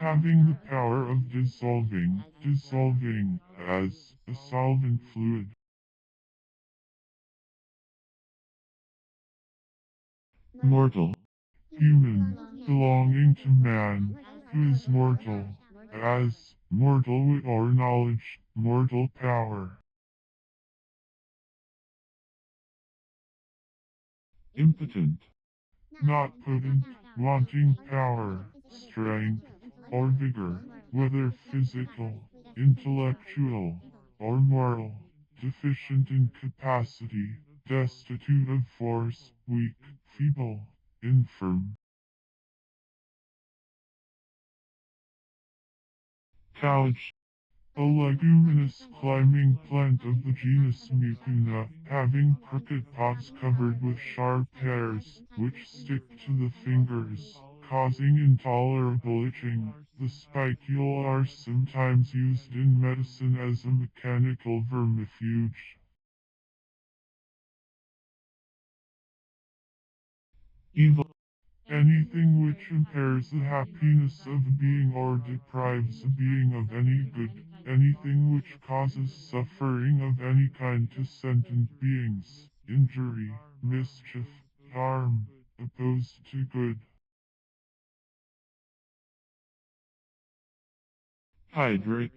Having the power of dissolving, dissolving, as a solvent fluid. mortal, Human, belonging to man, who is mortal, as mortal wit or knowledge, mortal power. impotent, Not potent, wanting power, strength, or vigor, whether physical, intellectual, or moral, deficient in capacity, destitute of force, weak, feeble, infirm. couch, A leguminous climbing plant of the genus Mucuna, having crooked pods covered with sharp hairs, which stick to the fingers, causing intolerable itching. The spicule are sometimes used in medicine as a mechanical vermifuge. evil, Anything which impairs the happiness of a being or deprives a being of any good, anything which causes suffering of any kind to sentient beings, injury, mischief, harm, opposed to good. hydric,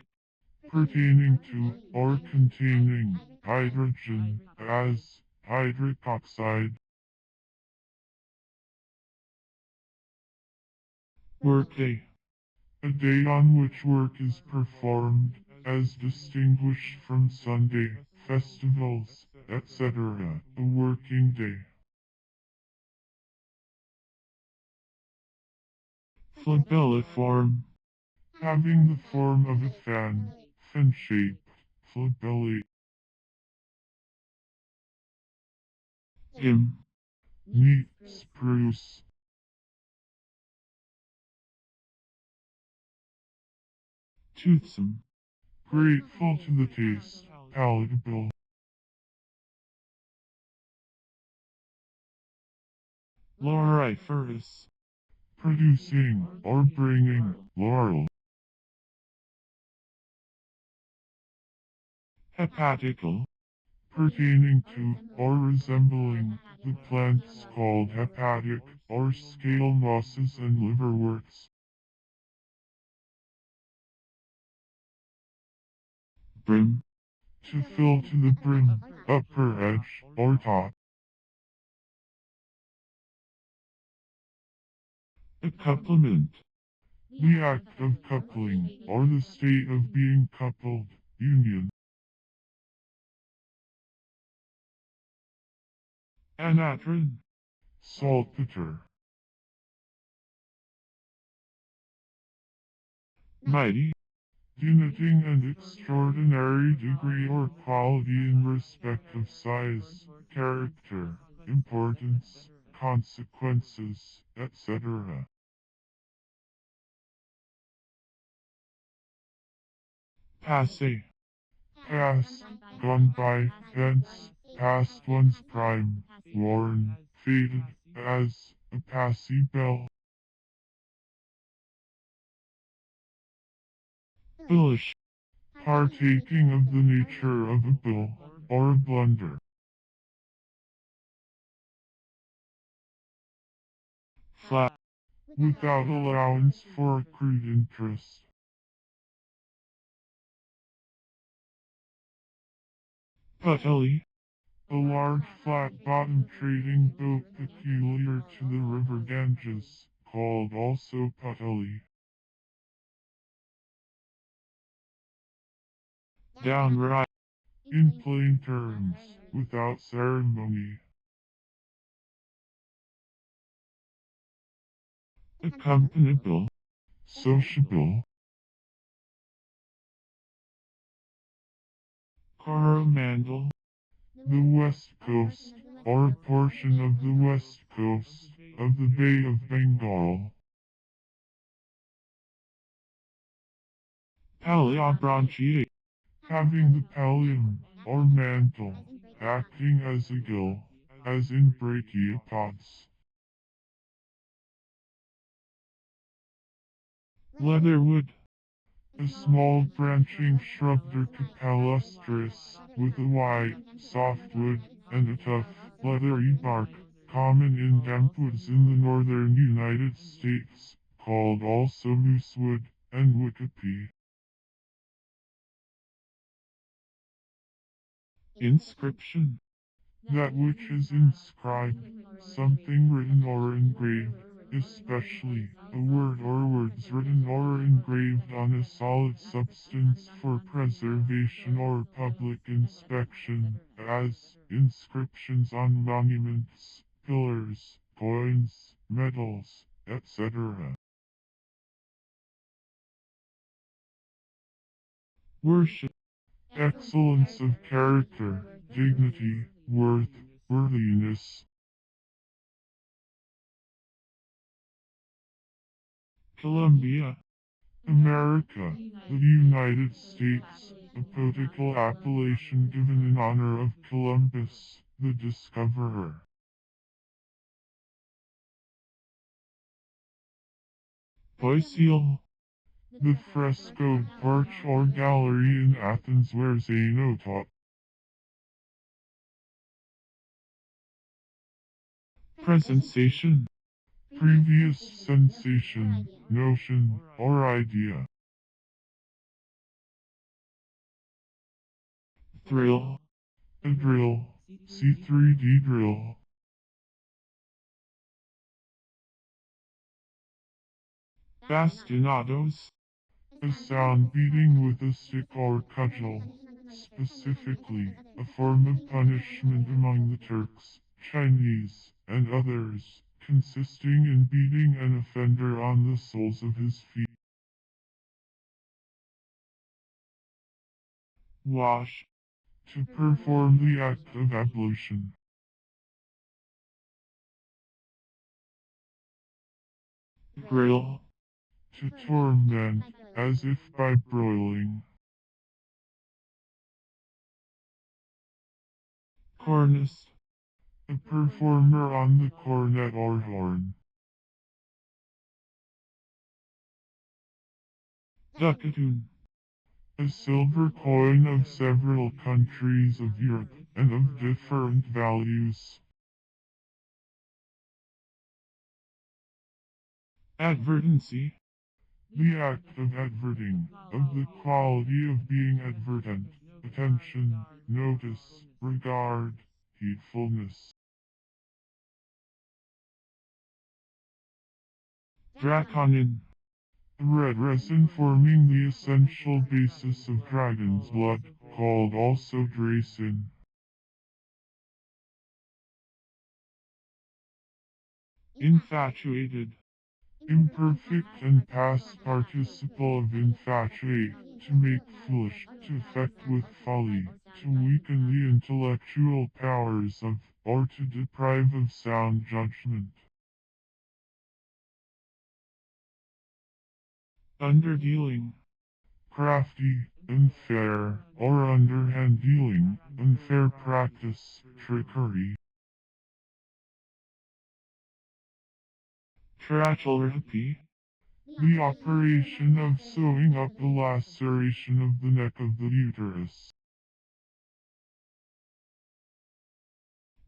Pertaining to or containing hydrogen, as hydric oxide. workday, A day on which work is performed, as distinguished from Sunday, festivals, etc. A working day. flabelliform, Having the form of a fan, fan-shaped, flabellate. him, Neat, spruce. toothsome, Grateful to the taste, palatable. lauriferous, Producing, or bringing, laurel. hepatical, Pertaining to, or resembling, the plants called hepatic, or scale mosses and liverworts. brim, To fill to the brim, upper edge, or top. accouplement, The act of coupling, or the state of being coupled, union. anatron, Saltpeter. mighty, Denoting an extraordinary degree or quality in respect of size, character, importance, consequences, etc. passé, Past, gone by, hence, past one's prime, worn, faded, as, a passy bell. bullish, Partaking of the nature of a bill, or a blunder. flat, Without allowance for accrued interest. puttily, A large flat-bottomed trading boat peculiar to the river Ganges, called also putty. downright, In plain terms, without ceremony. accompaniable, Sociable. coromandel, The West Coast, or a portion of the West Coast, of the Bay of Bengal. paleobronchiate, Having the pallium, or mantle, acting as a gill, as in brachiopods. leatherwood, A small branching shrub palustris, with a white, soft wood, and a tough, leathery bark, common in damp woods in the northern United States, called also moosewood and wickipi. inscription, That which is inscribed, something written or engraved, especially a word or words written or engraved on a solid substance for preservation or public inspection, as inscriptions on monuments, pillars, coins, medals, etc. worship, Excellence of character, dignity, worth, worthiness. Columbia, America, the United States, a poetical appellation given in honor of Columbus, the discoverer. Poisil, The frescoed porch or gallery in Athens where Zeno taught. presensation, Previous sensation, notion, or idea. thrill, A drill, C3D drill. bastinados, A sound beating with a stick or cudgel, specifically, a form of punishment among the Turks, Chinese, and others, consisting in beating an offender on the soles of his feet. wash, To perform the act of ablution. grill, To torment, as if by broiling. cornice, A performer on the cornet or horn. ducatoon, A silver coin of several countries of Europe, and of different values. advertency, The act of adverting, of the quality of being advertent, attention, notice, regard, heedfulness. draconin, The red resin forming the essential basis of dragon's blood, called also drasin. infatuated, Imperfect and past participle of infatuate, to make foolish, to affect with folly, to weaken the intellectual powers of, or to deprive of sound judgment. underdealing, Crafty, unfair, or underhand dealing, unfair practice, trickery. tracheotomy, The operation of sewing up the laceration of the neck of the uterus.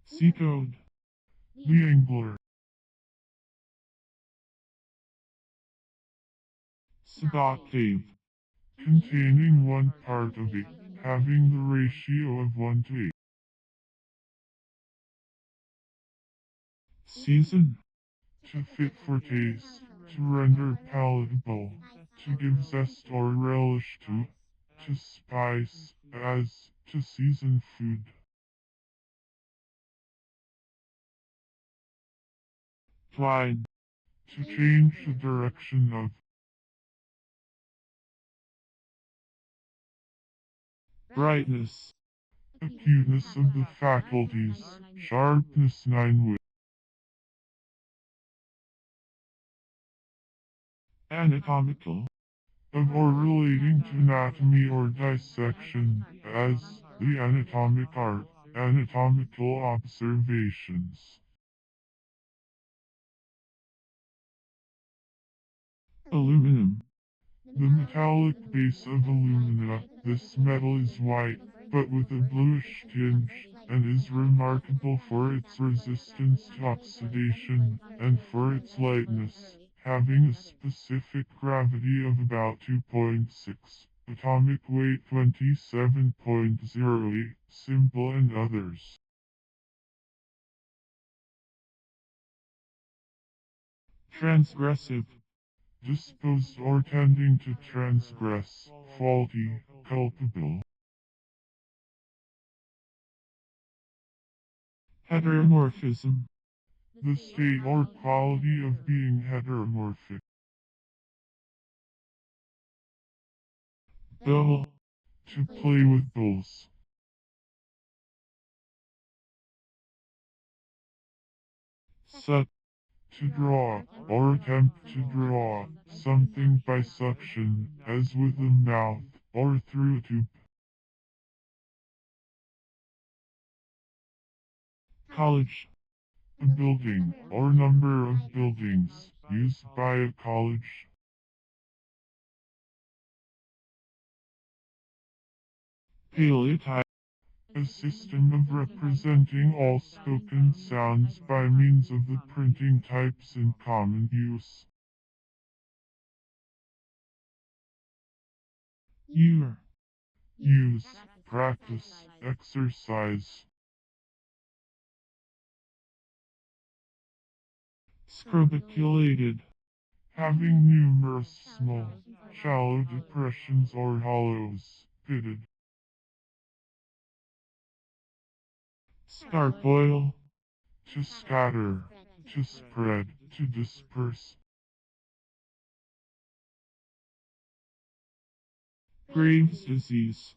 sea toad, The angler. sabotave, Containing one part of it, having the ratio of 1 to 8. season, to fit for taste, to render palatable, to give zest or relish to spice, as, to season food. Twine. To change the direction of. Brightness. Acuteness of the faculties, sharpness 9 wit. Anatomical. Of or relating to anatomy or dissection, as, the anatomic art, anatomical observations. Aluminum. The metallic base of alumina, this metal is white, but with a bluish tinge, and is remarkable for its resistance to oxidation, and for its lightness, having a specific gravity of about 2.6, atomic weight 27.08, simple and others. Transgressive. Disposed or tending to transgress, faulty, culpable. Heteromorphism. The state or quality of being heteromorphic. Bill. To play with bulls. Suck. To draw, or attempt to draw, something by suction, as with the mouth, or through a tube. College. A building, or number of buildings, used by a college. Paleotype. A system of representing all spoken sounds by means of the printing types in common use. Ear. Use, practice, exercise. Scrobiculated. Having numerous small, shallow depressions or hollows, pitted. Scarpoil. To scatter, to spread, to disperse. Graves' disease.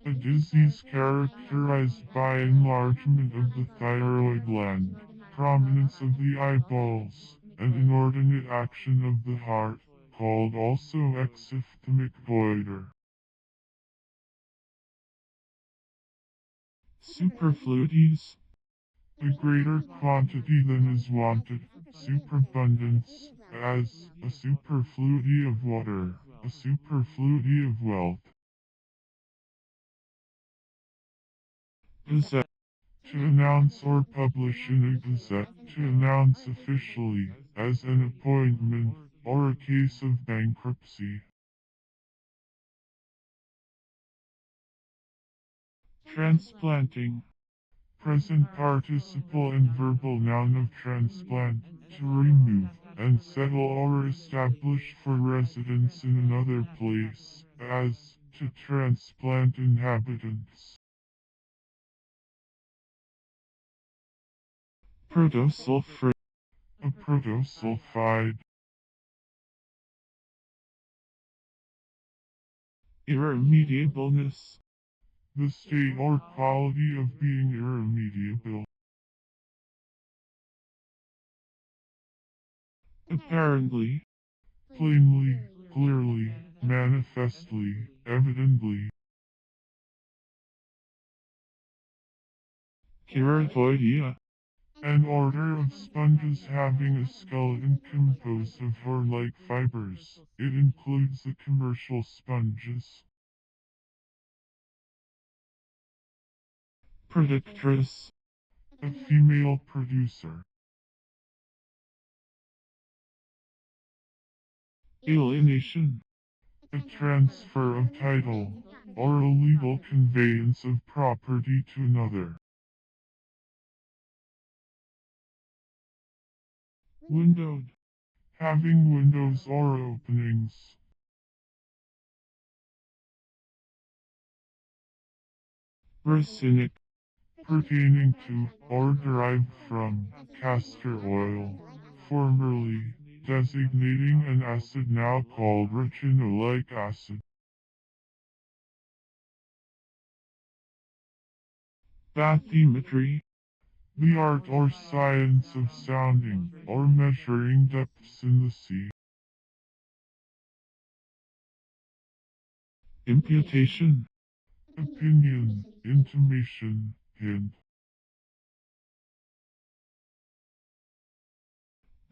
A disease characterized by enlargement of the thyroid gland, prominence of the eyeballs, and inordinate action of the heart, called also exophthalmic goiter. Superfluities. A greater quantity than is wanted, superabundance, as, a superfluity of water, a superfluity of wealth. Gazette. To announce or publish in a gazette, to announce officially, as an appointment, or a case of bankruptcy. Transplanting. Present participle and verbal noun of transplant, to remove, and settle or establish for residence in another place, as, to transplant inhabitants. Protosulfur. A protosulfide. Irremediableness. The state or quality of being irremediable. Apparently. Plainly, clearly, manifestly, evidently. Keratoidea. An order of sponges having a skeleton composed of hair-like fibers. It includes the commercial sponges. Predictress. A female producer. Alienation. A transfer of title, or a legal conveyance of property to another. Windowed. Having windows or openings. Racinic. Pertaining to or derived from castor oil, formerly designating an acid now called retinolic acid. Bathymetry. The art or science of sounding or measuring depths in the sea. Imputation. Opinion, intimation, hint.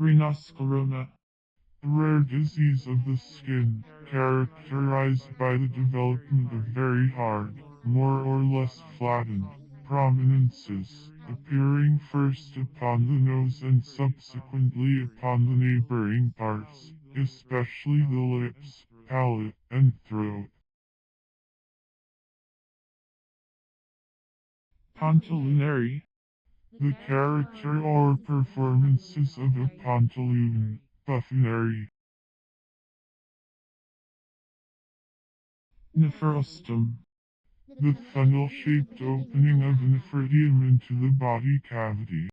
Rhinoscorona. A rare disease of the skin, characterized by the development of very hard, more or less flattened, prominences, appearing first upon the nose and subsequently upon the neighboring parts, especially the lips, palate, and throat. Pantaloonary. The character or performances of a pantaloon, buffonary. Nephrostom. The funnel-shaped opening of an nephridium into the body cavity.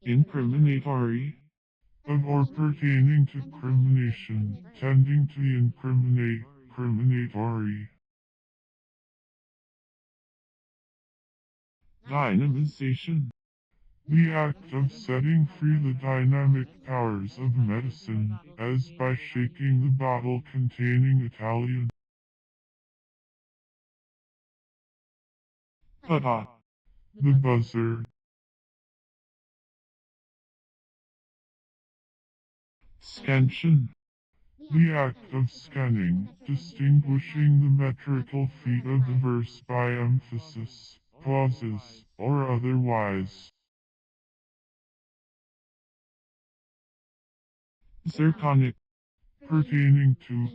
Incriminatory. Of or pertaining to crimination, tending to incriminate, criminatory. Dynamization. The act of setting free the dynamic powers of medicine, as by shaking the bottle containing Italian. Putta. The buzzer. Scansion. The act of scanning, distinguishing the metrical feet of the verse by emphasis, pauses, or otherwise. Zirconic. Pertaining to,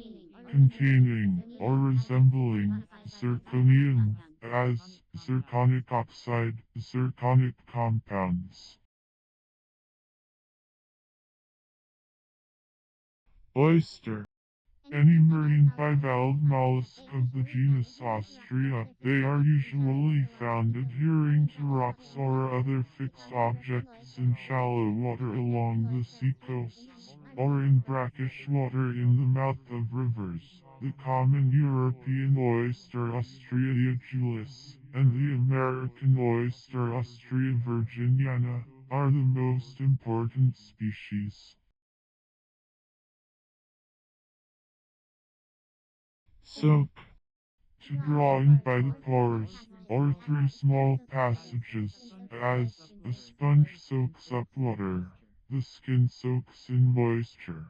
containing, or resembling, zirconium, as, zirconic oxide, zirconic compounds. Oyster. Any marine bivalve mollusk of the genus Ostrea, they are usually found adhering to rocks or other fixed objects in shallow water along the seacoasts, or in brackish water in the mouth of rivers. The common European oyster Ostrea agilis, and the American oyster Ostrea virginiana, are the most important species. Soak. To draw in by the pores, or through small passages, as a sponge soaks up water, the skin soaks in moisture.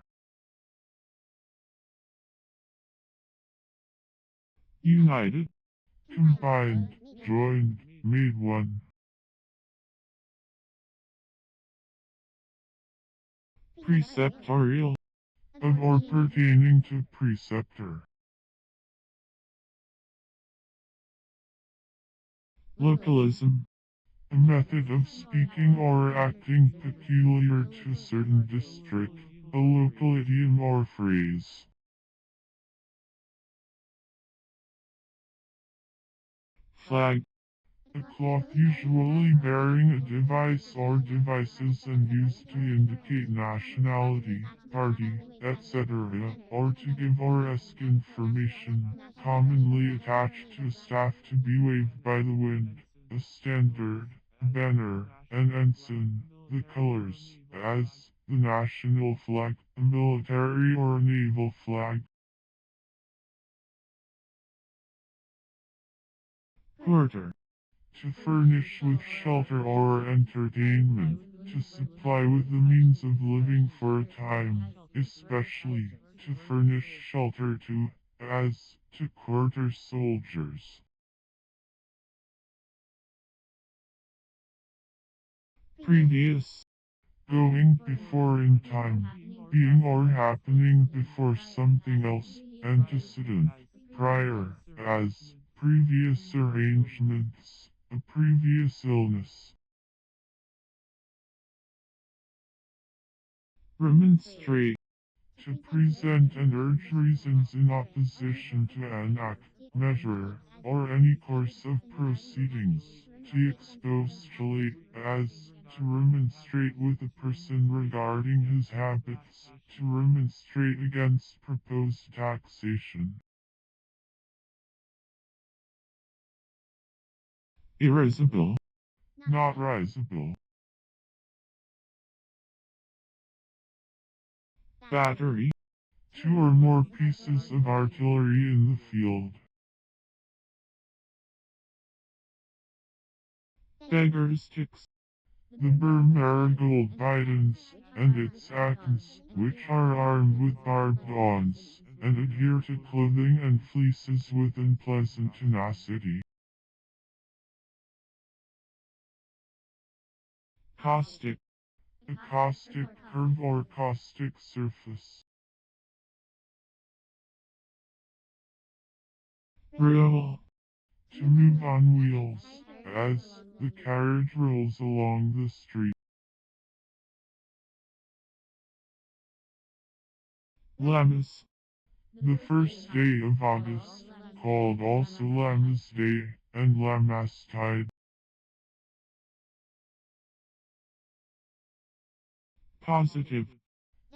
United. Combined, joined, made one. Preceptorial. Of or pertaining to preceptor. Localism. A method of speaking or acting peculiar to a certain district, a local idiom or phrase. Flag. A cloth usually bearing a device or devices and used to indicate nationality, party, etc., or to give or ask information, commonly attached to a staff to be waved by the wind, a standard, a banner, an ensign, the colors, as the national flag, a military or naval flag. Porter. To furnish with shelter or entertainment, to supply with the means of living for a time, especially to furnish shelter to, as to quarter soldiers. Previous. Going before in time, being or happening before something else, antecedent, prior, as previous arrangements, a previous illness. remonstrate, To present and urge reasons in opposition to an act, measure, or any course of proceedings. To expostulate, as to remonstrate with a person regarding his habits, to remonstrate against proposed taxation. irascible, Not risible. battery, Two or more pieces of artillery in the field. beggar's sticks, The marigold bidens, and its acants, which are armed with barbed awns, and adhere to clothing and fleeces with unpleasant tenacity. caustic, A caustic curve or caustic surface. roll, To move on wheels, as the carriage rolls along the street. Lammas, The first day of August, called also Lammas Day and Lammastide. positive,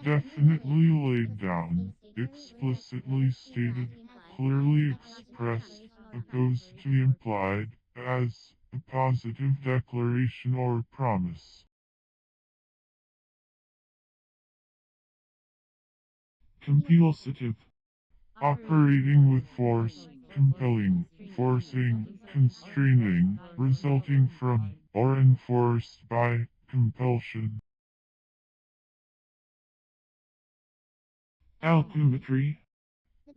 Definitely laid down, explicitly stated, clearly expressed, opposed to implied, as a positive declaration or promise. compulsative, Operating with force, compelling, forcing, constraining, resulting from, or enforced by, compulsion. alchemy,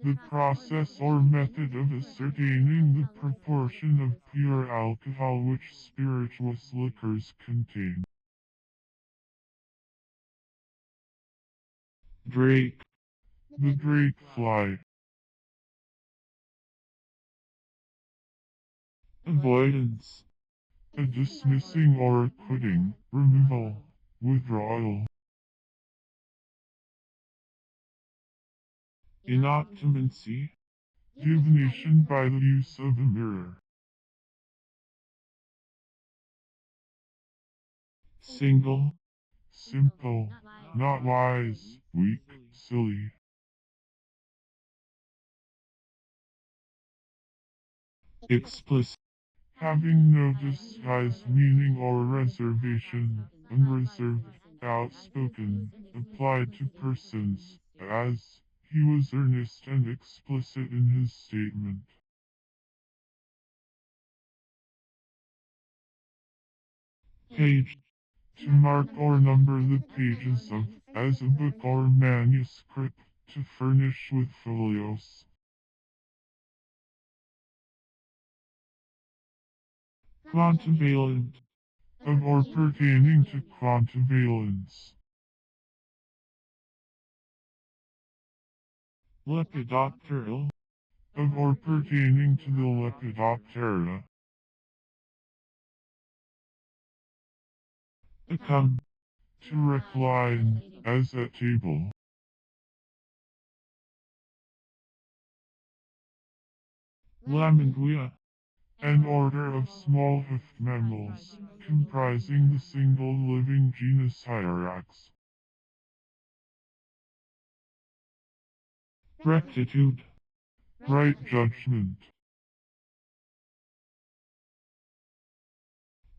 The process or method of ascertaining the proportion of pure alcohol which spirituous liquors contain. drake, The drake fly. avoidance, A dismissing or acquitting, removal, withdrawal. inoptimancy, Divination by the use of a mirror. single, Simple, not wise, weak, silly. explicit, Having no disguised meaning or reservation, unreserved, outspoken, applied to persons, as he was earnest and explicit in his statement. page, To mark or number the pages of, as a book or manuscript, to furnish with folios. quantivalent, Of or pertaining to quantivalence. lepidopteral, Of or pertaining to the Lepidoptera. become, To recline, as at table. laminguia, An order of small hoofed mammals, comprising the single living genus Hyrax. rectitude, Right judgment.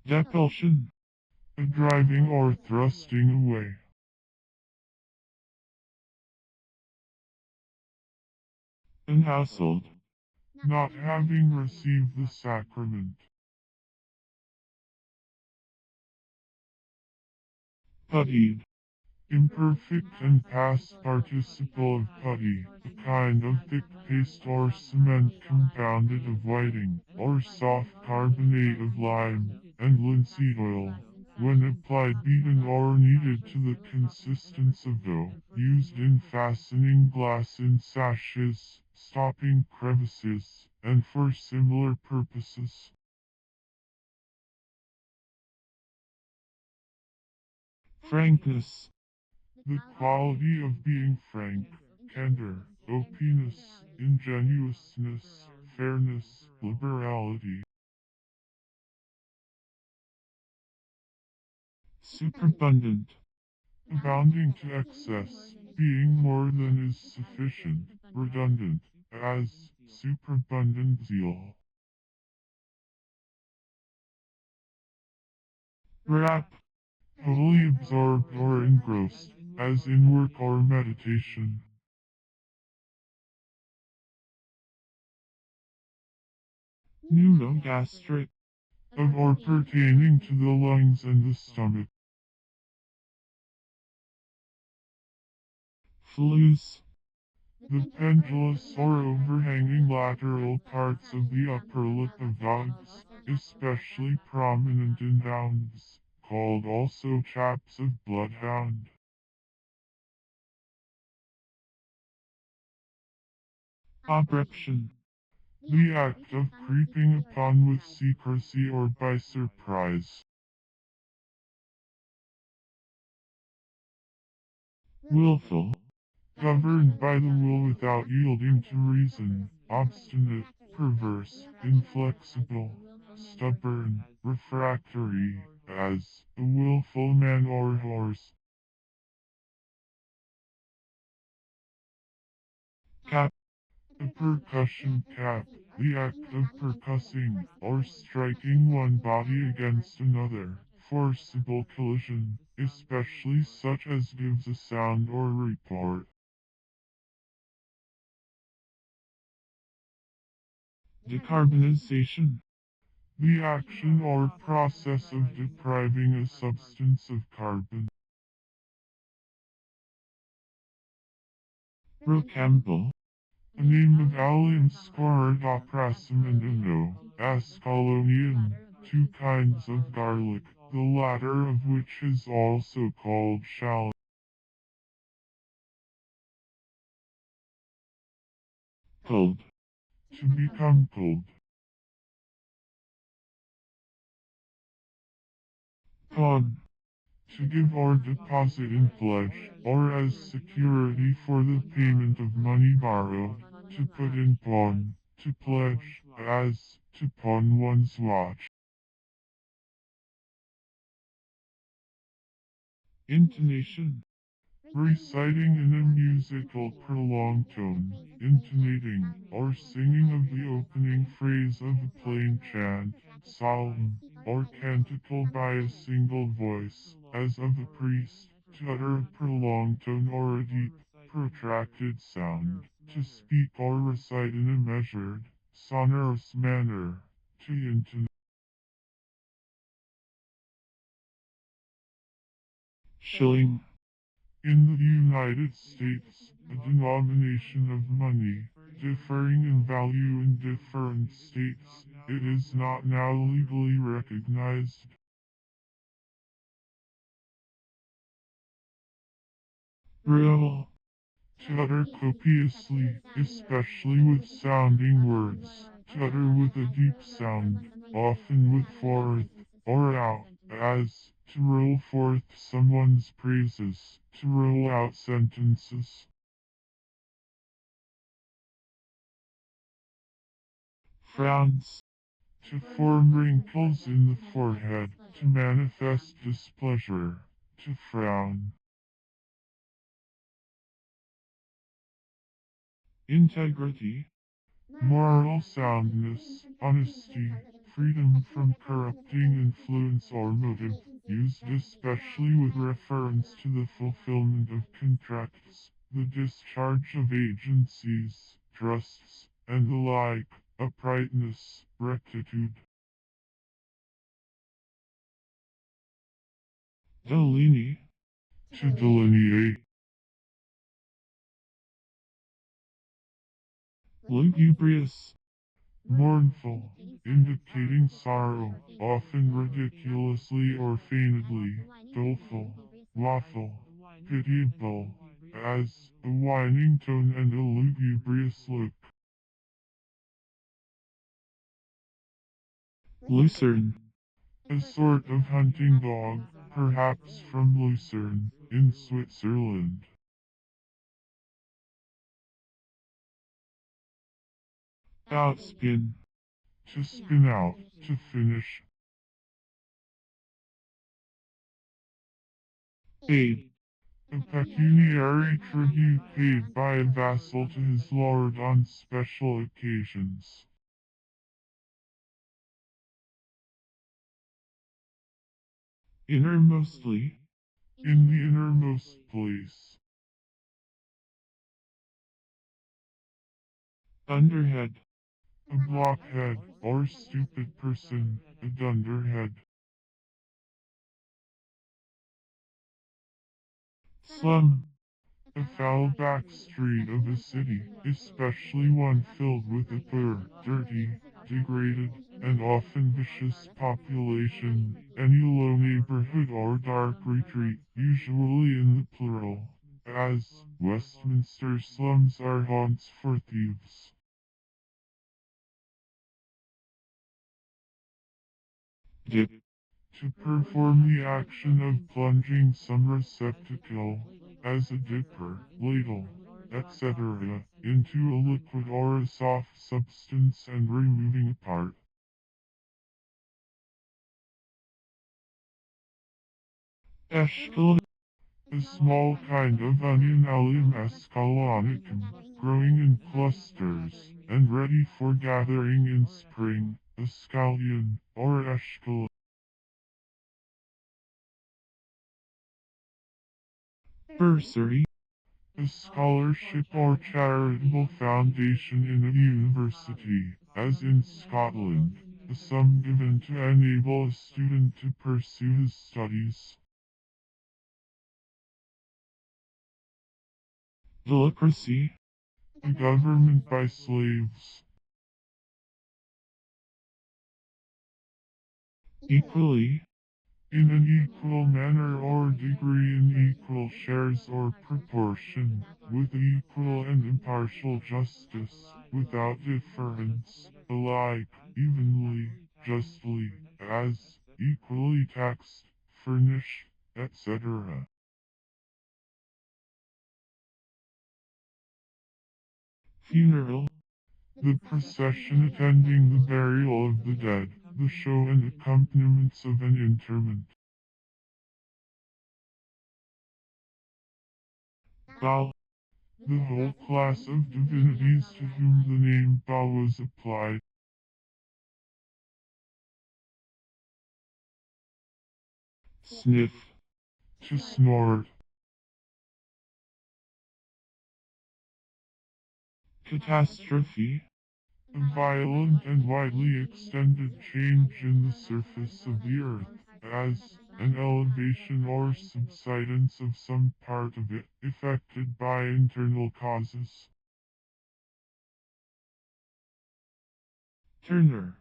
depulsion, A driving or thrusting away. enhouseled, Not having received the sacrament. puttied, Imperfect and past participle of putty, a kind of thick paste or cement compounded of whiting, or soft carbonate of lime, and linseed oil, when applied beaten or kneaded to the consistence of dough, used in fastening glass in sashes, stopping crevices, and for similar purposes. frankness, The quality of being frank, candor, openness, ingenuousness, fairness, liberality. superabundant, Abounding to excess, being more than is sufficient, redundant, as, superabundant zeal. wrap, Totally absorbed or engrossed, as in work or meditation. pneumogastric, Of or pertaining to the lungs and the stomach. flues, The pendulous or overhanging lateral parts of the upper lip of dogs, especially prominent in hounds, called also chaps of bloodhound. abruption, The act of creeping upon with secrecy or by surprise. willful, Governed by the will without yielding to reason, obstinate, perverse, inflexible, stubborn, refractory, as a willful man or horse. cap, A percussion cap, the act of percussing, or striking one body against another. Forcible collision, especially such as gives a sound or report. decarbonization, The action or process of depriving a substance of carbon. rocambole, A name of allium scorodoppressum and anno, ascalonium, two kinds of garlic, the latter of which is also called shallot. cold, To become cold. pawn, To give or deposit in pledge, or as security for the payment of money borrowed. To put in pawn. To pledge, as, to pawn one's watch. intonation, Reciting in a musical prolonged tone, intonating, or singing of the opening phrase of a plain chant, psalm, or canticle by a single voice, as of a priest, to utter a prolonged tone or a deep, protracted sound, to speak or recite in a measured, sonorous manner, to intonate. shilling, In the United States, a denomination of money, differing in value in different states, it is not now legally recognized. real, To utter copiously, especially with sounding words, to utter with a deep sound, often with forth or out, as to roll forth someone's praises, to roll out sentences. frowns, To form wrinkles in the forehead, to manifest displeasure, to frown. integrity, Moral soundness, honesty, freedom from corrupting influence or motive, used especially with reference to the fulfillment of contracts, the discharge of agencies, trusts, and the like, uprightness, rectitude. delineate, To delineate. lugubrious, Mournful, indicating sorrow, often ridiculously or feignedly, doleful, lawful, pitiable, as a whining tone and a lugubrious look. lucerne, A sort of hunting dog, perhaps from Lucerne, in Switzerland. outspin, To spin out, to finish. aid, A pecuniary tribute paid by a vassal to his lord on special occasions. innermostly, In the innermost place. underhead, A blockhead, or stupid person, a dunderhead. slum, A foul back street of a city, especially one filled with a poor, dirty, degraded, and often vicious population, any low neighborhood or dark retreat, usually in the plural, as Westminster slums are haunts for thieves. dip, To perform the action of plunging some receptacle, as a dipper, ladle, etc., into a liquid or a soft substance and removing a part. escal, A small kind of onion Allium escalonicum, growing in clusters, and ready for gathering in spring, a scallion, or escal. bursary, A scholarship or charitable foundation in a university, as in Scotland, a sum given to enable a student to pursue his studies. democracy, A government by slaves. equally, In an equal manner or degree in equal shares or proportion, with equal and impartial justice, without difference, alike, evenly, justly, as, equally taxed, furnished, etc. funeral, The procession attending the burial of the dead, the show and accompaniments of an interment. bow, The whole class of divinities to whom the name Ba was applied. sniff, To snort. catastrophe, A violent and widely extended change in the surface of the earth, as an elevation or subsidence of some part of it, affected by internal causes. turner,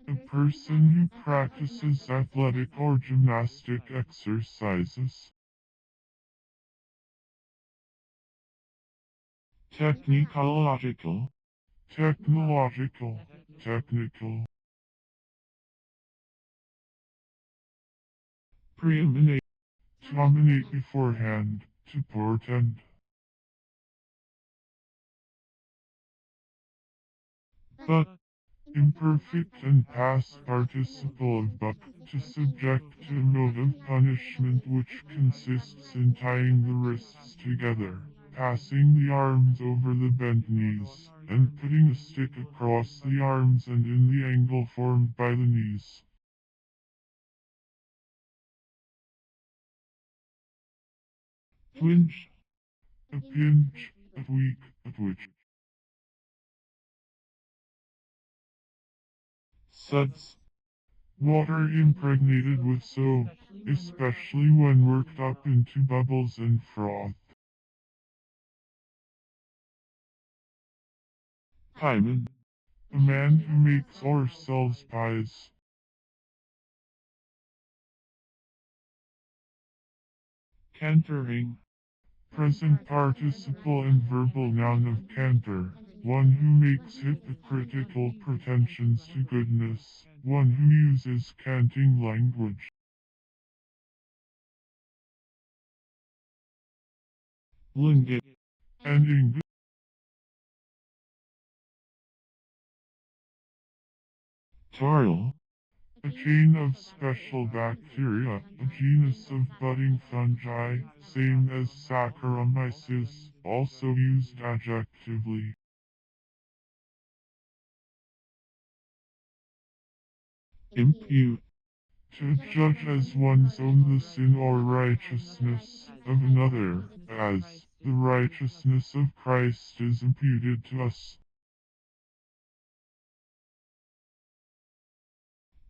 A person who practices athletic or gymnastic exercises. technological, Technological, technical. preeminent, To nominate beforehand, to portend. but, Imperfect and past participle of buck, to subject to a mode of punishment which consists in tying the wrists together, passing the arms over the bent knees, and putting a stick across the arms and in the angle formed by the knees. twinge, A pinch, a tweak, a twitch. suds, Water impregnated with soap, especially when worked up into bubbles and froth. pieman, A man who makes or sells pies. cantering, Present participle and verbal noun of cantor. One who makes hypocritical pretensions to goodness. One who uses canting language. Lingot. and ingot. Tarl. A chain of special bacteria, a genus of budding fungi, same as Saccharomyces, also used adjectively. Impute. To judge as one's own the sin or righteousness of another, as the righteousness of Christ is imputed to us.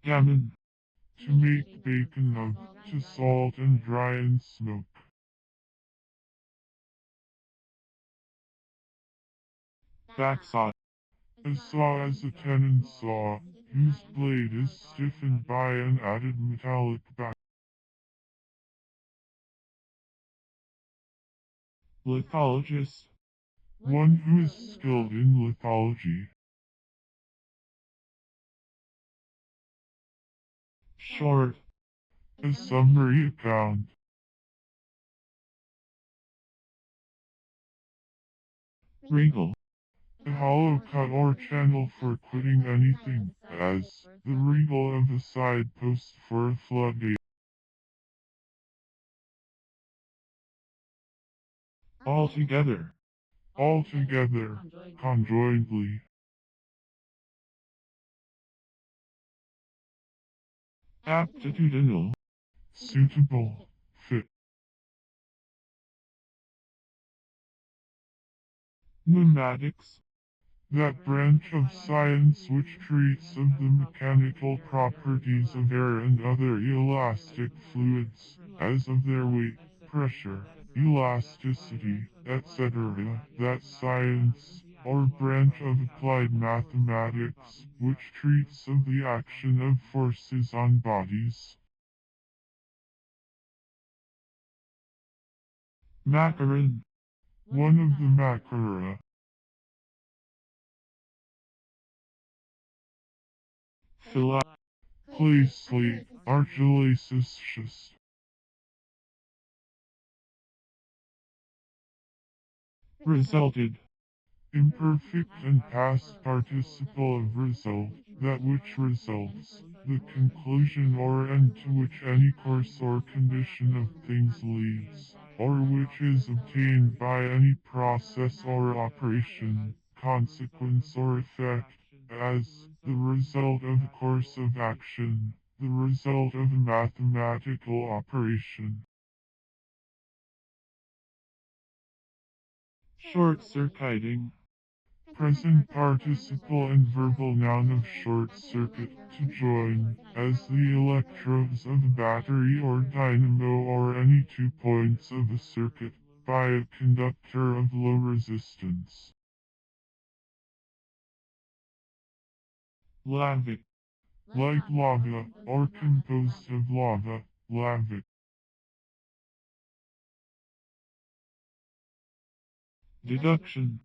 Gammon. To make bacon of, to salt and dry and smoke. Backsaw. A saw is a tenon saw, whose blade is stiffened by an added metallic back. Lithologist. One who is skilled in lithology. Short. A summary account. Regal. A hollow cut or channel for quitting anything, as the regal of a side post for a floodgate. Altogether. Altogether, conjointly. Aptitudinal. Suitable, fit. Pneumatics. That branch of science which treats of the mechanical properties of air and other elastic fluids, as of their weight, pressure, elasticity, etc. That science, or branch of applied mathematics, which treats of the action of forces on bodies. Macaron. One of the macera. Phila. Clay slate, argillaceous schist. Resulted. Imperfect and past participle of result, that which results, the conclusion or end to which any course or condition of things leads, or which is obtained by any process or operation, consequence or effect, as the result of a course of action, the result of a mathematical operation. Short-circuiting. Present participle and verbal noun of short circuit, to join, as the electrodes of a battery or dynamo or any 2 points of a circuit, by a conductor of low resistance. Lavic. Like lava, or composed of lava, lavic. Deduction.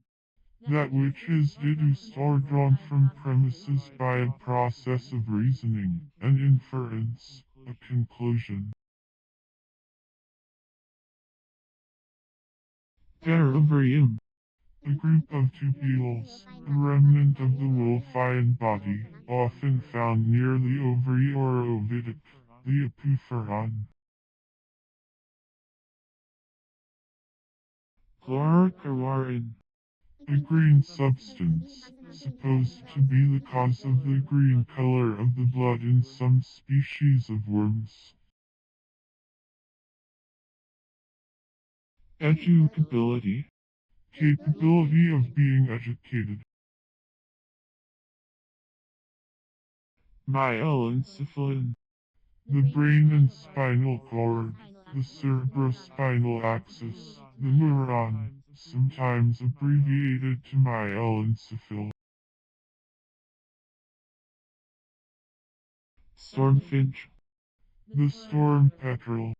That which is deduced or drawn from premises by a process of reasoning, an inference, a conclusion. Perobrium. A group of tubules, a remnant of the wolfine body, often found near the ovary or oviduct, the apophyron. Chlorochlorine. A green substance, supposed to be the cause of the green color of the blood in some species of worms. Educability. Capability of being educated. Myelencephalon. The brain and spinal cord, the cerebrospinal axis, the neuron, sometimes abbreviated to myelencephalon. Stormfinch. The storm petrel.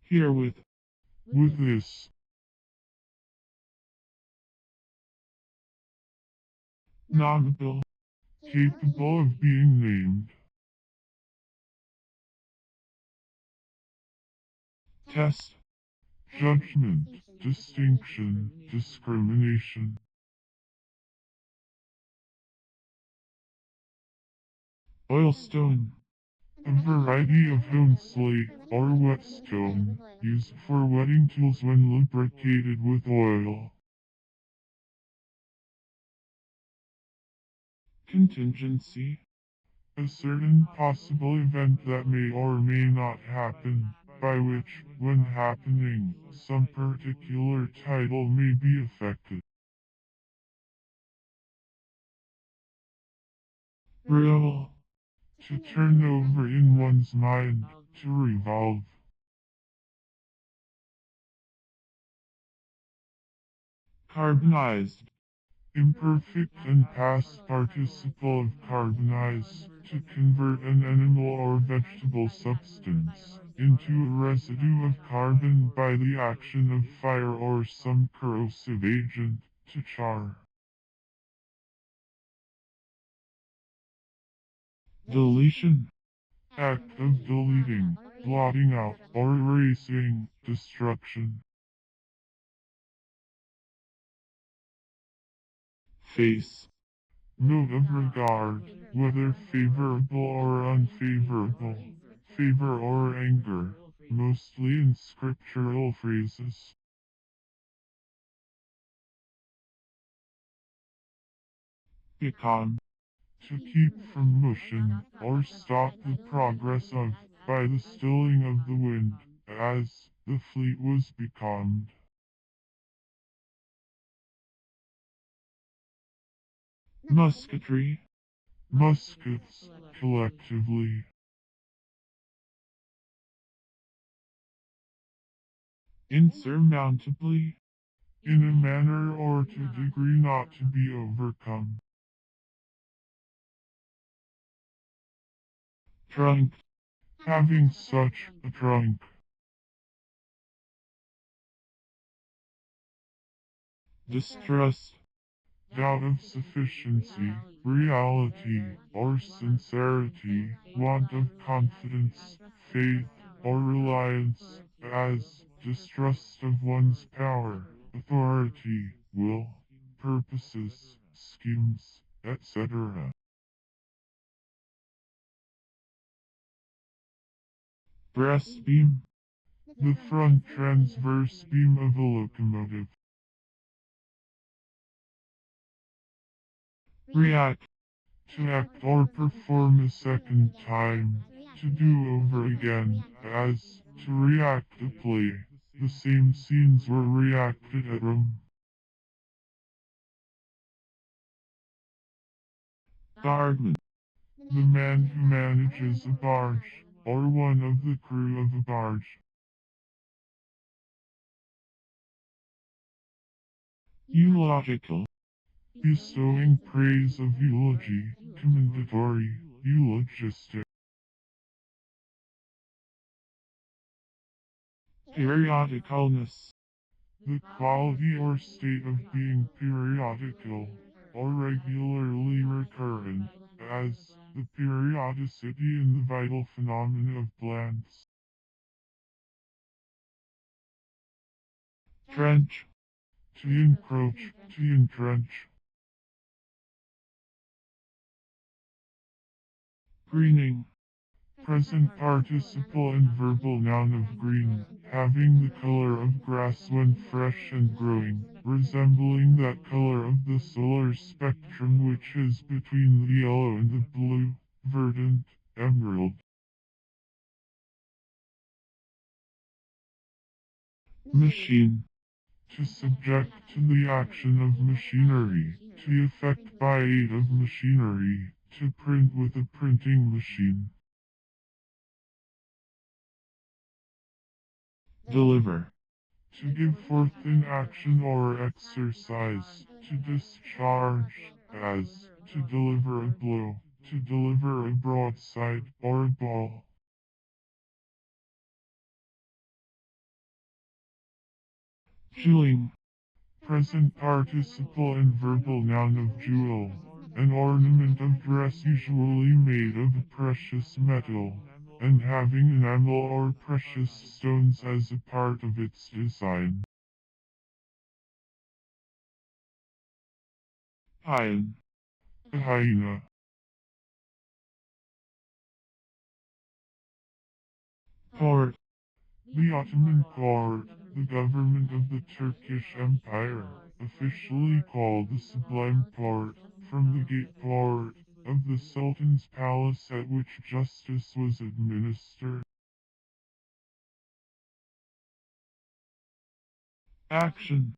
Herewith. With this. Nominable. Capable of being named. test, judgment, distinction, discrimination. oilstone, A variety of honed slate or whetstone used for wetting tools when lubricated with oil. contingency, A certain possible event that may or may not happen, by which, when happening, some particular title may be affected. real, To turn over in one's mind, to revolve. carbonized, Imperfect and past participle of carbonize, to convert an animal or vegetable substance into a residue of carbon by the action of fire or some corrosive agent, to char. deletion, Act of deleting, blotting out, or erasing, destruction. face, Note of regard, whether favorable or unfavorable, favor or anger, mostly in scriptural phrases. become, To keep from motion, or stop the progress of, by the stilling of the wind, as the fleet was becalmed. musketry, Muskets, collectively. insurmountably, In a manner or to degree not to be overcome. trunk, Having such a trunk. distrust, Doubt of sufficiency, reality, or sincerity, want of confidence, faith, or reliance, as distrust of one's power, authority, will, purposes, schemes, etc. breastbeam, The front transverse beam of a locomotive. react, To act or perform a second time. To do over again, as to react a play. The same scenes were reacted at Rome. guardman, The man who manages a barge, or one of the crew of a barge. eulogical, Bestowing praise of eulogy, commendatory, eulogistic. periodicalness, The quality or state of being periodical, or regularly recurrent, as the periodicity in the vital phenomena of plants. trench, To encroach, to entrench. greening, Present participle and verbal noun of green, having the color of grass when fresh and growing, resembling that color of the solar spectrum which is between the yellow and the blue, verdant, emerald. machine, To subject to the action of machinery, to effect by aid of machinery, to print with a printing machine. deliver, To give forth in action or exercise, to discharge, as, to deliver a blow, to deliver a broadside or a ball. jewelling, Present participle and verbal noun of jewel, an ornament of dress usually made of a precious metal. and having enamel or precious stones as a part of its design. Hyena. A hyena. Port. The Ottoman court, the government of the Turkish Empire, officially called the Sublime Porte, from the gate port of the Sultan's palace at which justice was administered. Action.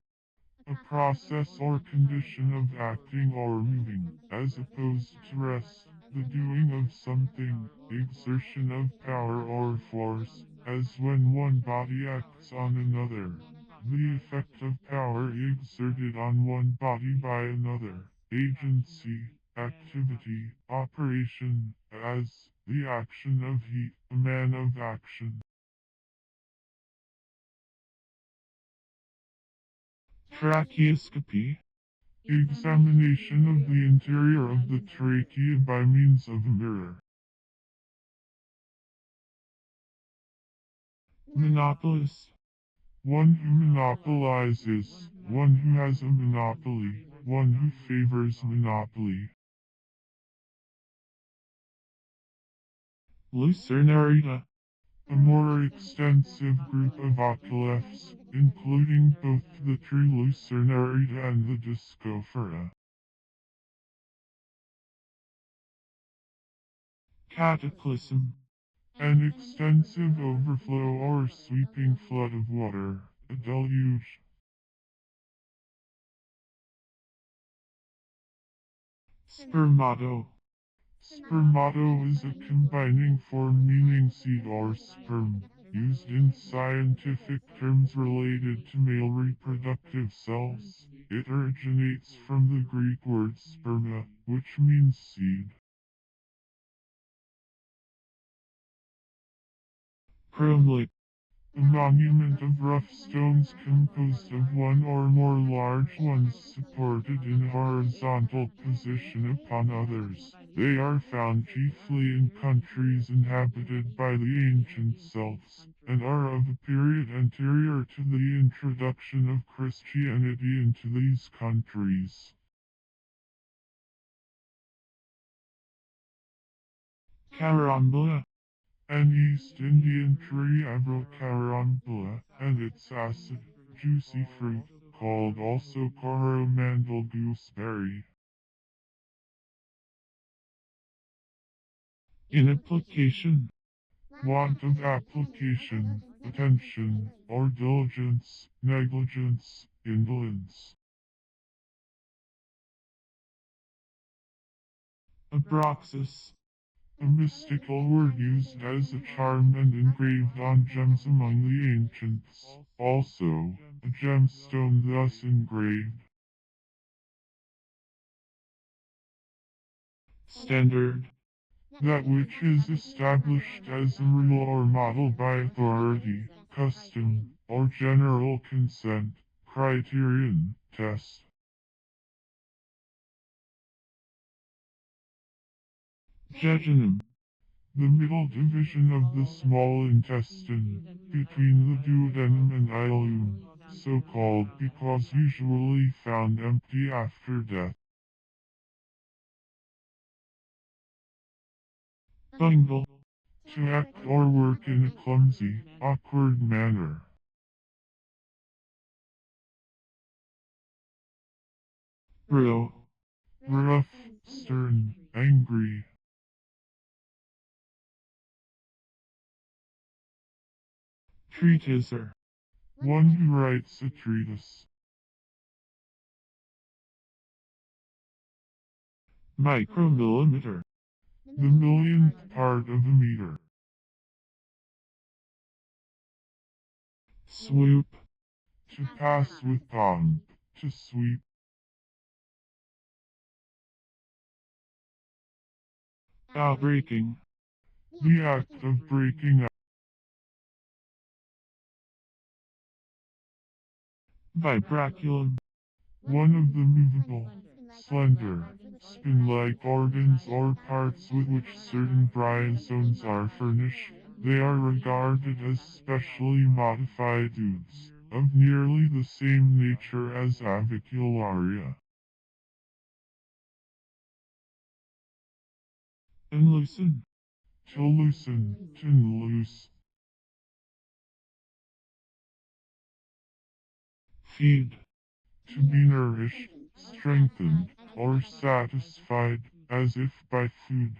A process or condition of acting or moving, as opposed to rest, the doing of something, exertion of power or force, as when one body acts on another. The effect of power exerted on one body by another. Agency, activity, operation, as the action of he, a man of action. Tracheoscopy. Examination of the interior of the trachea by means of a mirror. Monopolist. One who monopolizes, one who has a monopoly, one who favors monopoly. Lucernarita. A more extensive group of otoliths, including both the true Lucernarita and the Discophora. Cataclysm. An extensive overflow or sweeping flood of water, a deluge. Spermato. Spermato is a combining form meaning seed or sperm, used in scientific terms related to male reproductive cells. It originates from the Greek word sperma, which means seed. Cromlech. A monument of rough stones composed of one or more large ones supported in a horizontal position upon others. They are found chiefly in countries inhabited by the ancient Celts, and are of a period anterior to the introduction of Christianity into these countries. Carambola. An East Indian tree Carambola, and its acid, juicy fruit, called also coromandel gooseberry. Inapplication. Want of application, attention, or diligence, negligence, indolence. Abroxis. A mystical word used as a charm and engraved on gems among the ancients. Also, a gemstone thus engraved. Standard. That which is established as a rule or model by authority, custom, or general consent, criterion, test. Jejunum. The middle division of the small intestine, between the duodenum and ileum, so called because usually found empty after death. Bungle. To act or work in a clumsy, awkward manner. Bro. Rough, stern, angry. Treatiser. One who writes a treatise. Micromillimeter. The millionth part of a meter. Swoop. To pass with pomp. To sweep. Outbreaking. The act of breaking out. Vibraculum. One of the movable. slender, spin-like organs or parts with which certain bryozoans are furnished. They are regarded as specially modified oods, of nearly the same nature as avicularia. Unloosen. To loosen, to loose. Feed. To be nourished, strengthened, or satisfied, as if by food.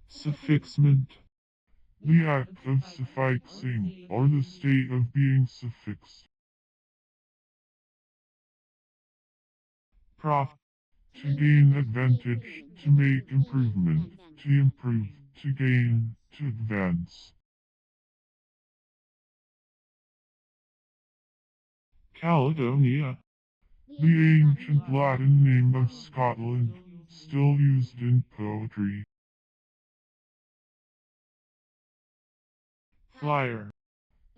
Suffixment. The act of suffixing, or the state of being suffixed. Prof. To gain advantage, to make improvement, to improve, to gain, to advance. Caledonia. The ancient Latin name of Scotland, still used in poetry. Flyer.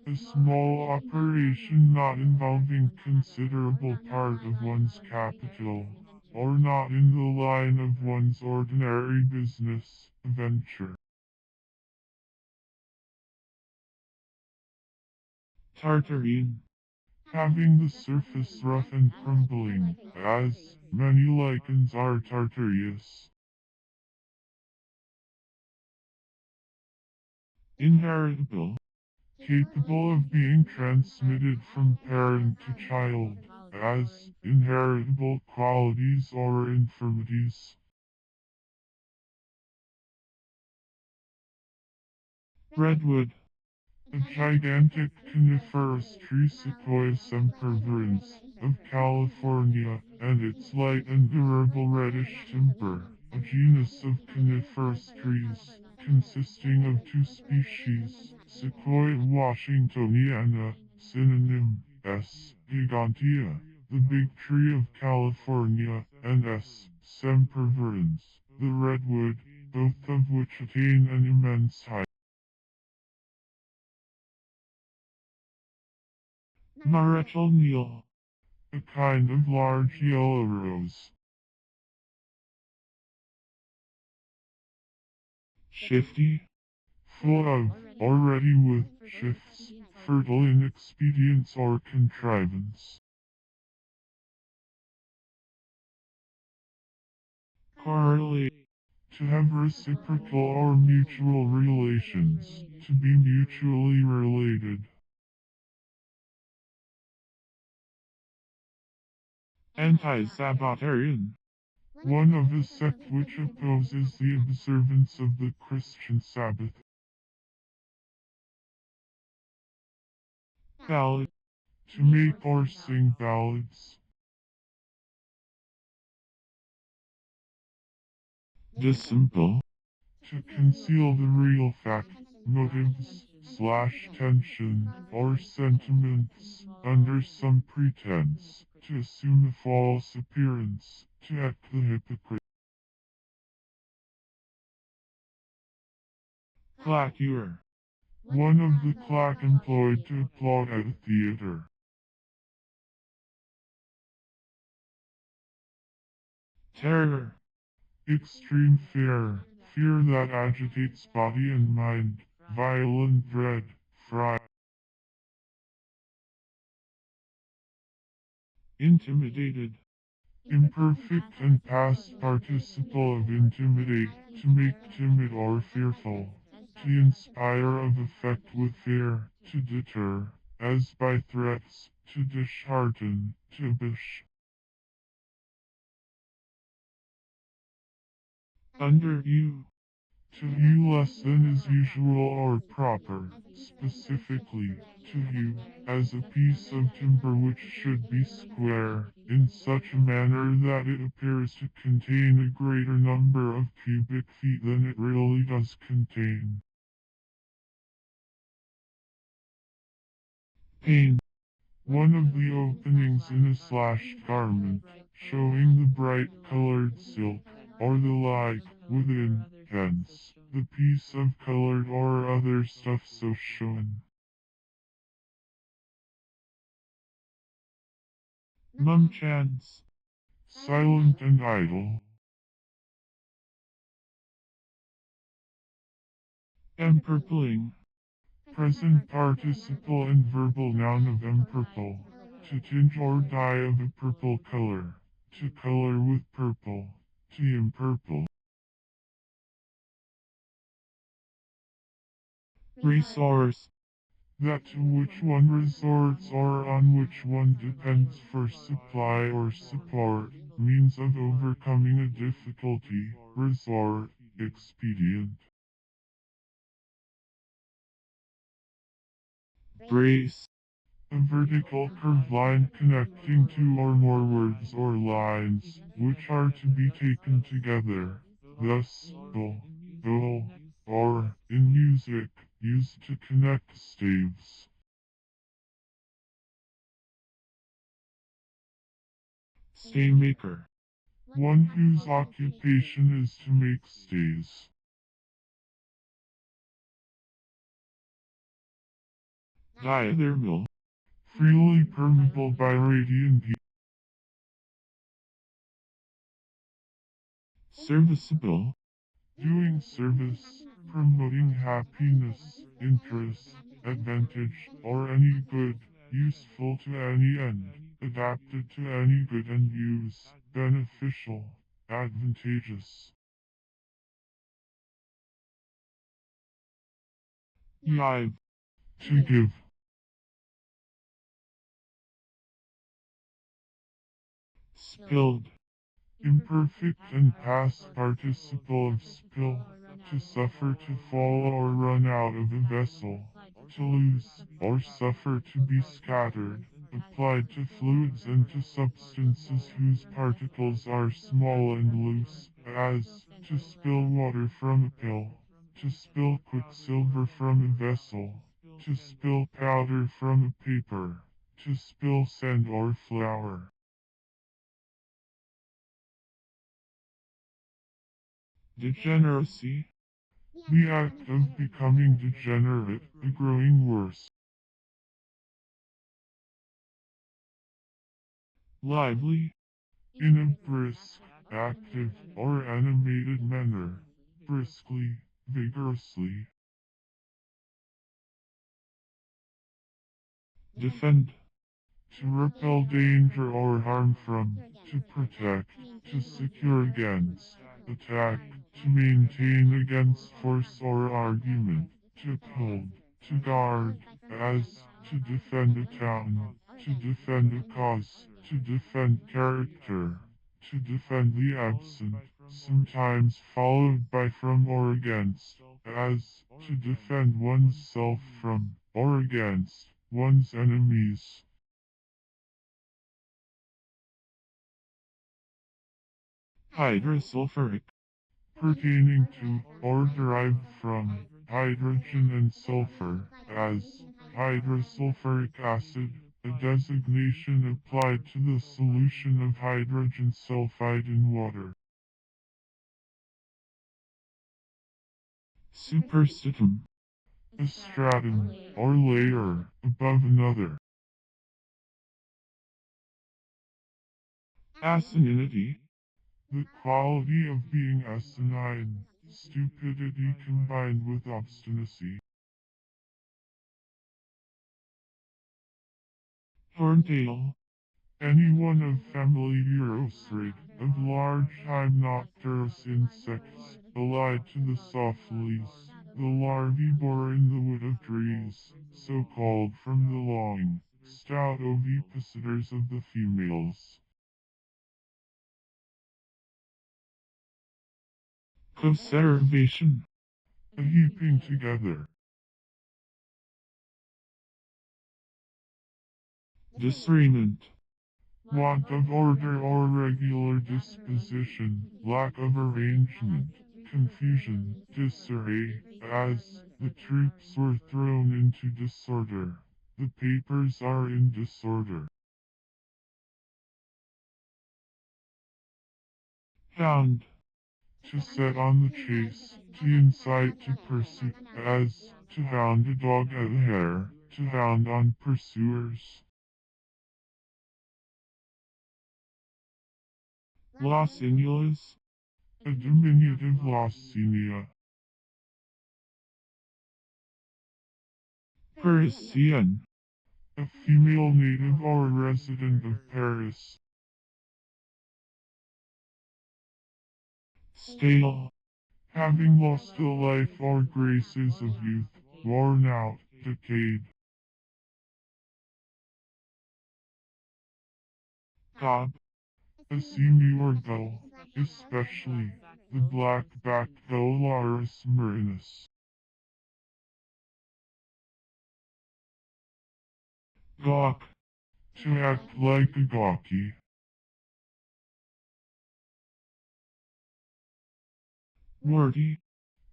A small operation not involving considerable part of one's capital, or not in the line of one's ordinary business venture. Tartarine. Having the surface rough and crumbling, as many lichens are tartareous. Inheritable. Capable of being transmitted from parent to child, as inheritable qualities or infirmities. Redwood. A gigantic coniferous tree Sequoia sempervirens of California, and its light and durable reddish timber, a genus of coniferous trees, consisting of two species, Sequoia washingtoniana, synonym, S. gigantea, the big tree of California, and S. sempervirens, the redwood, both of which attain an immense height. Marital Neal. A kind of large yellow rose. Shifty. Full of, or ready with, shifts, fertile in expedients or contrivance. Correlate. To have reciprocal or mutual relations, to be mutually related. Anti-Sabbatarian. One of a sect which opposes the observance of the Christian Sabbath. Ballad. To make or sing ballads. Dissimple. To conceal the real fact, motives, tension, or sentiments, under some pretense, to assume a false appearance, to act the hypocrite. Claqueur. One of the claque employed to applaud at a theater. Terror. Extreme fear, fear that agitates body and mind, violent dread, fright. Intimidated. Imperfect and past participle of intimidate, to make timid or fearful, to inspire of effect with fear, to deter, as by threats, to dishearten, to abish. Under you. To hew less than is usual or proper, specifically, to hew, as a piece of timber which should be square, in such a manner that it appears to contain a greater number of cubic feet than it really does contain. Pane. One of the openings in a slashed garment, showing the bright colored silk, or the like, within, hence, the piece of colored or other stuff so shown. mumchance, silent and idle, empurpling, present participle and verbal noun of empurple, to tinge or dye of a purple color, to color with purple, to empurple, resource, that to which one resorts or on which one depends for supply or support, means of overcoming a difficulty, resort, expedient. brace, A vertical curved line connecting two or more words or lines, which are to be taken together, thus, bull, or, in music, used to connect staves. staymaker, One whose occupation is to make stays. diathermal, Freely permeable by radiant heat. serviceable, Doing service, promoting happiness, interest, advantage, or any good, useful to any end, adapted to any good end use, beneficial, advantageous. yive, To give. spilled, Imperfect and past participle of spill. To suffer to fall or run out of a vessel. To lose, or suffer to be scattered. Applied to fluids and to substances whose particles are small and loose, as, to spill water from a pill. To spill quicksilver from a vessel. To spill powder from a paper. To spill sand or flour. degeneracy, The act of becoming degenerate, the growing worse. lively, In a brisk, active, or animated manner. Briskly, vigorously. defend, To repel danger or harm from. To protect. To secure against. Attack. To maintain against force or argument. To uphold. To guard. As. To defend a town. To defend a cause. To defend character. To defend the absent. Sometimes followed by from or against. As. To defend one's self from, or against, one's enemies. hydrosulfuric, Pertaining to, or derived from, hydrogen and sulfur, as hydrosulfuric acid, a designation applied to the solution of hydrogen sulfide in water. superstitum, A stratum, or layer, above another. asininity, The quality of being asinine, stupidity combined with obstinacy. horntail, Any one of family Urosrid, of large hymenopterous insects, allied to the sophles, the larvae bore in the wood of trees, so called from the long, stout ovipositors of the females. conservation, A heaping together. disagreement, Want of order or regular disposition, lack of arrangement, confusion, disarray, as the troops were thrown into disorder. The papers are in disorder. hound, To set on the chase, to incite to pursue, as to hound a dog at a hare, to hound on pursuers. Lossinulus, a diminutive Losinia, Parisian, a female native or resident of Paris, stale, having lost the life or graces of youth, worn out, decayed, gob, a seamy or gull, especially the black-backed gull Larus marinus, gawk, to act like a gawky, warty,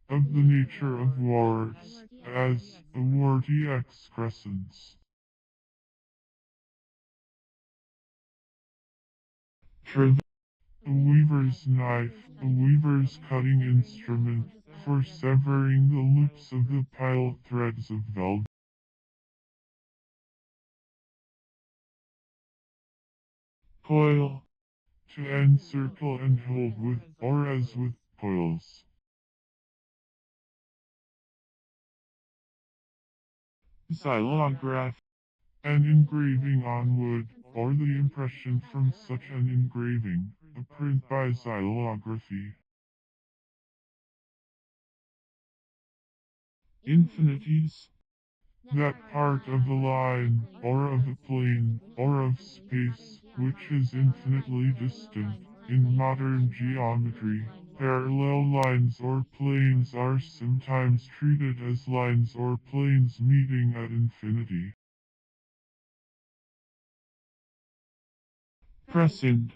of the nature of warts, as a warty excrescence, triv, a weaver's knife, a weaver's cutting instrument, for severing the loops of the piled threads of velvet, coil, to encircle and hold with, or as with coils, xylograph, an engraving on wood, or the impression from such an engraving, a print by xylography, infinities, that part of a line, or of a plane, or of space, which is infinitely distant. In modern geometry, parallel lines or planes are sometimes treated as lines or planes meeting at infinity. prescient,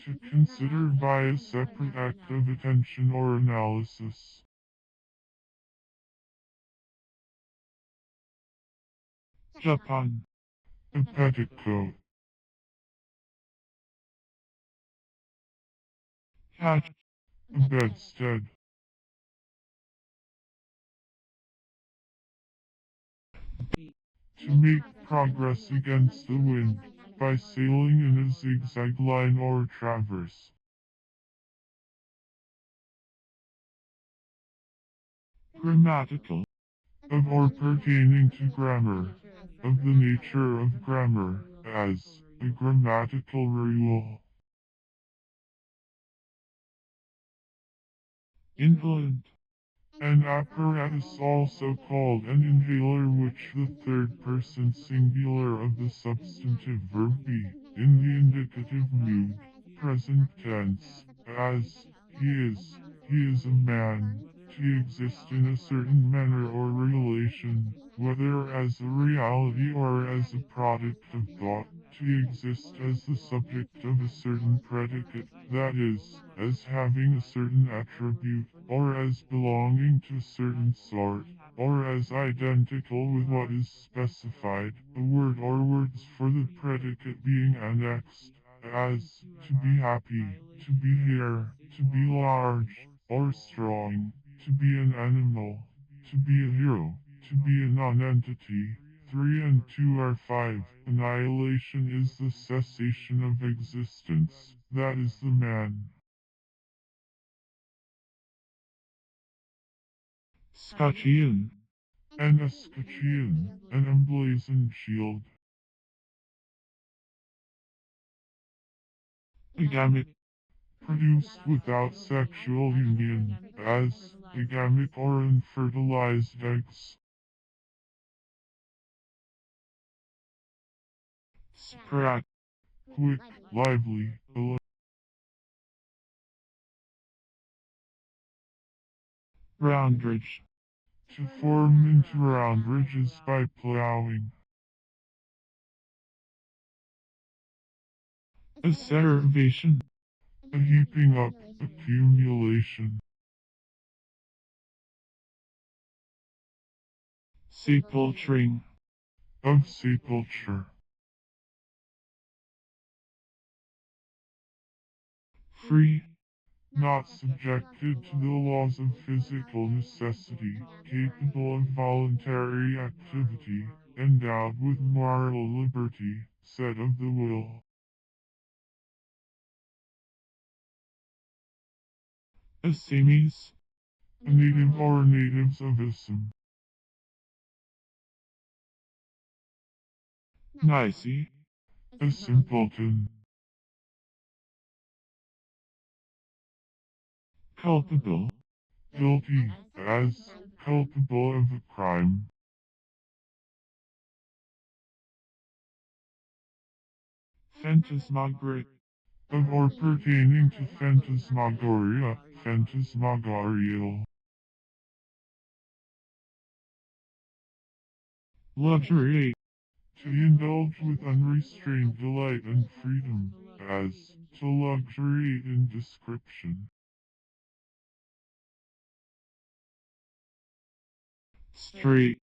To consider by a separate act of attention or analysis. Japan, A petticoat. hatch, A bedstead. To make progress against the wind, by sailing in a zigzag line or traverse. grammatical, Of or pertaining to grammar. Of the nature of grammar, as a grammatical rule. inhalant, An apparatus also called an inhaler, which the third person singular of the substantive verb be, in the indicative mood, present tense, as he is a man, to exist in a certain manner or relation, whether as a reality or as a product of thought, to exist as the subject of a certain predicate, that is, as having a certain attribute, or as belonging to a certain sort, or as identical with what is specified, a word or words for the predicate being annexed, as to be happy, to be here, to be large, or strong, to be an animal, to be a hero, to be a non-entity. 3 and 2 are 5. Annihilation is the cessation of existence. That is the man. Scotchian, An escutcheon, an emblazoned shield. agamic, Produced without sexual union, as agamic or unfertilized eggs. sprat, Quick, lively, alert. roundridge, To form into round ridges by plowing. asseveration, A heaping up, accumulation. sepulturing, Of sepulture. free, Not subjected to the laws of physical necessity, capable of voluntary activity, endowed with moral liberty, said of the will. Assamese, a native or natives of Assam. Nicey, A simpleton. culpable, Guilty, as culpable of a crime. phantasmagoric, Of or pertaining to phantasmagoria, phantasmagorial. luxuriate, To indulge with unrestrained delight and freedom, as to luxuriate in description. straight,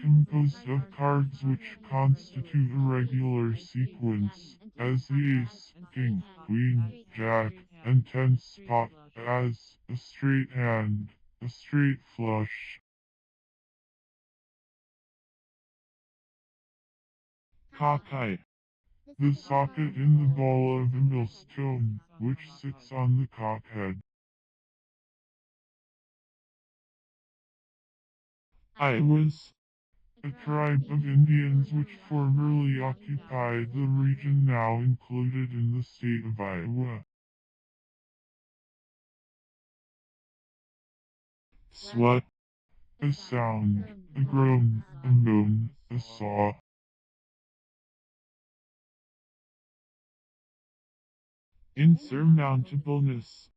Composed of cards which constitute a regular sequence, as the ace, king, queen, jack, and 10 spot, as a straight hand, a straight flush. cockeye, The socket in the ball of a millstone, which sits on the cockhead. Iowas, A tribe of Indians which formerly occupied the region now included in the state of Iowa. swat, A sound, a groan, a moan, a saw. insurmountableness,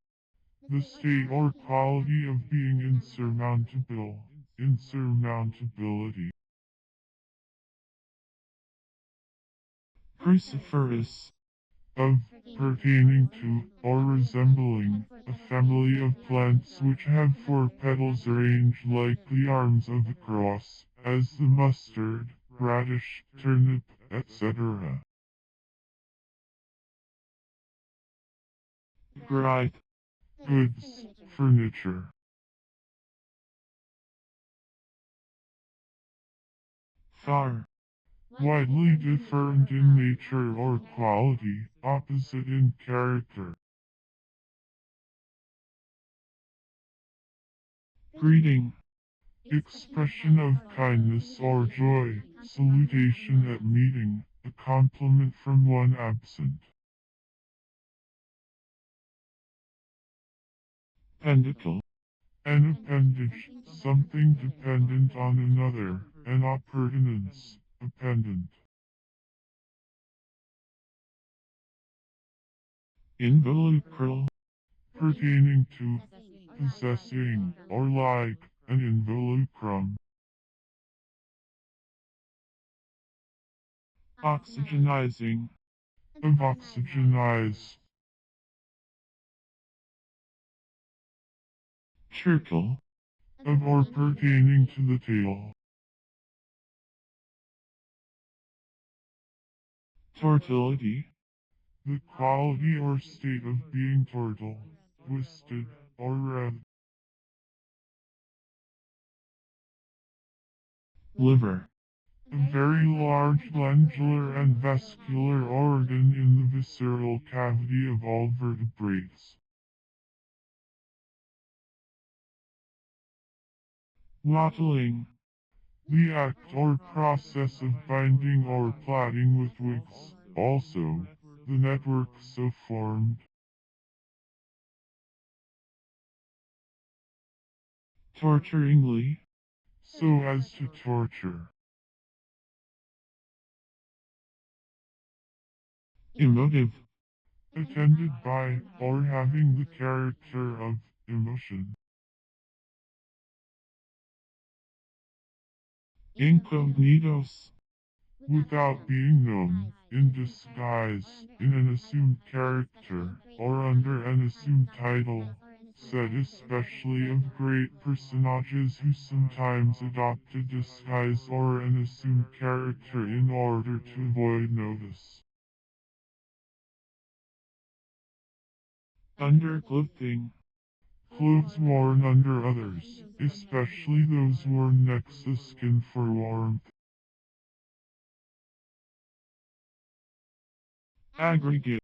The state or quality of being insurmountable, insurmountability. cruciferous, Of, pertaining to, or resembling, a family of plants which have 4 petals arranged like the arms of a cross, as the mustard, radish, turnip, etc. gripe, Goods, furniture. far, Widely different in nature or quality, opposite in character. greeting, Expression of kindness or joy, salutation at meeting, a compliment from one absent. pentacle, An appendage, something dependent on another, an appurtenance, a pendant. involucral, Pertaining to, possessing, or like, an involucrum. oxygenizing, Of oxygenize. trickle, Of or pertaining to the tail. tortility, The quality or state of being turtle, twisted, or red. liver, A very large glandular and vascular organ in the visceral cavity of all vertebrates. wattling, The act or process of binding or plaiting with wigs, also, the network so formed. torturingly, So as to torture. emotive, Attended by, or having the character of, emotion. incognitos, Without being known, in disguise, in an assumed character, or under an assumed title, said especially of great personages who sometimes adopt a disguise or an assumed character in order to avoid notice. underclothing, Clothes worn under others, especially those worn next the skin for warmth. aggregate,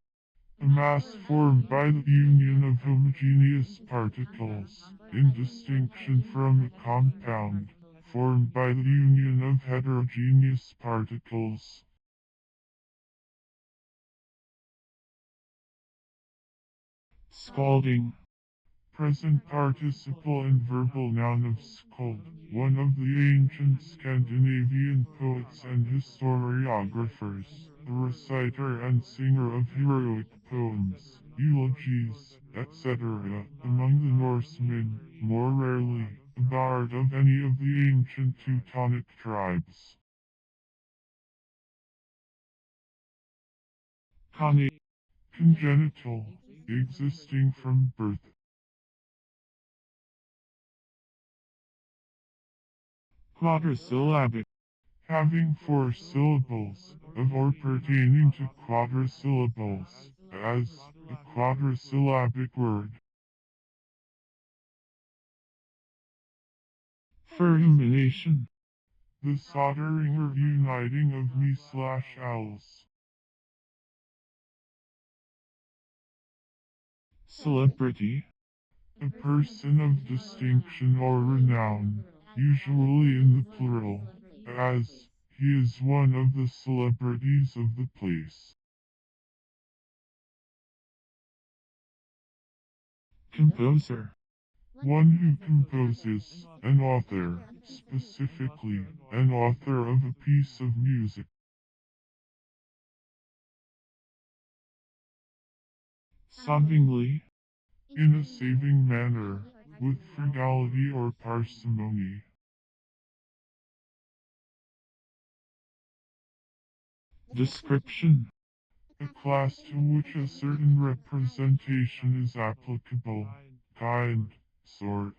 A mass formed by the union of homogeneous particles, in distinction from a compound, formed by the union of heterogeneous particles. Scalding. Present participle and verbal noun of skald, one of the ancient Scandinavian poets and historiographers, the reciter and singer of heroic poems, eulogies, etc. Among the Norsemen, more rarely, a bard of any of the ancient Teutonic tribes. Congenital, existing from birth. Quadrisyllabic. Having 4 syllables, of or pertaining to quadrisyllables, as a quadrisyllabic word. Fermentation. The soldering or uniting of me/als. Celebrity. A person of distinction or renown, usually in the plural, as he is one of the celebrities of the place. Composer. One who composes, an author, specifically, an author of a piece of music. Savingly. In a saving manner, with frugality or parsimony. Description. A class to which a certain representation is applicable, kind, sort.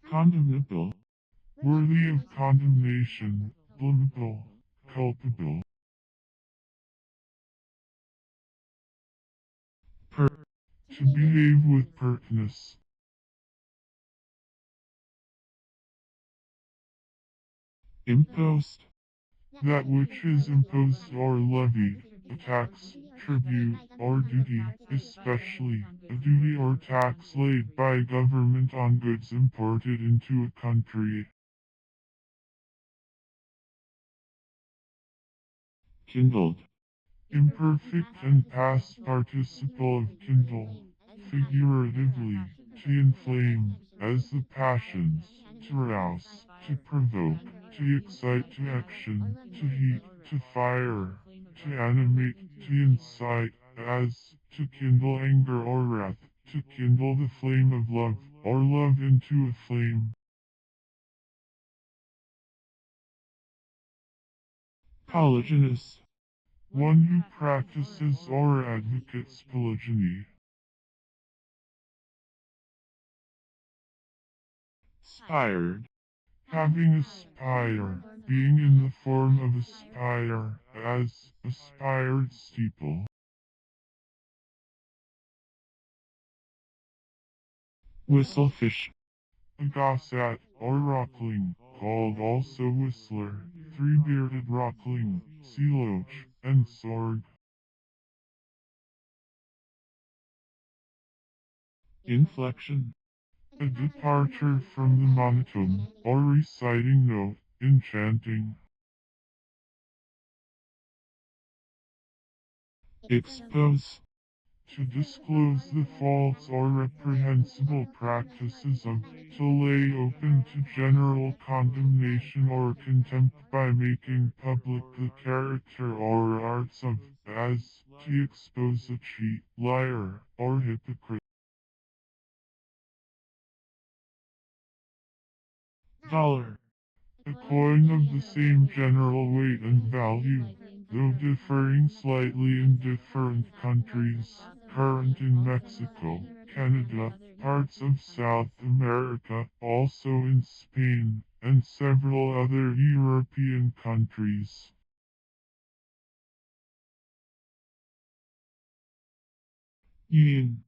Condemnable. Worthy of condemnation, blamable, culpable. To behave with pertness. Imposed. That which is imposed or levied, a tax, tribute, or duty, especially a duty or tax laid by government on goods imported into a country. Kindled. Imperfect and past participle of kindle, figuratively, to inflame, as the passions, to rouse, to provoke, to excite to action, to heat, to fire, to animate, to incite, as, to kindle anger or wrath, to kindle the flame of love, or love into a flame. Polygynous. One who practices or advocates polygyny. Spired. Having a spire, being in the form of a spire, as a spired steeple. Whistlefish. A gossat, or rockling, called also whistler, three-bearded rockling, sea loach, and sorg. Inflection. A departure from the monotone, or reciting note, in chanting. Expose. To disclose the faults or reprehensible practices of, to lay open to general condemnation or contempt by making public the character or arts of, as, to expose a cheat, liar, or hypocrite. Dollar. A coin of the same general weight and value, though differing slightly in different countries, current in Mexico, Canada, parts of South America, also in Spain, and several other European countries. Yin.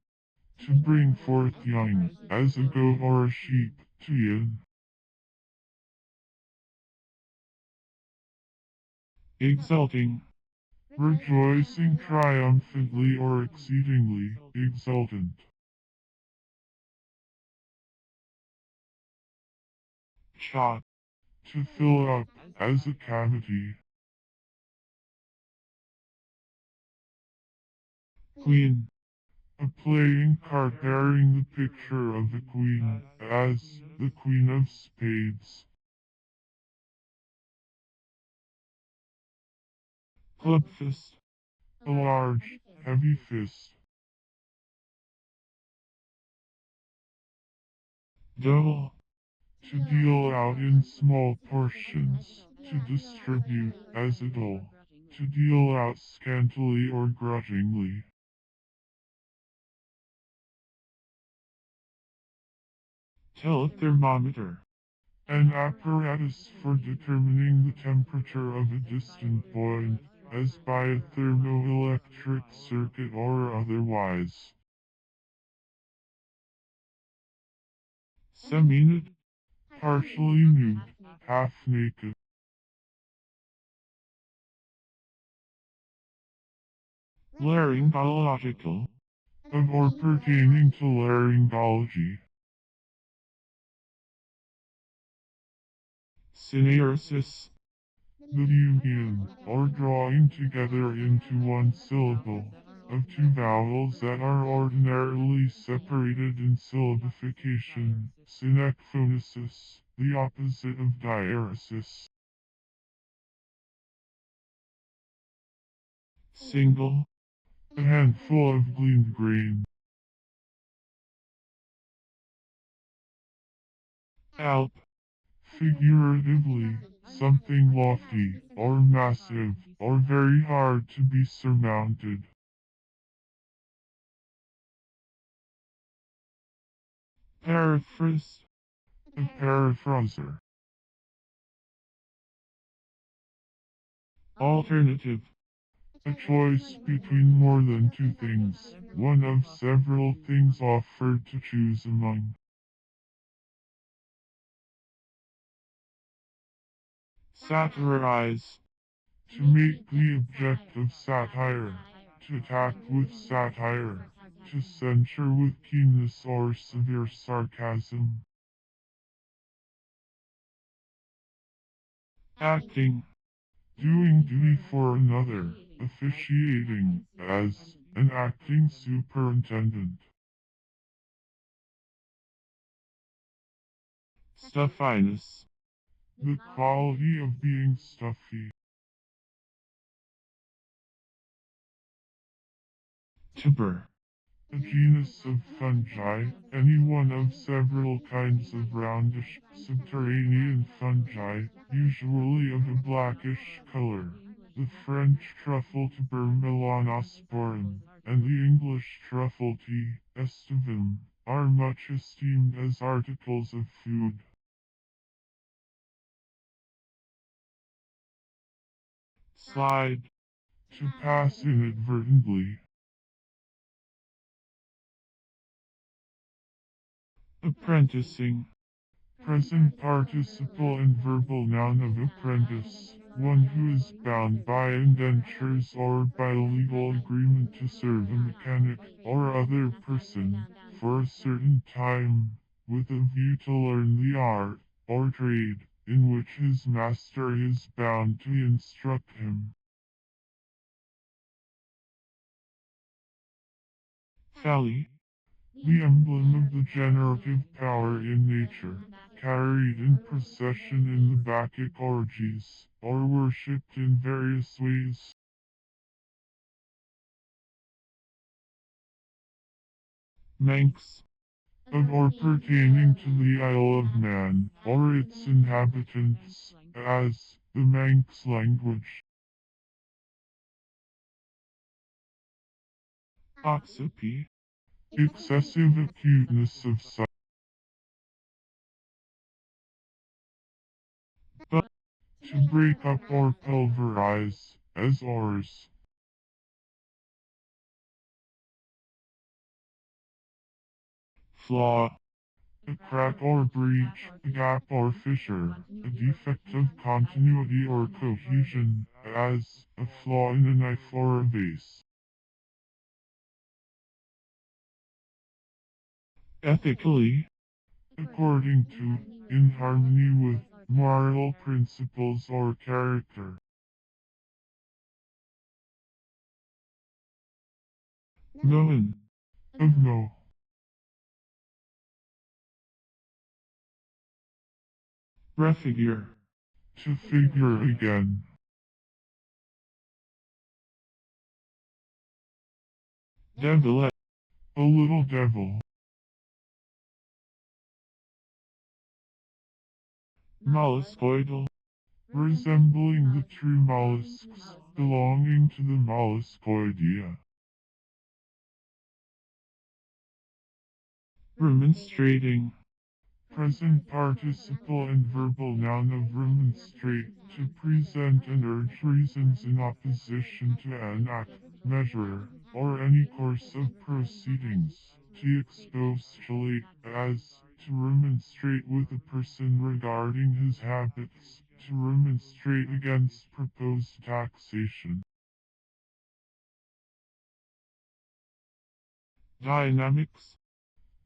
To bring forth young, as a goat or a sheep, to yin. Exulting. rejoicing triumphantly or exceedingly exultant. Shot. To fill up, as a cavity. Queen. A playing card bearing the picture of a queen, as the Queen of Spades. Club fist. A large, heavy fist. Double. To deal out in small portions. To distribute, as a dole. To deal out scantily or grudgingly. Telethermometer. An apparatus for determining the temperature of a distant point, as by a thermoelectric circuit or otherwise. Semi-nude. Partially nude, half naked. Laryngological. Of or pertaining to laryngology. Syneresis. The union, or drawing together into one syllable, of two vowels that are ordinarily separated in syllabification. Synecphonesis, the opposite of diaeresis. Single. A handful of gleaned grain. Alp. Figuratively, something lofty, or massive, or very hard to be surmounted. Paraphrase. A paraphraser. Alternative. A choice between more than two things, one of several things offered to choose among. Satirize. To make the object of satire. To attack with satire. To censure with keenness or severe sarcasm. Acting. Doing duty for another, officiating, as an acting superintendent. Stuffiness. The quality of being stuffy. Tuber. A genus of fungi, any one of several kinds of roundish, subterranean fungi, usually of a blackish color. The French truffle tuber melanosporum, and the English truffle tea, estivum, are much esteemed as articles of food. Slide. To pass inadvertently. Apprenticing. Present participle and verbal noun of apprentice, one who is bound by indentures or by legal agreement to serve a mechanic or other person for a certain time, with a view to learn the art or trade in which his master is bound to instruct him. Phalli. The emblem of the generative power in nature, carried in procession in the Bacchic orgies, or worshipped in various ways. Manx. Of or pertaining to the Isle of Man, or its inhabitants, as the Manx language. Oxipy. Excessive acuteness of sight. But. To break up or pulverize, as ores. Flaw. a crack or breach, a gap or fissure, a defect of continuity or cohesion, as a flaw in a knife or a vase. Ethically, According to, in harmony with, moral principles or character. Noun, Of no, refigure, to figure again. devilet, A little devil, molluscoidal, resembling the true mollusks, belonging to the molluscoidea. remonstrating, Present participle and verbal noun of remonstrate, to present and urge reasons in opposition to an act, measure, or any course of proceedings. To expostulate, as, to remonstrate with a person regarding his habits, to remonstrate against proposed taxation. dynamics,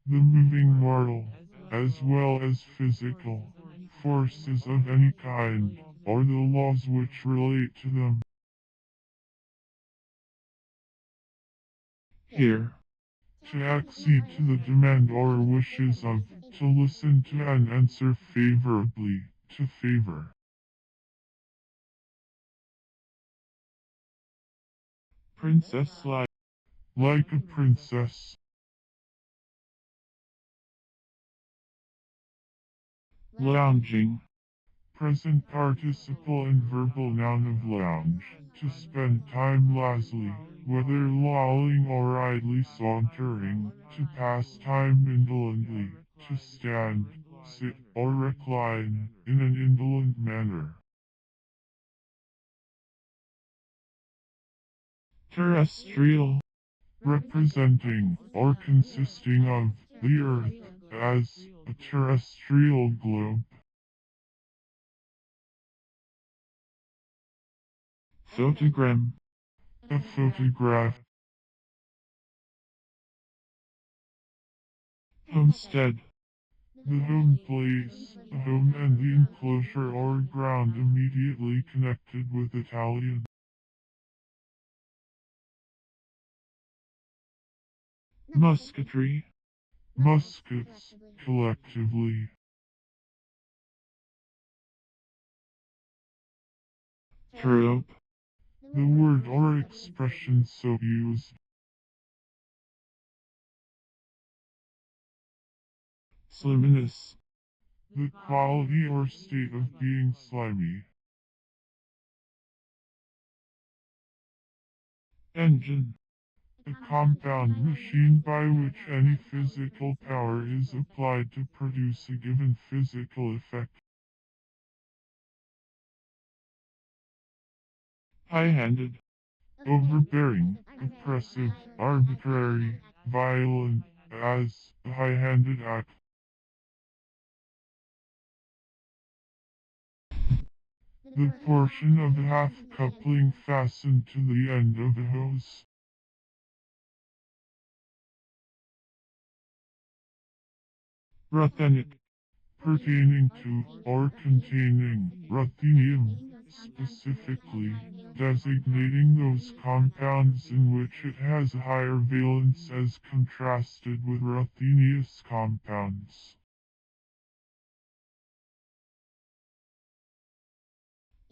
The moving moral, as well as physical, forces of any kind, or the laws which relate to them. here, To accede to the demand or wishes of, to listen to and answer favorably, to favor. princess-like, Like a princess, lounging, present participle and verbal noun of lounge, to spend time lazily, whether lolling or idly sauntering, to pass time indolently, to stand, sit, or recline, in an indolent manner. terrestrial, Representing, or consisting of, the Earth, as, a terrestrial globe. photogram, A photograph. homestead, The home place, the home and the enclosure or ground immediately connected with Italian. musketry, Muskets, collectively. trope, The word or expression so used. sliminess, The quality or state of being slimy. engine, A compound machine by which any physical power is applied to produce a given physical effect. high-handed, Overbearing, oppressive, arbitrary, violent, as a high-handed act. The portion of a half coupling fastened to the end of a hose. ruthenic, Pertaining to, or containing, ruthenium, specifically, designating those compounds in which it has a higher valence as contrasted with ruthenious compounds.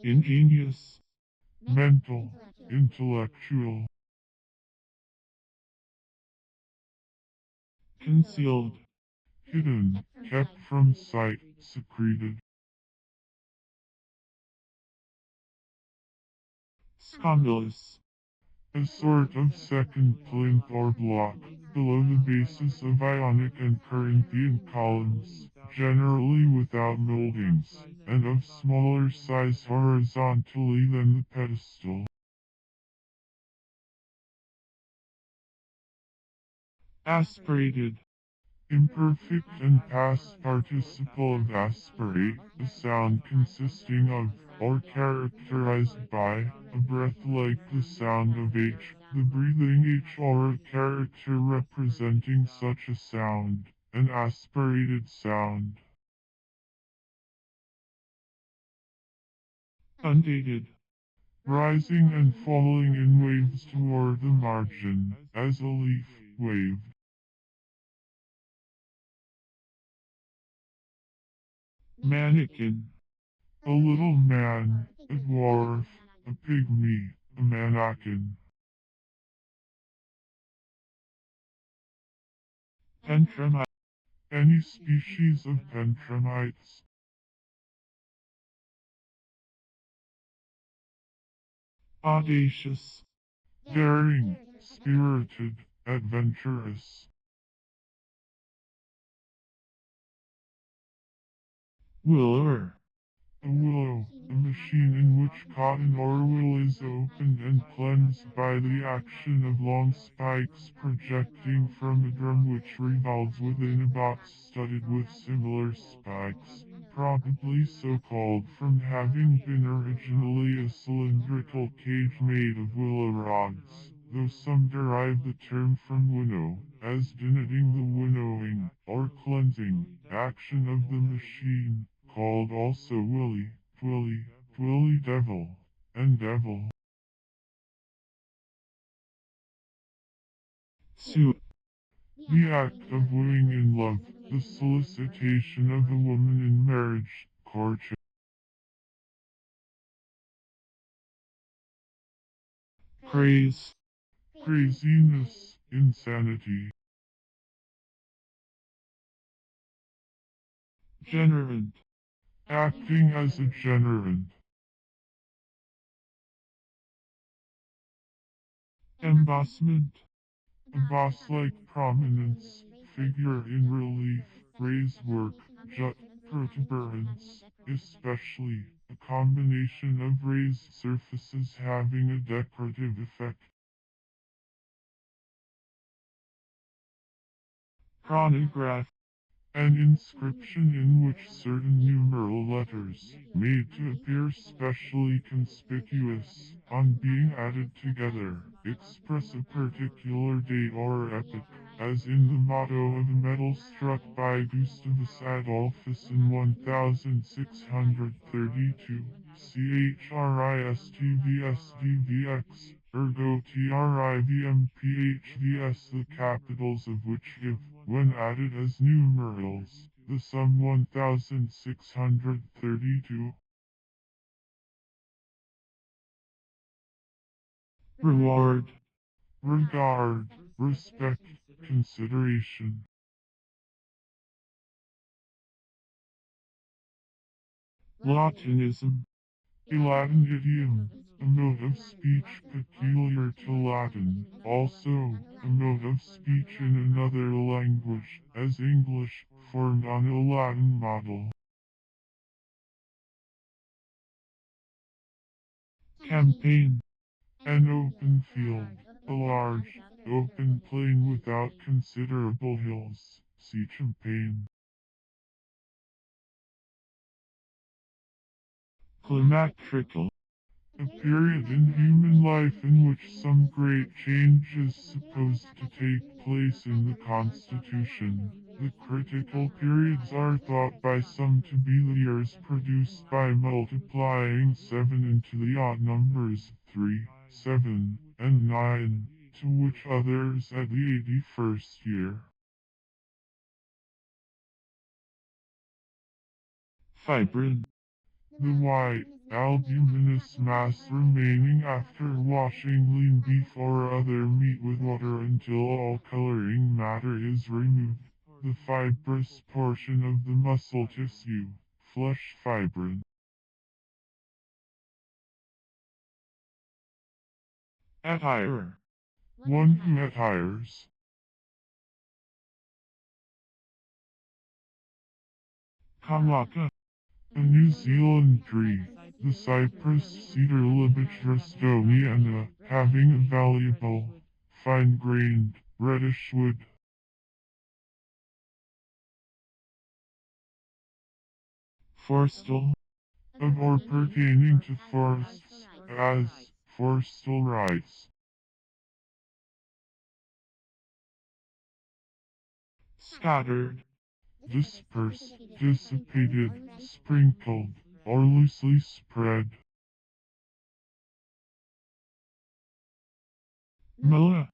ingenious, Mental, intellectual, concealed, hidden, kept from sight, secreted. scandalous, A sort of second plinth or block, below the bases of Ionic and Corinthian columns, generally without moldings, and of smaller size horizontally than the pedestal. aspirated, Imperfect and past participle of aspirate, a sound consisting of, or characterized by, a breath like the sound of H, the breathing H or a character representing such a sound, an aspirated sound. Undated. Rising and falling in waves toward the margin, as a leaf waved. Mannequin. A little man, a dwarf, a pygmy, a mannequin. Pentramite. Any species of pentramites. Audacious. Daring, spirited, adventurous. Willer. A willow, a machine in which cotton or wool is opened and cleansed by the action of long spikes projecting from a drum which revolves within a box studded with similar spikes, probably so called from having been originally a cylindrical cage made of willow rods, though some derive the term from winnow, as denoting the winnowing, or cleansing, action of the machine, called also willy, twilly, twilly devil, and devil. Suit. The act of wooing in love, the solicitation of a woman in marriage, courtship. Craze. Craziness, insanity. Generant. Acting as a generant. Embossment. A boss-like prominence, figure in relief, raised work, jut, protuberance, especially, a combination of raised surfaces having a decorative effect. Chronograph. An inscription in which certain numeral letters, made to appear specially conspicuous, on being added together, express a particular date or epoch, as in the motto of a medal struck by Gustavus Adolphus in 1632, CHRISTVSDVX, ergo TRIVMPHVS, the capitals of which give, when added as numerals, the sum 1632. Reward. Regard, respect, consideration. Latinism. A Latin idiom, a mode of speech peculiar to Latin, also, a mode of speech in another language, as English, formed on a Latin model. Campaign. An open field, a large, open plain without considerable hills, see champaign. Climacterical. A period in human life in which some great change is supposed to take place in the constitution. The critical periods are thought by some to be the years produced by multiplying 7 into the odd numbers 3, 7, and 9, to which others at the 81st year. Fibrin. The white, albuminous mass remaining after washing lean beef or other meat with water until all coloring matter is removed. The fibrous portion of the muscle tissue, flesh fibrin. Attire. One who attires. Kamaka. A New Zealand tree, the cypress cedar Libicrostoniana, having a valuable, fine-grained, reddish wood. forestal, of or pertaining to forests, as forestal rights. scattered, Dispersed, dissipated, sprinkled, or loosely spread. Mullah,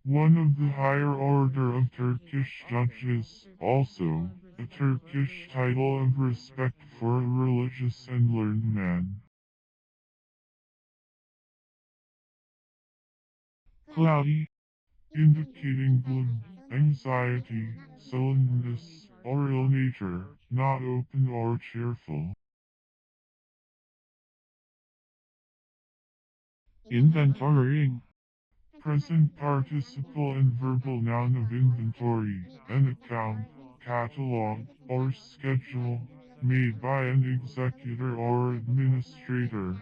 One of the higher order of Turkish judges, also, a Turkish title of respect for a religious and learned man. cloudy, Indicating gloom, anxiety, sullenness, or ill nature, not open or cheerful. inventorying, Present participle and verbal noun of inventory, an account, catalog, or schedule, made by an executor or administrator,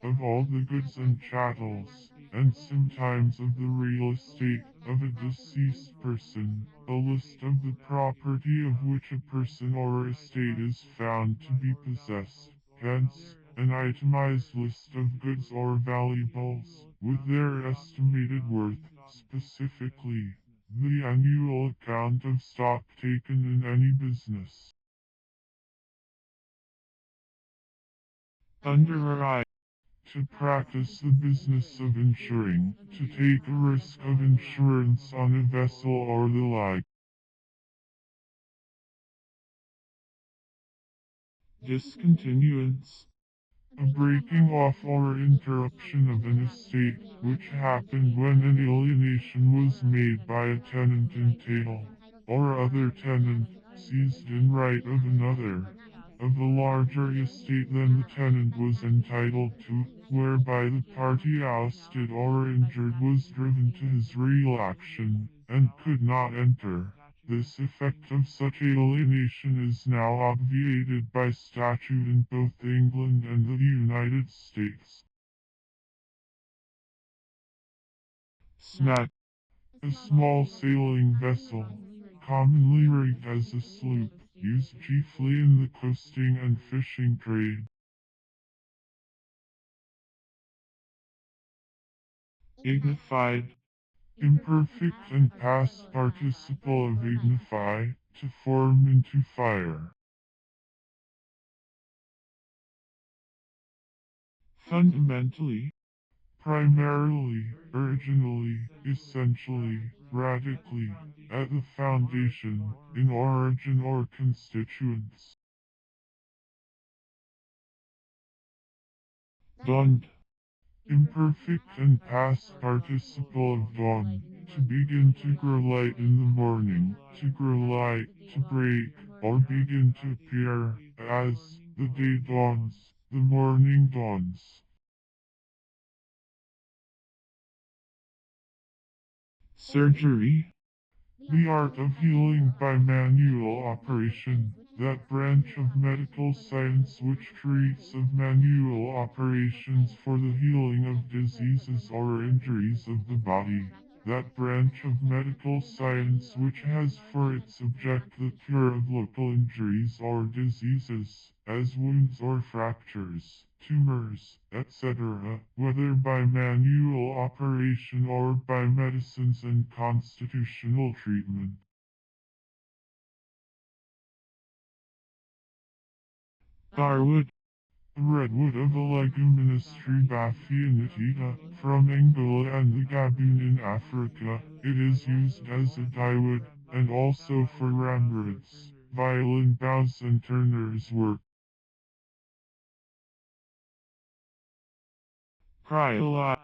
of all the goods and chattels, and sometimes of the real estate, of a deceased person, a list of the property of which a person or estate is found to be possessed, hence, an itemized list of goods or valuables, with their estimated worth, specifically, the annual account of stock taken in any business. underwrite, To practice the business of insuring, to take a risk of insurance on a vessel or the like. discontinuance, A breaking off or interruption of an estate, which happened when an alienation was made by a tenant in tail, or other tenant, seized in right of another, of a larger estate than the tenant was entitled to, whereby the party ousted or injured was driven to his real action, and could not enter. This effect of such alienation is now obviated by statute in both England and the United States. smack, A small sailing vessel, commonly rigged as a sloop, used chiefly in the coasting and fishing trade. ignified, Imperfect and past participle of ignify, to form into fire. fundamentally, Primarily, originally, essentially, radically, at the foundation, in origin or constituents. dawned, Imperfect and past participle of dawn, to begin to grow light in the morning, to grow light, to break, or begin to appear, as, the day dawns, the morning dawns. surgery, The art of healing by manual operation, that branch of medical science which treats of manual operations for the healing of diseases or injuries of the body, that branch of medical science which has for its object the cure of local injuries or diseases, as wounds or fractures, tumors, etc., whether by manual operation or by medicines and constitutional treatment. darwood, The redwood of a leguminous tree Baphianetida, from Angola and the Gabon in Africa, it is used as a dyewood, and also for ramrods, violin bows and turner's work. cryolite,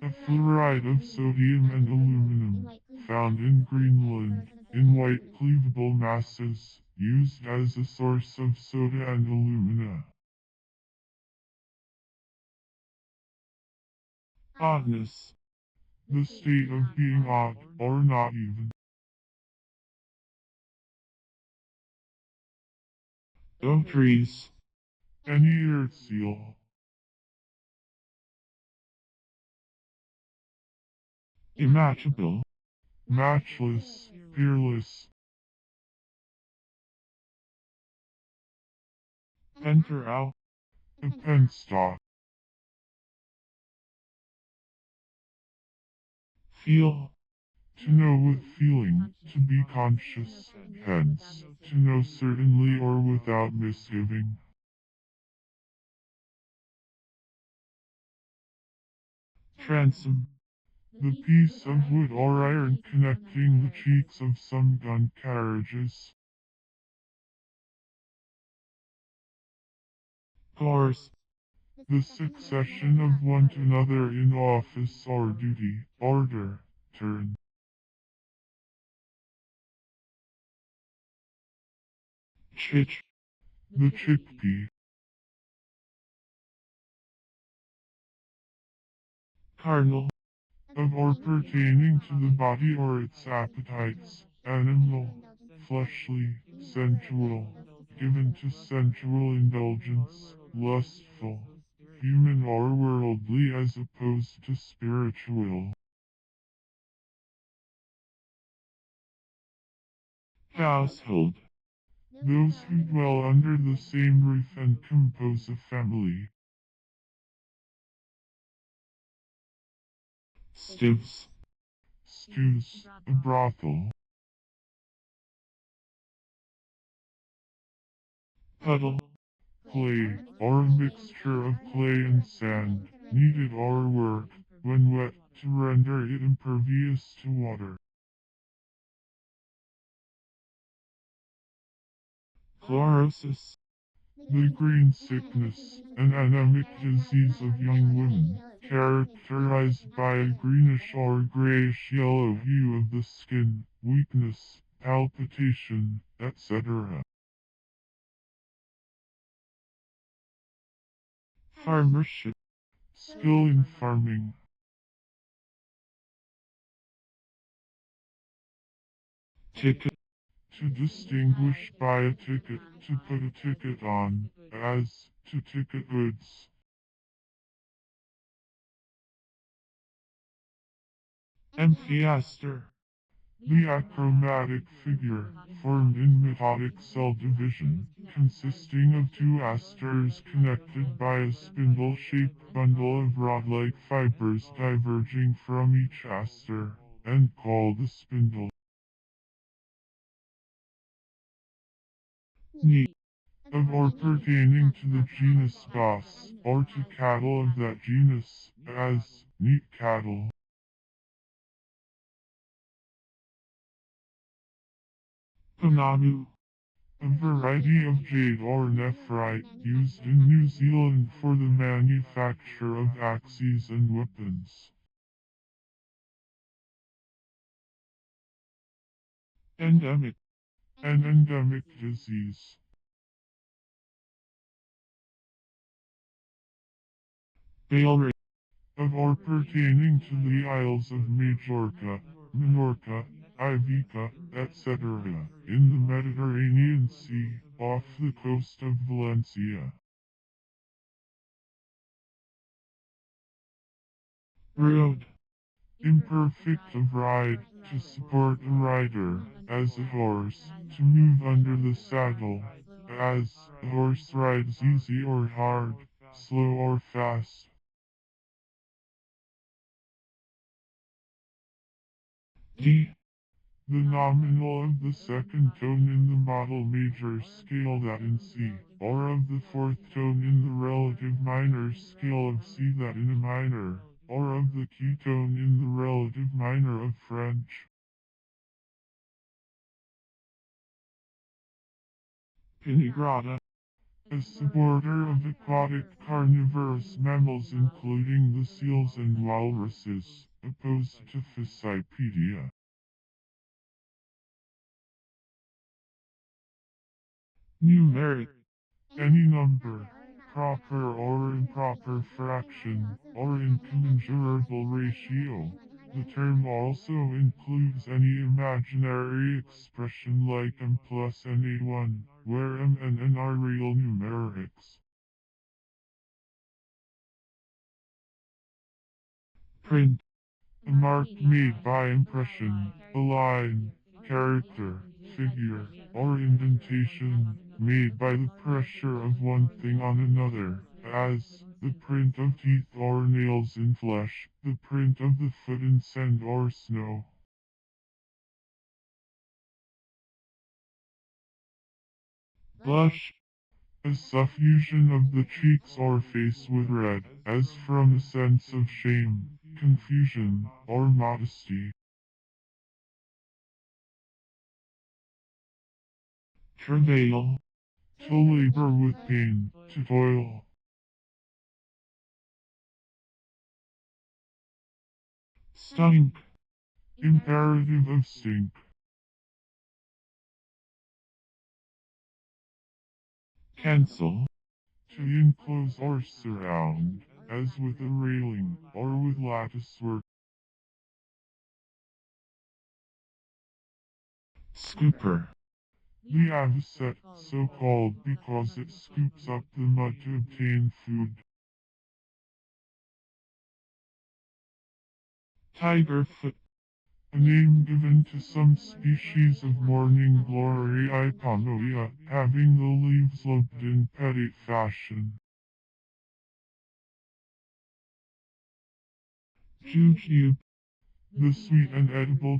A fluoride of sodium and aluminum, found in Greenland, in white cleavable masses, used as a source of soda and alumina. oddness, The state of being odd, or not even. oak trees, Any earth seal. immatchable, Matchless, peerless. enter out, a penstock, feel, to know with feeling, to be conscious, hence, to know certainly or without misgiving. transom, The piece of wood or iron connecting the cheeks of some gun carriages. course, The succession of one to another in office or duty, order, turn. chitch, The chickpea, carnal, of or pertaining to the body or its appetites, animal, fleshly, sensual, given to sensual indulgence, lustful, human or worldly as opposed to spiritual. household, Those who dwell under the same roof and compose a family. stives, Stews, a brothel. puddle, Clay, or a mixture of clay and sand, kneaded or worked, when wet, to render it impervious to water. chlorosis, The green sickness, an anemic disease of young women, characterized by a greenish or grayish-yellow hue of the skin, weakness, palpitation, etc. farmership, Skill in farming. ticket, To distinguish by a ticket, to put a ticket on, as, to ticket goods. amphiaster, The achromatic figure, formed in metotic cell division, consisting of two asters connected by a spindle-shaped bundle of rod-like fibers diverging from each aster, and called a spindle. neat, Of or pertaining to the genus Bos, or to cattle of that genus, as, neat cattle. pananu, A variety of jade or nephrite used in New Zealand for the manufacture of axes and weapons. endemic, An endemic disease. Balearic, Of or pertaining to the Isles of Majorca, Minorca, Ivica, etc., in the Mediterranean Sea, off the coast of Valencia. road, Imperfect of ride, to support a rider, as a horse, to move under the saddle, as a horse rides easy or hard, slow or fast. D, The nominal of the second tone in the model major scale that in C, or of the fourth tone in the relative minor scale of C that in a minor, or of the key tone in the relative minor of French. pinigrada, A suborder of aquatic carnivorous mammals including the seals and walruses, opposed to Fissipedia. numeric, Any number, proper or improper fraction, or incommensurable ratio. The term also includes any imaginary expression like m plus n=1, where m and n are real numerics. print, A mark made by impression, a line, character, figure, or indentation, made by the pressure of one thing on another, as the print of teeth or nails in flesh, the print of the foot in sand or snow. Blush. A suffusion of the cheeks or face with red, as from a sense of shame, confusion, or modesty. Travail. To labor with pain, to toil. Stink. Imperative of stink. Cancel. To enclose or surround, as with a railing, or with lattice work. Scooper. The avocet, so called because it scoops up the mud to obtain food. Tigerfoot. A name given to some species of morning glory Ipomoea, having the leaves lobed in petite fashion. Jujube. The sweet and edible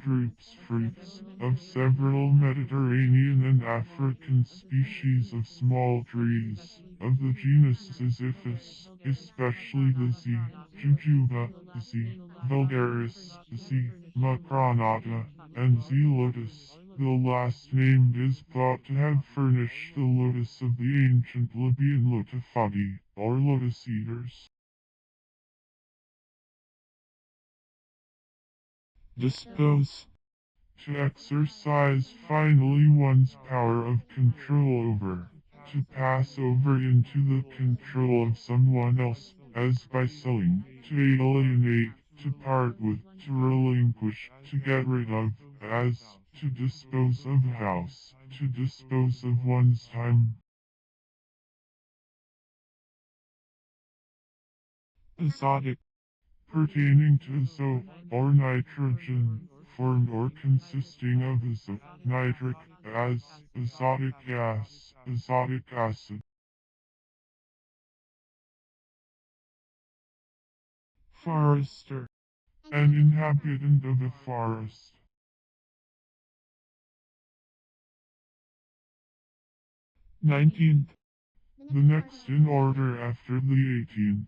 fruits of several Mediterranean and African species of small trees, of the genus Ziziphus, especially the Z. jujuba, Z. vulgaris, Z. macronata, and Z. lotus. The last named is thought to have furnished the lotus of the ancient Libyan lotifati, or lotus eaters. Dispose. To exercise finally one's power of control over, to pass over into the control of someone else, as by selling, to alienate, to part with, to relinquish, to get rid of, as to dispose of a house, to dispose of one's time. Azotic. Pertaining to azote, or nitrogen, formed or consisting of azote, nitric, as, azotic gas, azotic acid. Forester. An inhabitant of a forest. 19th. The next in order after the 18th.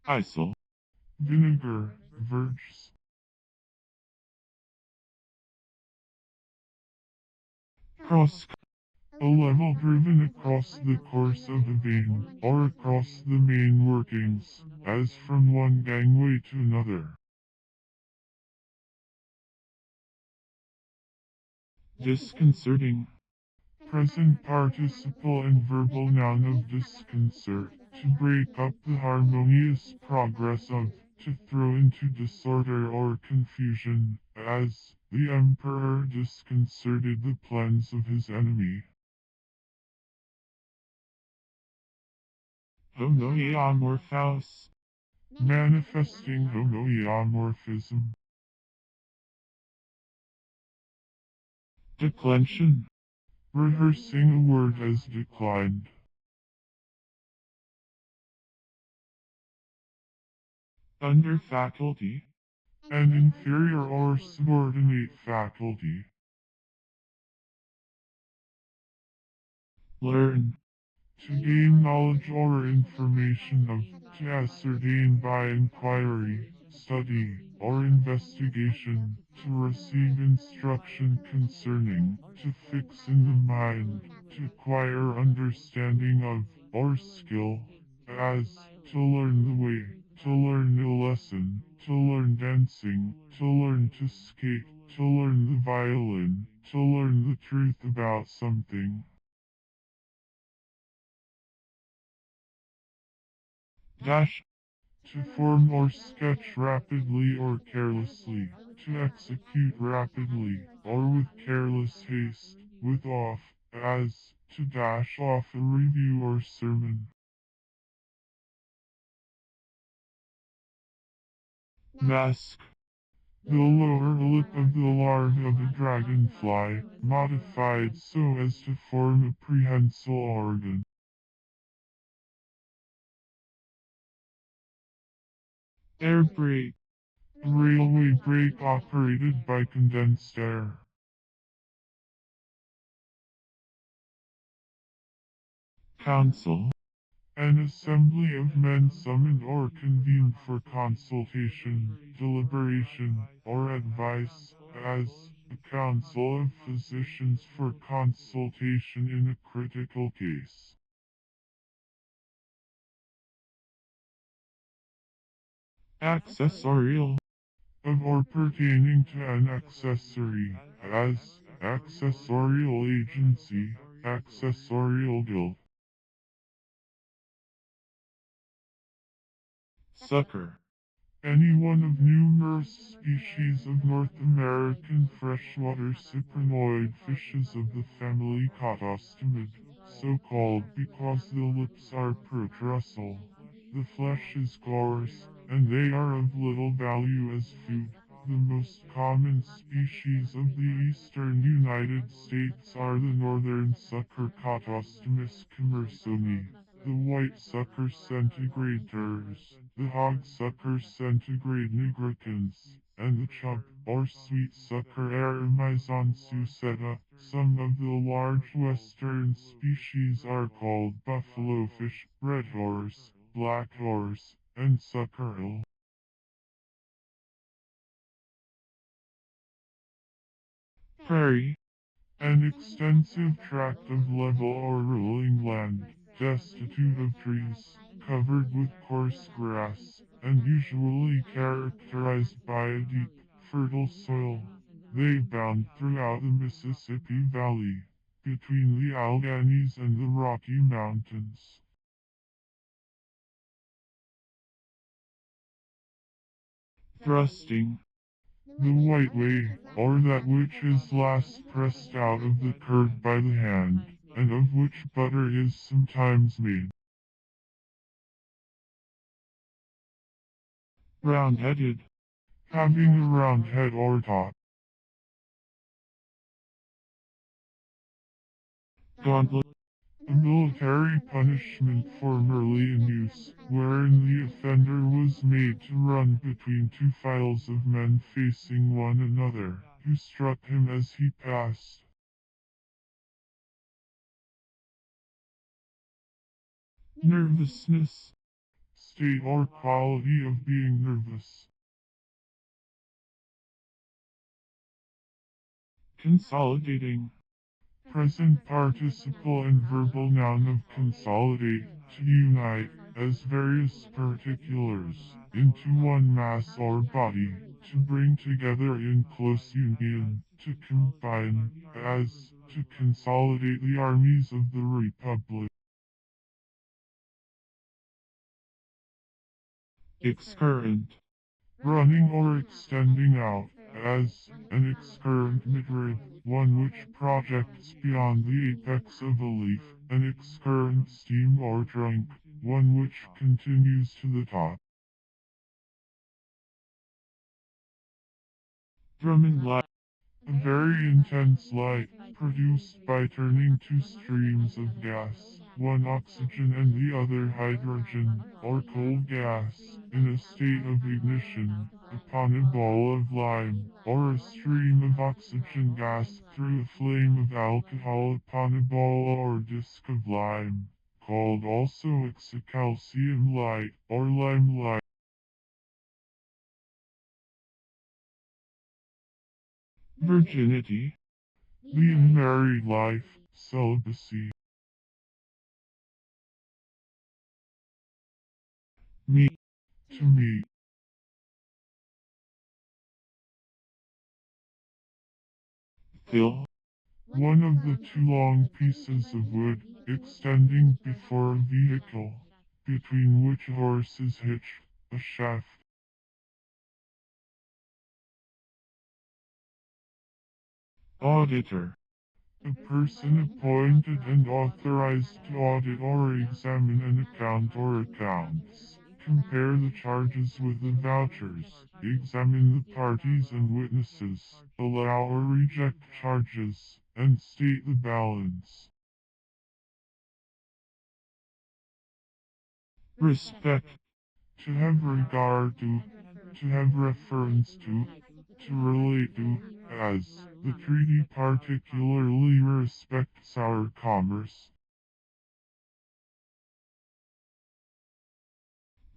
Isel. Vinegar, verges. Cross. A level driven across the course of a vein, or across the main workings, as from one gangway to another. Disconcerting. Present participle and verbal noun of disconcert, to break up the harmonious progress of, to throw into disorder or confusion, as, the emperor disconcerted the plans of his enemy. Homoeomorphous. Manifesting homoeomorphism. Declension. Rehearsing a word as declined. Under faculty. An inferior or subordinate faculty. Learn. To gain knowledge or information of, to ascertain by inquiry, study, or investigation, to receive instruction concerning, to fix in the mind, to acquire understanding of, or skill, as, to learn the way, to learn a lesson, to learn dancing, to learn to skate, to learn the violin, to learn the truth about something. Dash. To form or sketch rapidly or carelessly, to execute rapidly, or with careless haste, with off, as, to dash off a review or sermon. Mask. The lower lip of the larva of a dragonfly, modified so as to form a prehensile organ. Air brake. A railway brake operated by condensed air. Council. An assembly of men summoned or convened for consultation, deliberation, or advice, as a council of physicians for consultation in a critical case. Accessorial. Of or pertaining to an accessory, as accessorial agency, accessorial guild. Sucker. Any one of numerous species of North American freshwater cyprinoid fishes of the family Cotostomid, so called because the lips are protrussal. The flesh is coarse, and they are of little value as food. The most common species of the eastern United States are the northern sucker Cotostomus commersoni, the white sucker centigrators, the hog sucker centigrade nigricans, and the chub, or sweet sucker Aramizon suseta. Some of the large western species are called buffalo fish, red horse, black horse, and suckerel. Prairie. An extensive tract of level or rolling land, destitute of trees, covered with coarse grass, and usually characterized by a deep, fertile soil. They bound throughout the Mississippi Valley, between the Alleghenies and the Rocky Mountains. Thrusting. The white whey, or that which is last pressed out of the curd by the hand, and of which butter is sometimes made. Round-headed. Having a round head or top. Gauntlet. A military punishment formerly in use, wherein the offender was made to run between two files of men facing one another, who struck him as he passed. Nervousness. State or quality of being nervous. Consolidating. Present participle and verbal noun of consolidate, to unite, as various particulars, into one mass or body, to bring together in close union, to combine, as, to consolidate the armies of the Republic. Excurrent. Running or extending out, as, an excurrent midrib, one which projects beyond the apex of a leaf, an excurrent steam or drink, one which continues to the top. Drumming light. A very intense light, produced by turning two streams of gas, one oxygen and the other hydrogen, or cold gas, in a state of ignition, upon a ball of lime, or a stream of oxygen gas through a flame of alcohol upon a ball or disc of lime, called also excalcium light, or lime light. Virginity. The unmarried life, celibacy. Me. To me, Fill. one of the two long pieces of wood, extending before a vehicle, between which a horse is hitched, a shaft. Auditor. A person appointed and authorized to audit or examine an account or accounts, compare the charges with the vouchers, examine the parties and witnesses, allow or reject charges, and state the balance. Respect. To have regard to have reference to relate to, as. The treaty particularly respects our commerce.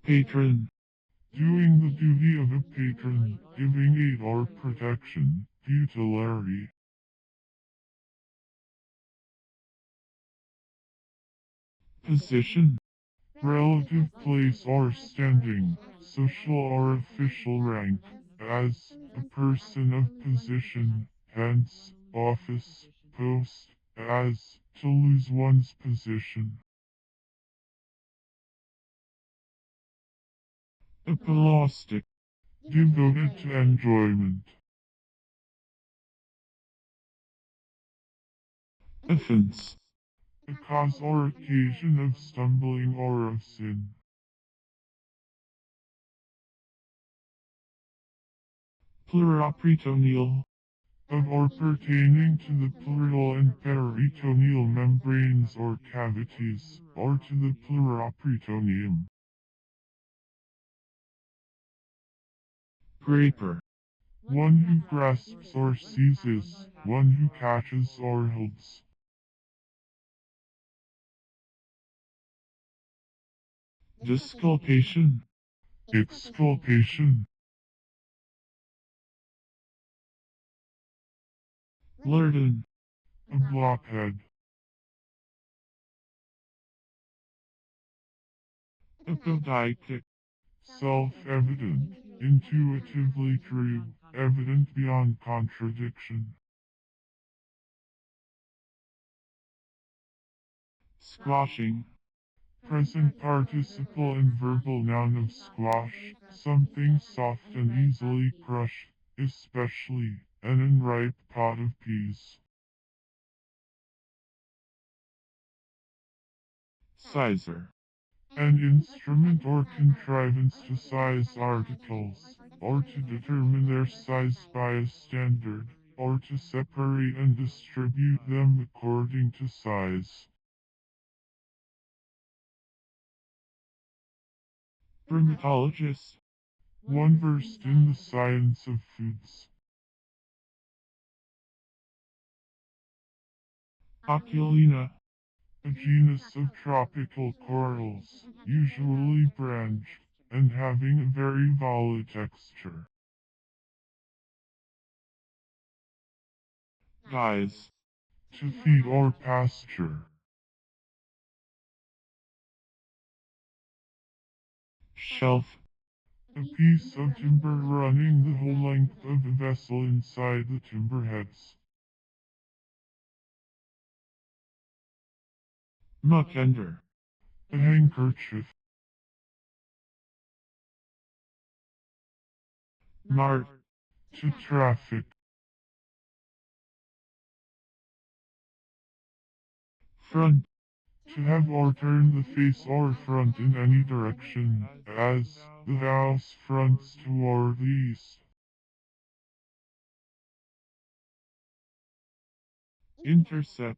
Patron. Doing the duty of a patron, giving aid or protection, utility. Position. Relative place or standing, social or official rank, as a person of position, hence, office, post, as to lose one's position. Apolostic. Devoted to enjoyment. Offense. A cause or occasion of stumbling or of sin. Plurificatory. Of or pertaining to the pleural and peritoneal membranes or cavities, or to the pleuroperitoneum. Graper. One who grasps or seizes, one who catches or holds. Disculpation. Exculpation. Lurden. A blockhead. Apodictic. Self-evident, intuitively true, evident beyond contradiction. Squashing. Present participle and verbal noun of squash, something soft and easily crushed, especially an unripe pot of peas. Sizer. An instrument or contrivance to size articles, or to determine their size by a standard, or to separate and distribute them according to size. Dermatologist. One versed in the science of foods. Oculina. A genus of tropical corals, usually branched, and having a very volatile texture. Guise. To feed or pasture. Shelf. A piece of timber running the whole length of a vessel inside the timber heads. Muckender. A handkerchief. Mart. To traffic. Front. To have or turn the face or front in any direction, as the house fronts toward the east. Intercept.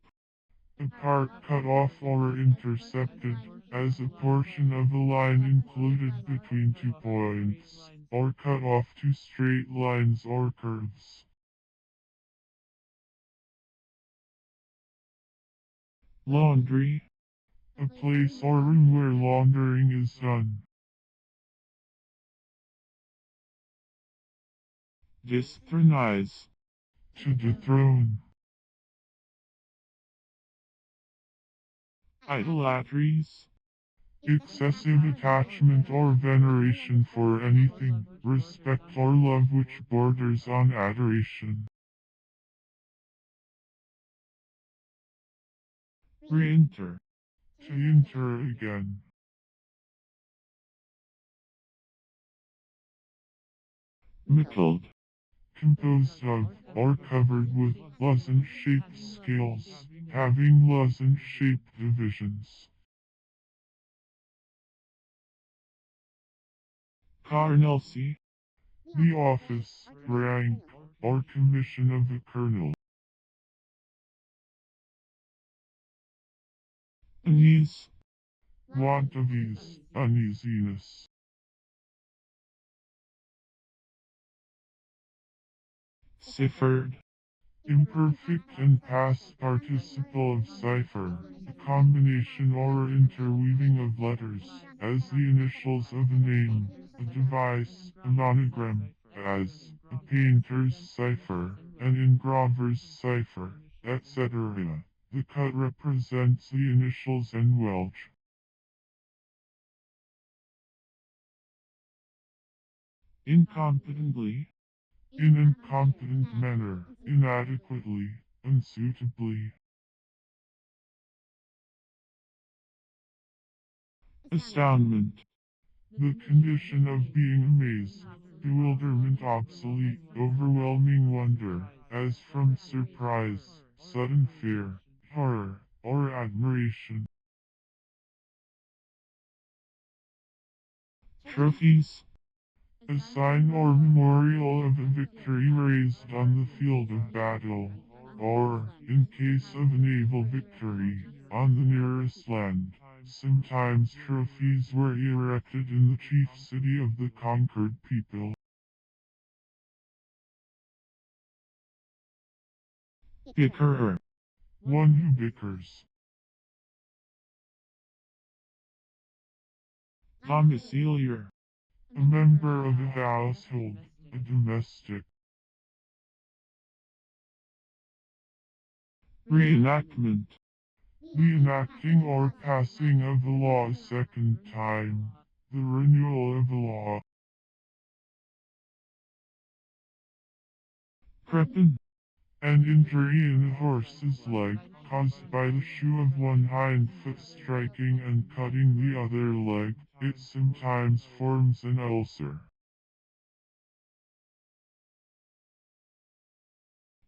A part cut off or intercepted, as a portion of a line included between 2 points, or cut off 2 straight lines or curves. Laundry. A place or room where laundering is done. Disthronize. To dethrone. Idolatries. Excessive attachment or veneration for anything, respect or love which borders on adoration. Reinter. To enter again. Mickled. Composed of, or covered with, lozenge-shaped scales, having lozenge-shaped divisions. Colonelcy. The office, rank, or commission of a colonel. Unease. Want of ease, uneasiness. Ciphered. Imperfect and past participle of cipher, a combination or interweaving of letters, as the initials of a name, a device, a monogram, as a painter's cipher, an engraver's cipher, etc. The cut represents the initials and Welsh. Incompetently. In incompetent manner, inadequately, unsuitably. Astoundment. The condition of being amazed, bewilderment, obsolete, overwhelming wonder, as from surprise, sudden fear, horror, or admiration. Trophies. A sign or memorial of a victory raised on the field of battle, or, in case of a naval victory, on the nearest land. Sometimes trophies were erected in the chief city of the conquered people. Bickerer. One who bickers. Domiciliar. A member of a household, a domestic. Reenactment. The enacting or passing of a law a second time. The renewal of a law. Crepen. An injury in a horse's leg, caused by the shoe of one hind foot striking and cutting the other leg. It sometimes forms an ulcer.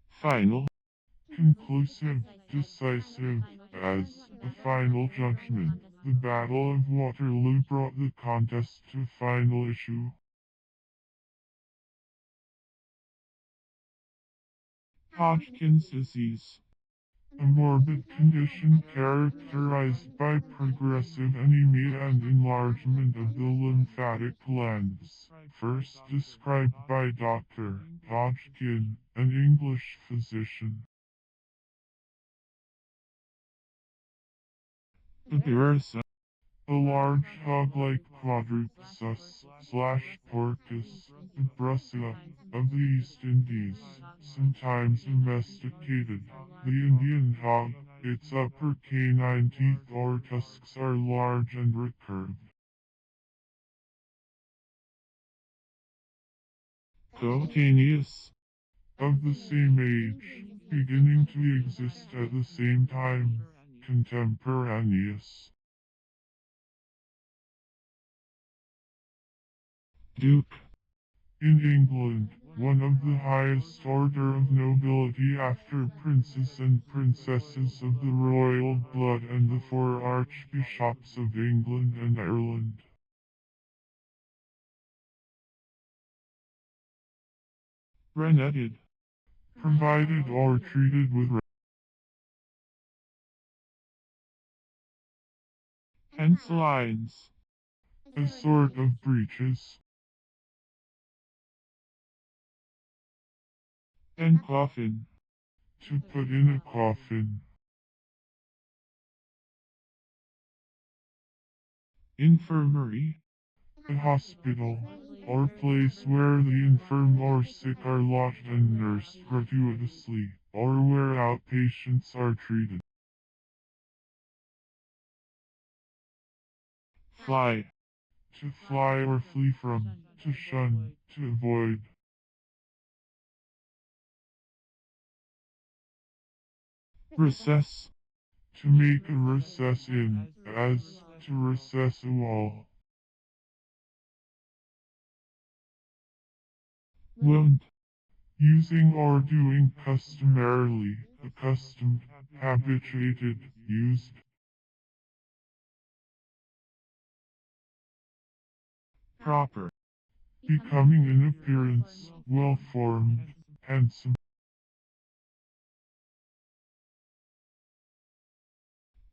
Final. Conclusive, decisive, as a final judgment. The Battle of Waterloo brought the contest to a final issue. Hodgkin's disease. A morbid condition characterized by progressive anemia and enlargement of the lymphatic glands, first described by Dr. Hodgkin, an English physician. Epirus. A large hog-like quadrupus slash porpoise, the brussa, of the East Indies, sometimes domesticated. The Indian hog, its upper canine teeth or tusks are large and recurved. Coetaneous. Of the same age, beginning to exist at the same time, contemporaneous. Duke. In England, one of the highest order of nobility after princes and princesses of the royal blood and the four archbishops of England and Ireland. Renetted. Provided or treated with Henselines. a sort of breeches. Encoffin. To put in a coffin. Infirmary. A hospital, or place where the infirm or sick are lodged and nursed gratuitously, or where outpatients are treated. Fly. To fly or flee from, to shun, to avoid. Recess. To make a recess in, as, to recess a wall. Wound. Using or doing customarily, accustomed, habituated, used. Proper. becoming in appearance well-formed, handsome.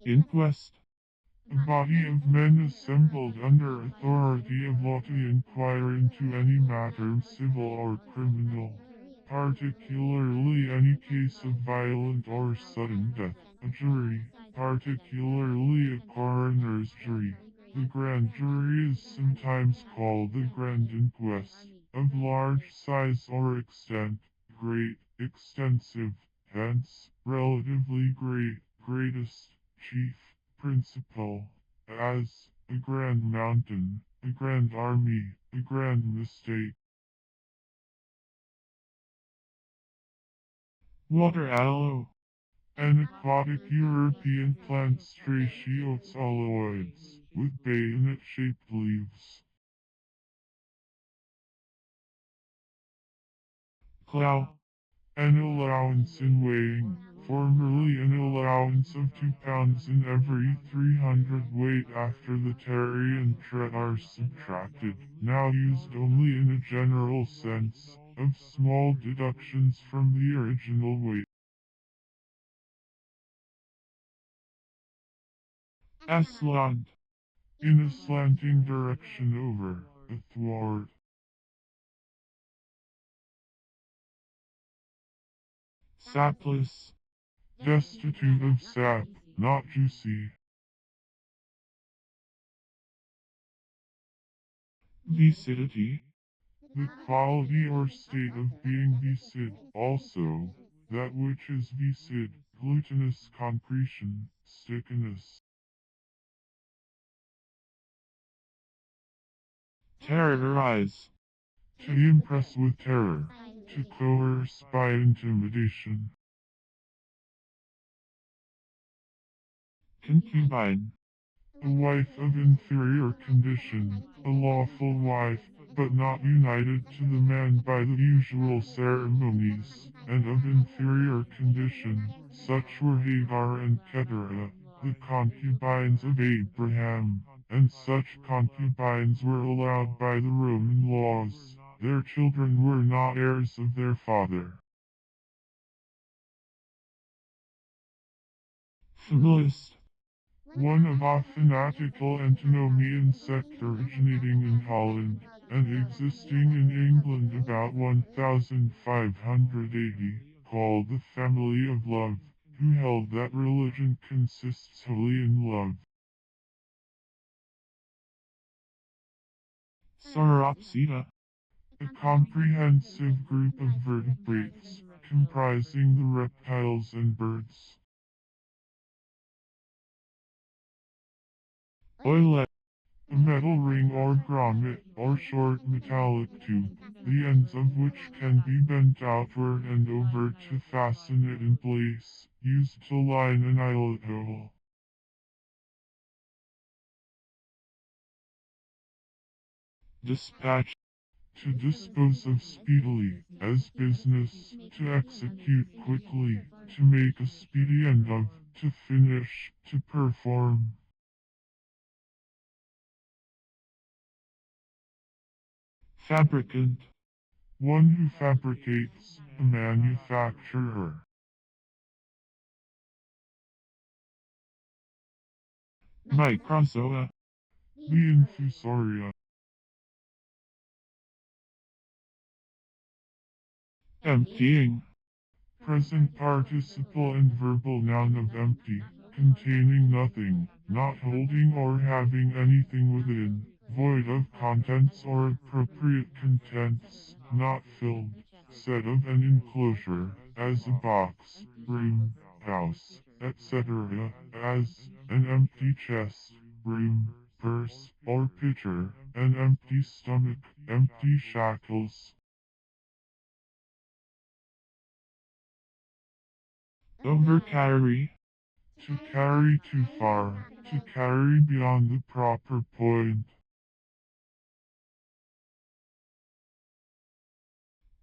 Inquest. A body of men assembled under authority of law to inquire into any matter civil or criminal, particularly any case of violent or sudden death. A jury, particularly a coroner's jury. The grand jury is sometimes called the grand inquest, of large size or extent, great, extensive, hence, relatively great, greatest, chief, principal, as, a grand mountain, a grand army, a grand mistake. Water aloe. An aquatic European plant straceotsoloids, with bayonet-shaped leaves. Clow. An allowance in weighing, formerly an allowance of 2 pounds in every 300 weight after the tarry and tread are subtracted, now used only in a general sense, of small deductions from the original weight. Aslant. In a slanting direction over, athwart. Sapless. Destitute of sap, not juicy. Viscidity. The quality or state of being viscid, also, that which is viscid, glutinous concretion, stickiness. Terrorize. To impress with terror, to coerce by intimidation. Concubine. A wife of inferior condition, a lawful wife, but not united to the man by the usual ceremonies, and of inferior condition, such were Hagar and Keturah, the concubines of Abraham, and such concubines were allowed by the Roman laws, their children were not heirs of their father. Familist. One of a fanatical antinomian sect originating in Holland, and existing in England about 1580, called the Family of Love, who held that religion consists wholly in love. Sauropsida. A comprehensive group of vertebrates, comprising the reptiles and birds. Oilet. A metal ring or grommet, or short metallic tube, the ends of which can be bent outward and over to fasten it in place, used to line an eyelet hole. Dispatch. To dispose of speedily, as business, to execute quickly, to make a speedy end of, to finish, to perform. Fabricant. One who fabricates, a manufacturer. Microzoa. The infusoria. Emptying. Present participle and verbal noun of empty, containing nothing, not holding or having anything within, void of contents or appropriate contents, not filled, said of an enclosure, as a box, room, house, etc., as an empty chest, room, purse, or pitcher, an empty stomach, empty shackles. Overcarry. To carry too far, to carry beyond the proper point.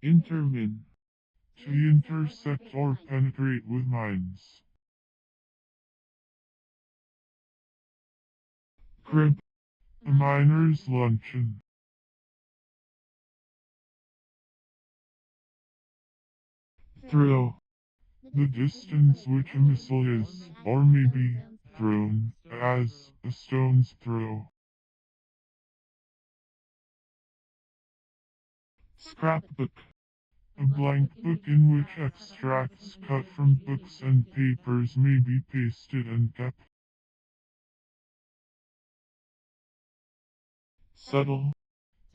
Intermin. To intersect or penetrate with minds. Crib. A miner's luncheon. through, the distance which a missile is, or may be, thrown, as a stone's throw. scrapbook, A blank book in which extracts cut from books and papers may be pasted and kept. subtle,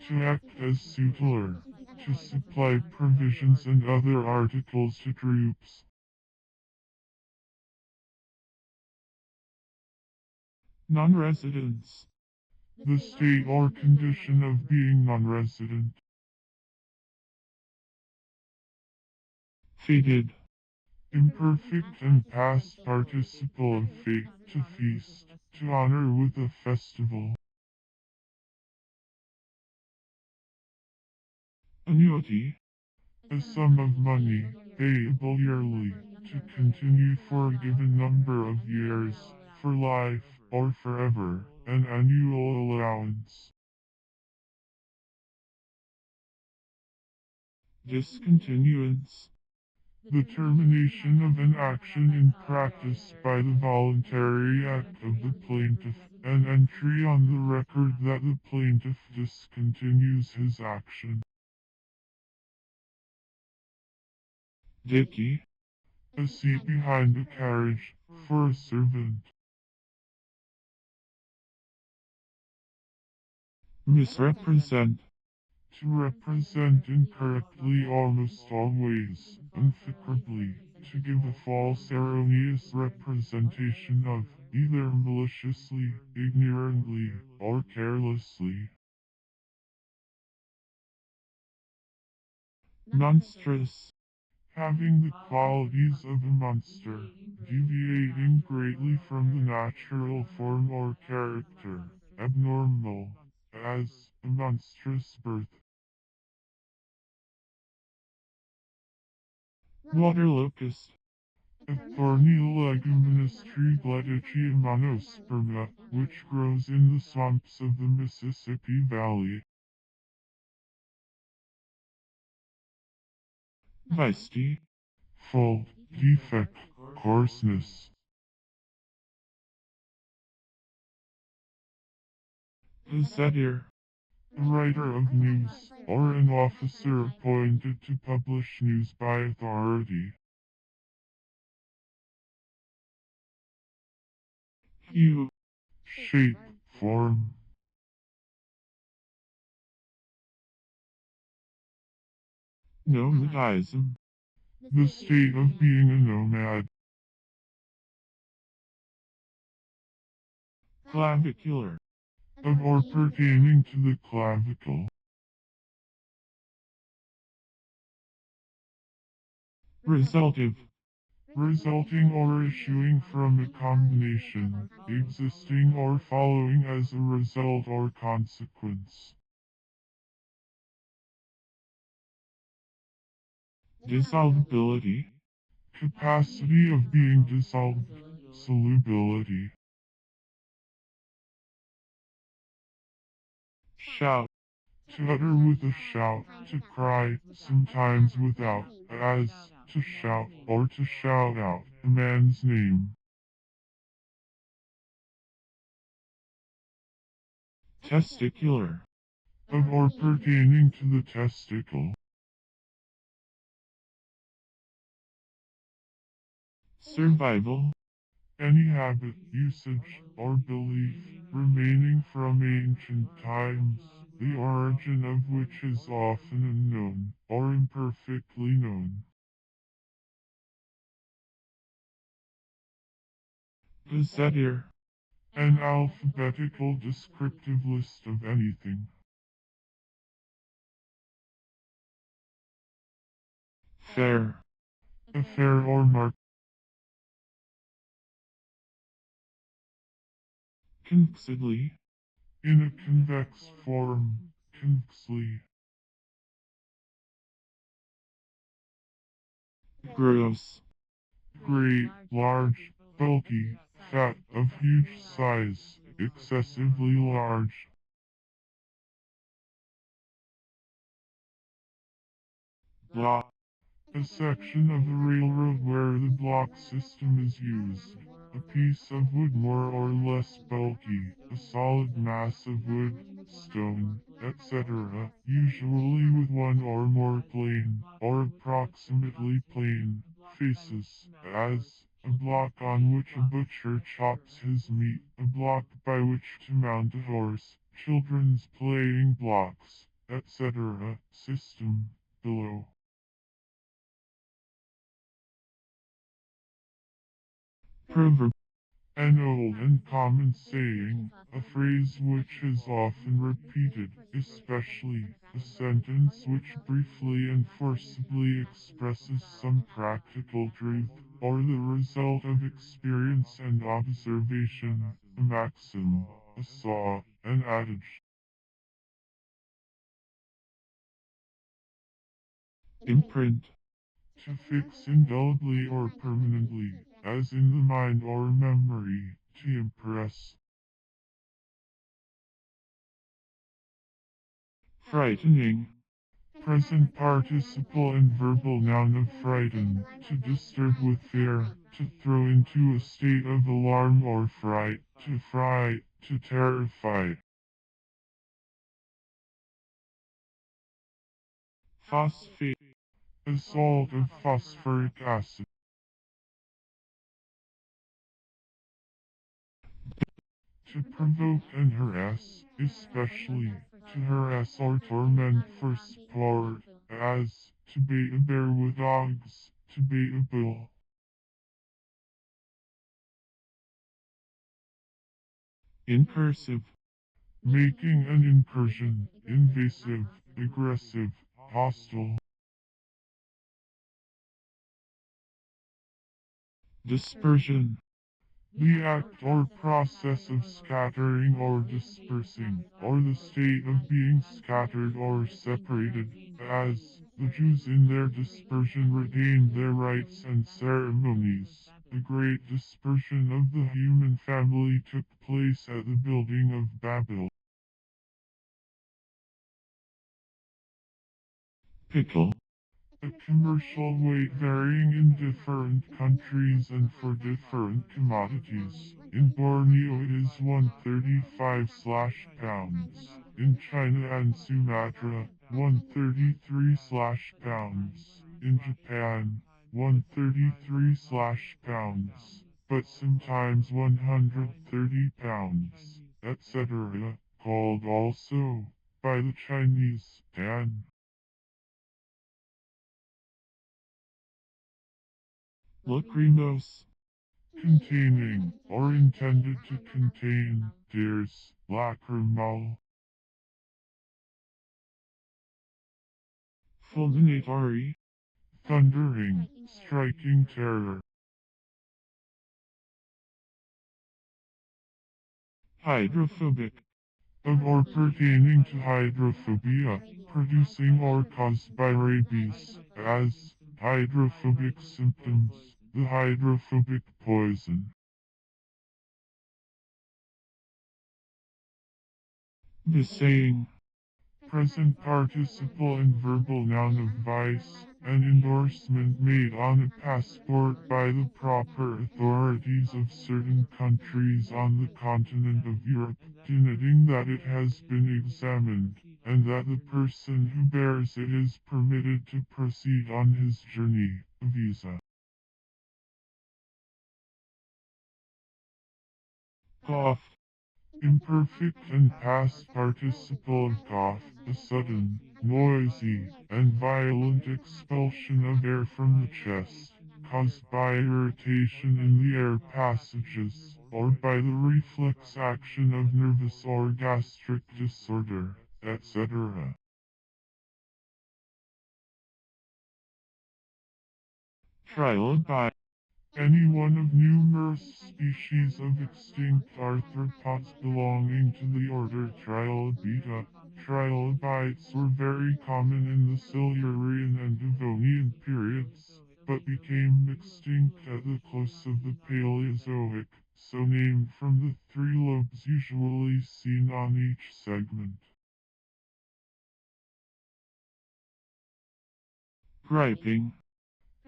To act as sutler, to supply provisions and other articles to troops. non-residence, The state or condition of being non-resident. fated, Imperfect and past participle of fate, to feast, to honor with a festival. annuity, A sum of money, payable yearly, to continue for a given number of years, for life, or forever, an annual allowance. discontinuance, The termination of an action in practice by the voluntary act of the plaintiff, an entry on the record that the plaintiff discontinues his action. dicky, A seat behind a carriage, for a servant. misrepresent, To represent incorrectly almost always, unfavourably, to give a false erroneous representation of, either maliciously, ignorantly, or carelessly. monstrous, Having the qualities of a monster, deviating greatly from the natural form or character, abnormal, as a monstrous birth. water locust, A thorny leguminous tree Gladichia monosperma, which grows in the swamps of the Mississippi Valley. visty, Fault, defect, coarseness. satyr, A writer of news, or an officer appointed to publish news by authority. hue, Shape, form. nomadism, The state of being a nomad. clavicular, Of or pertaining to the clavicle. resultive, Resulting or issuing from a combination, existing or following as a result or consequence. dissolubility, Capacity of being dissolved, solubility. shout, To utter with a shout, to cry, sometimes without, as, to shout, or to shout out, a man's name. testicular, Of or pertaining to the testicle. survival, Any habit, usage, or belief remaining from ancient times, the origin of which is often unknown, or imperfectly known. satyr, An alphabetical descriptive list of anything. fair, Affair or mark. convexedly, In a convex form, convexly. gross, Great, large, bulky, fat, of huge size, excessively large. blah, A section of a railroad where the block system is used. A piece of wood more or less bulky, a solid mass of wood, stone, etc., usually with one or more plain, or approximately plain, faces, as a block on which a butcher chops his meat, a block by which to mount a horse, children's playing blocks, etc., system, below. Proverb. An old and common saying, a phrase which is often repeated, especially a sentence which briefly and forcibly expresses some practical truth, or the result of experience and observation, a maxim, a saw, an adage. Imprint. To fix indelibly or permanently, as in the mind or memory, to impress. Frightening. Present participle and verbal noun of frighten, to disturb with fear, to throw into a state of alarm or fright, to fright, to terrify. Phosphate. A salt of phosphoric acid. To provoke and harass, especially, to harass or torment for sport, as, to bait a bear with dogs, to bait a bull. Incursive. Making an incursion, invasive, aggressive, hostile. Dispersion. The act or process of scattering or dispersing, or the state of being scattered or separated, as the Jews in their dispersion retained their rites and ceremonies. The great dispersion of the human family took place at the building of Babel. Pickle. A commercial weight varying in different countries and for different commodities. In Borneo it is 135/pounds. In China and Sumatra, 133/pounds. In Japan, 133/pounds. But sometimes 130 pounds, etc., called also, by the Chinese, Dan. Lachrymose. Containing, or intended to contain, tears, lacrimal. Fulminatory. Thundering, striking terror. Hydrophobic. Of or pertaining to hydrophobia, producing or caused by rabies, as, hydrophobic symptoms, the hydrophobic poison. The saying. Present participle and verbal noun of vice, an endorsement made on a passport by the proper authorities of certain countries on the continent of Europe, denoting that it has been examined, and that the person who bears it is permitted to proceed on his journey, a visa. Cough. Imperfect and past participle of cough, a sudden, noisy, and violent expulsion of air from the chest, caused by irritation in the air passages, or by the reflex action of nervous or gastric disorder, etc. Trilobite. Any one of numerous species of extinct arthropods belonging to the order Trilobita. Trilobites were very common in the Silurian and Devonian periods, but became extinct at the close of the Paleozoic, so named from the three lobes usually seen on each segment. Griping.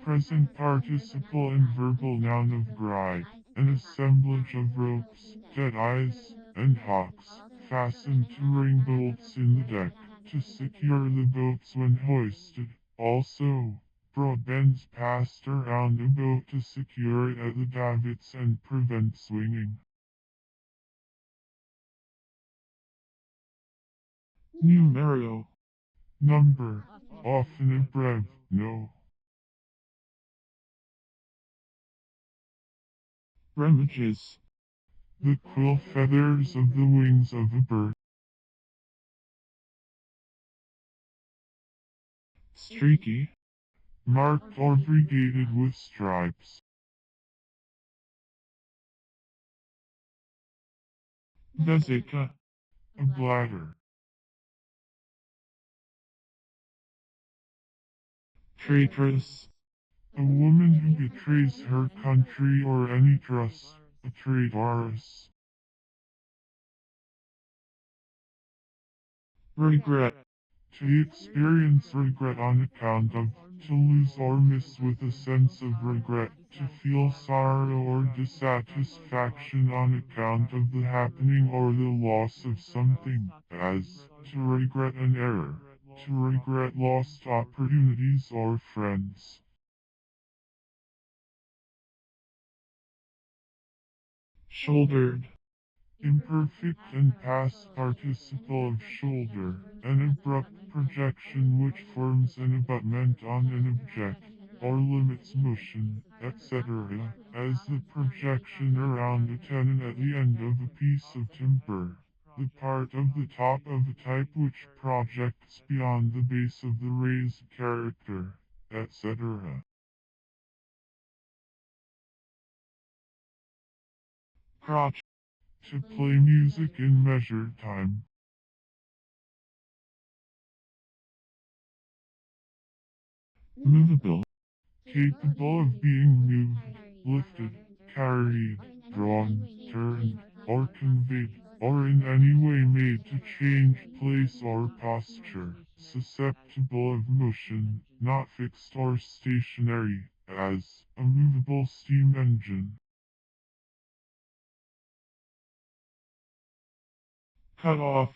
Present participle and verbal noun of gride, an assemblage of ropes, dead eyes, and hawks, fastened to ring bolts in the deck, to secure the boats when hoisted. Also, broad bends passed around a boat to secure it at the davits and prevent swinging. Numero. Number, often a brev, no. Remages. The quill feathers of the wings of a bird. Streaky. Marked or brigaded with stripes. Vesica. A bladder. Traitress. A woman who betrays her country or any trust. A traitoress. Regret. To experience regret on account of, to lose or miss with a sense of regret, to feel sorrow or dissatisfaction on account of the happening or the loss of something, as, to regret an error, to regret lost opportunities or friends. Shouldered. Imperfect and past participle of shoulder, an abrupt projection which forms an abutment on an object, or limits motion, etc., as the projection around a tenon at the end of a piece of timber, the part of the top of a type which projects beyond the base of the raised character, etc. Crotch. To play music in measured time. Movable. Capable of being moved, lifted, carried, drawn, turned, or conveyed, or in any way made to change place or posture, susceptible of motion, not fixed or stationary, as a movable steam engine. Cut off.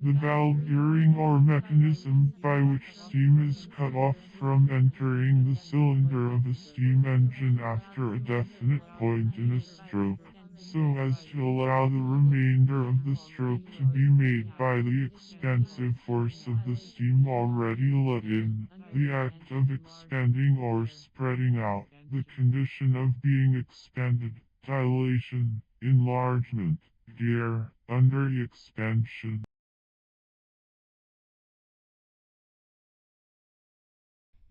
The valve gearing or mechanism by which steam is cut off from entering the cylinder of a steam engine after a definite point in a stroke, so as to allow the remainder of the stroke to be made by the expansive force of the steam already let in, the act of expanding or spreading out, the condition of being expanded, dilation, enlargement, gear, under expansion.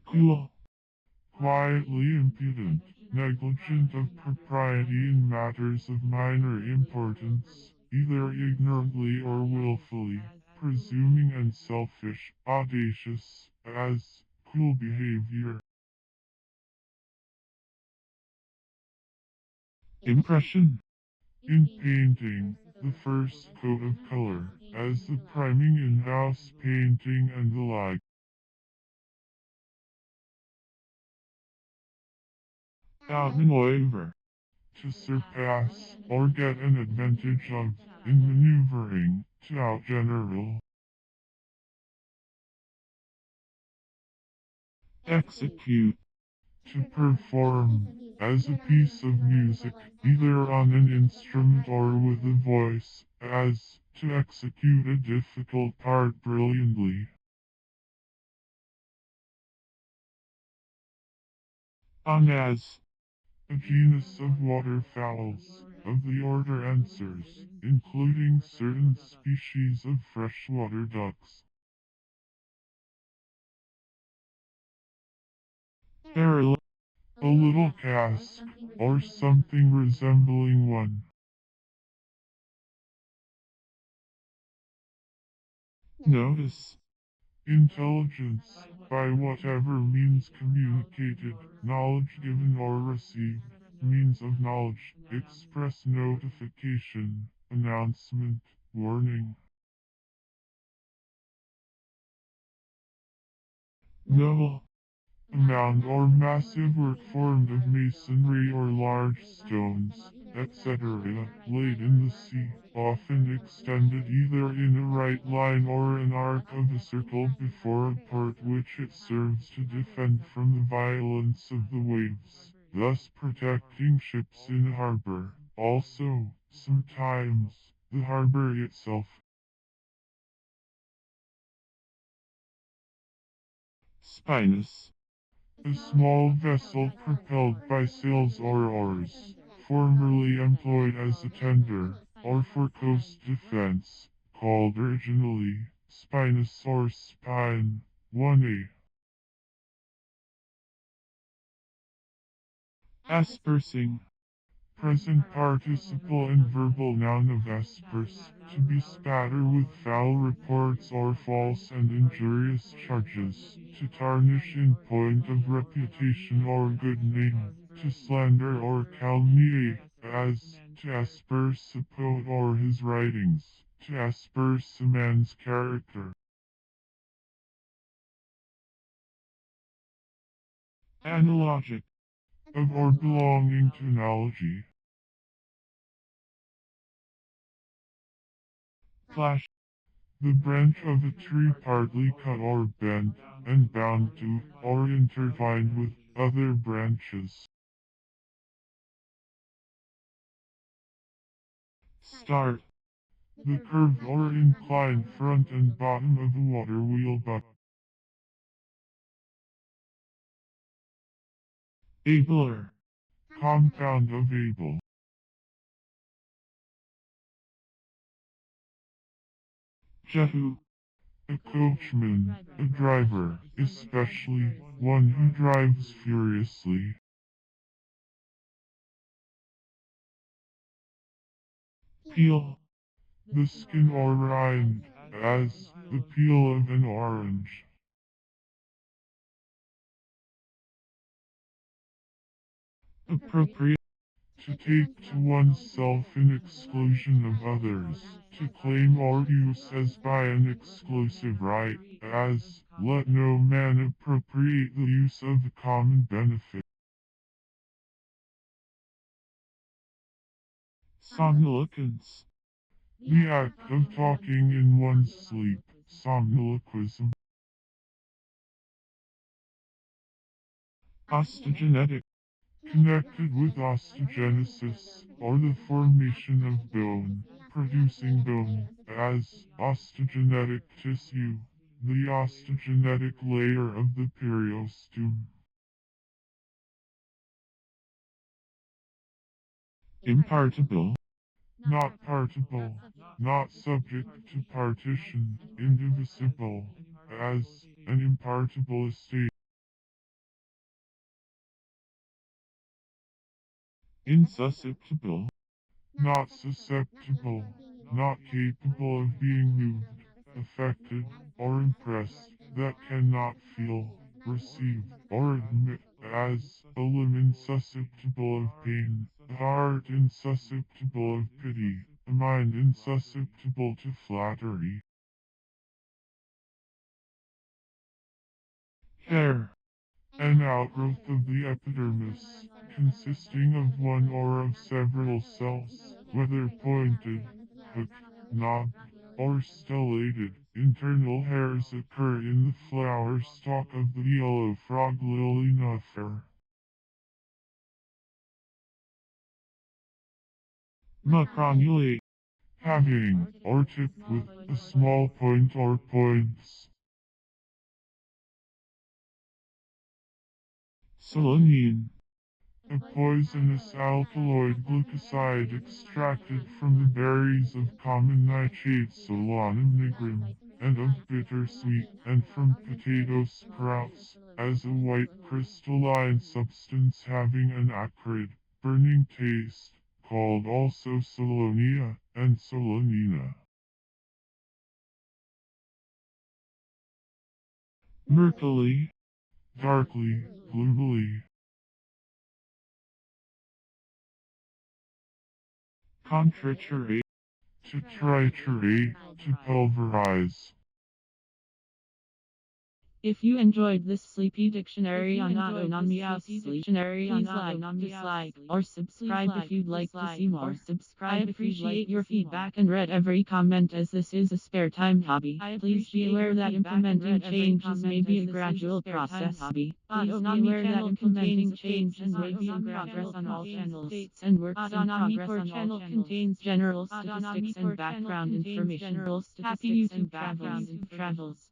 Cool. Quietly impudent, negligent of propriety in matters of minor importance, either ignorantly or willfully, presuming and selfish, audacious, as cool behavior. Impression. In painting, the first coat of color, as the priming in house painting and the like. Outmaneuver. To surpass, or get an advantage of, in maneuvering, to outgeneral. Execute. To perform, as a piece of music, either on an instrument or with a voice, as, to execute a difficult part brilliantly. Anas. A genus of waterfowls, of the order Ansers, including certain species of freshwater ducks. Barrel. A little cask, or something resembling one. Notice. Intelligence, by whatever means communicated, knowledge given or received, means of knowledge, express notification, announcement, warning. Novel. A mound or massive work formed of masonry or large stones, etc., laid in the sea, often extended either in a right line or an arc of a circle before a port which it serves to defend from the violence of the waves, thus protecting ships in a harbor. Also, sometimes, the harbor itself. Spinous. A small vessel propelled by sails or oars, formerly employed as a tender, or for coast defense, called originally spinous or spine. 1a. Aspersing. Present participle and verbal noun of asperse, to bespatter with foul reports or false and injurious charges, to tarnish in point of reputation or good name, to slander or calumniate, as to asperse a poet or his writings, to asperse a man's character. Analogic. Of or belonging to analogy. Flash. The branch of a tree partly cut or bent, and bound to, or intertwined with, other branches. Start. The curved or inclined front and bottom of a water wheel butt. Abler. Compound of able. Jehu. A coachman, a driver, especially one who drives furiously. Peel. The skin or rind, as the peel of an orange. Appropriate. To take to oneself in exclusion of others, to claim or use as by an exclusive right, as, let no man appropriate the use of a common benefit. Somnolence. The act of talking in one's sleep, somnoloquism. Osteogenetic. Connected with osteogenesis, or the formation of bone, producing bone, as osteogenetic tissue, the osteogenetic layer of the periosteum. Impartible. Not partible, not subject to partition, indivisible, as an impartible estate. Insusceptible. Not susceptible, not capable of being moved, affected, or impressed, that cannot feel, receive, or admit, as a limb insusceptible of pain, a heart insusceptible of pity, a mind insusceptible to flattery. Hair. An outgrowth of the epidermis, consisting of one or of several cells, whether pointed, hooked, knobbed, or stellated. Internal hairs occur in the flower stalk of the yellow frog lily nefer. Macronulate. Having, or tipped with, a small point or points. Selenium. A poisonous alkaloid glucoside extracted from the berries of common nightshade Solanum nigrum, and of bittersweet, and from potato sprouts, as a white crystalline substance having an acrid, burning taste, called also Solonia and Solanina. Murkily. Darkly, gloomily. Contriturate. To triturate, to pulverize. If you enjoyed this sleepy dictionary on autonomous sleep, please like, dislike, or subscribe if you'd like to see more. I appreciate your feedback and read every comment as this is a spare time hobby. Please be aware that implementing changes may be a gradual process. Please be aware that implementing changes may be in progress on all channels. And works in progress on channel contains general statistics and background information. Happy YouTube travels.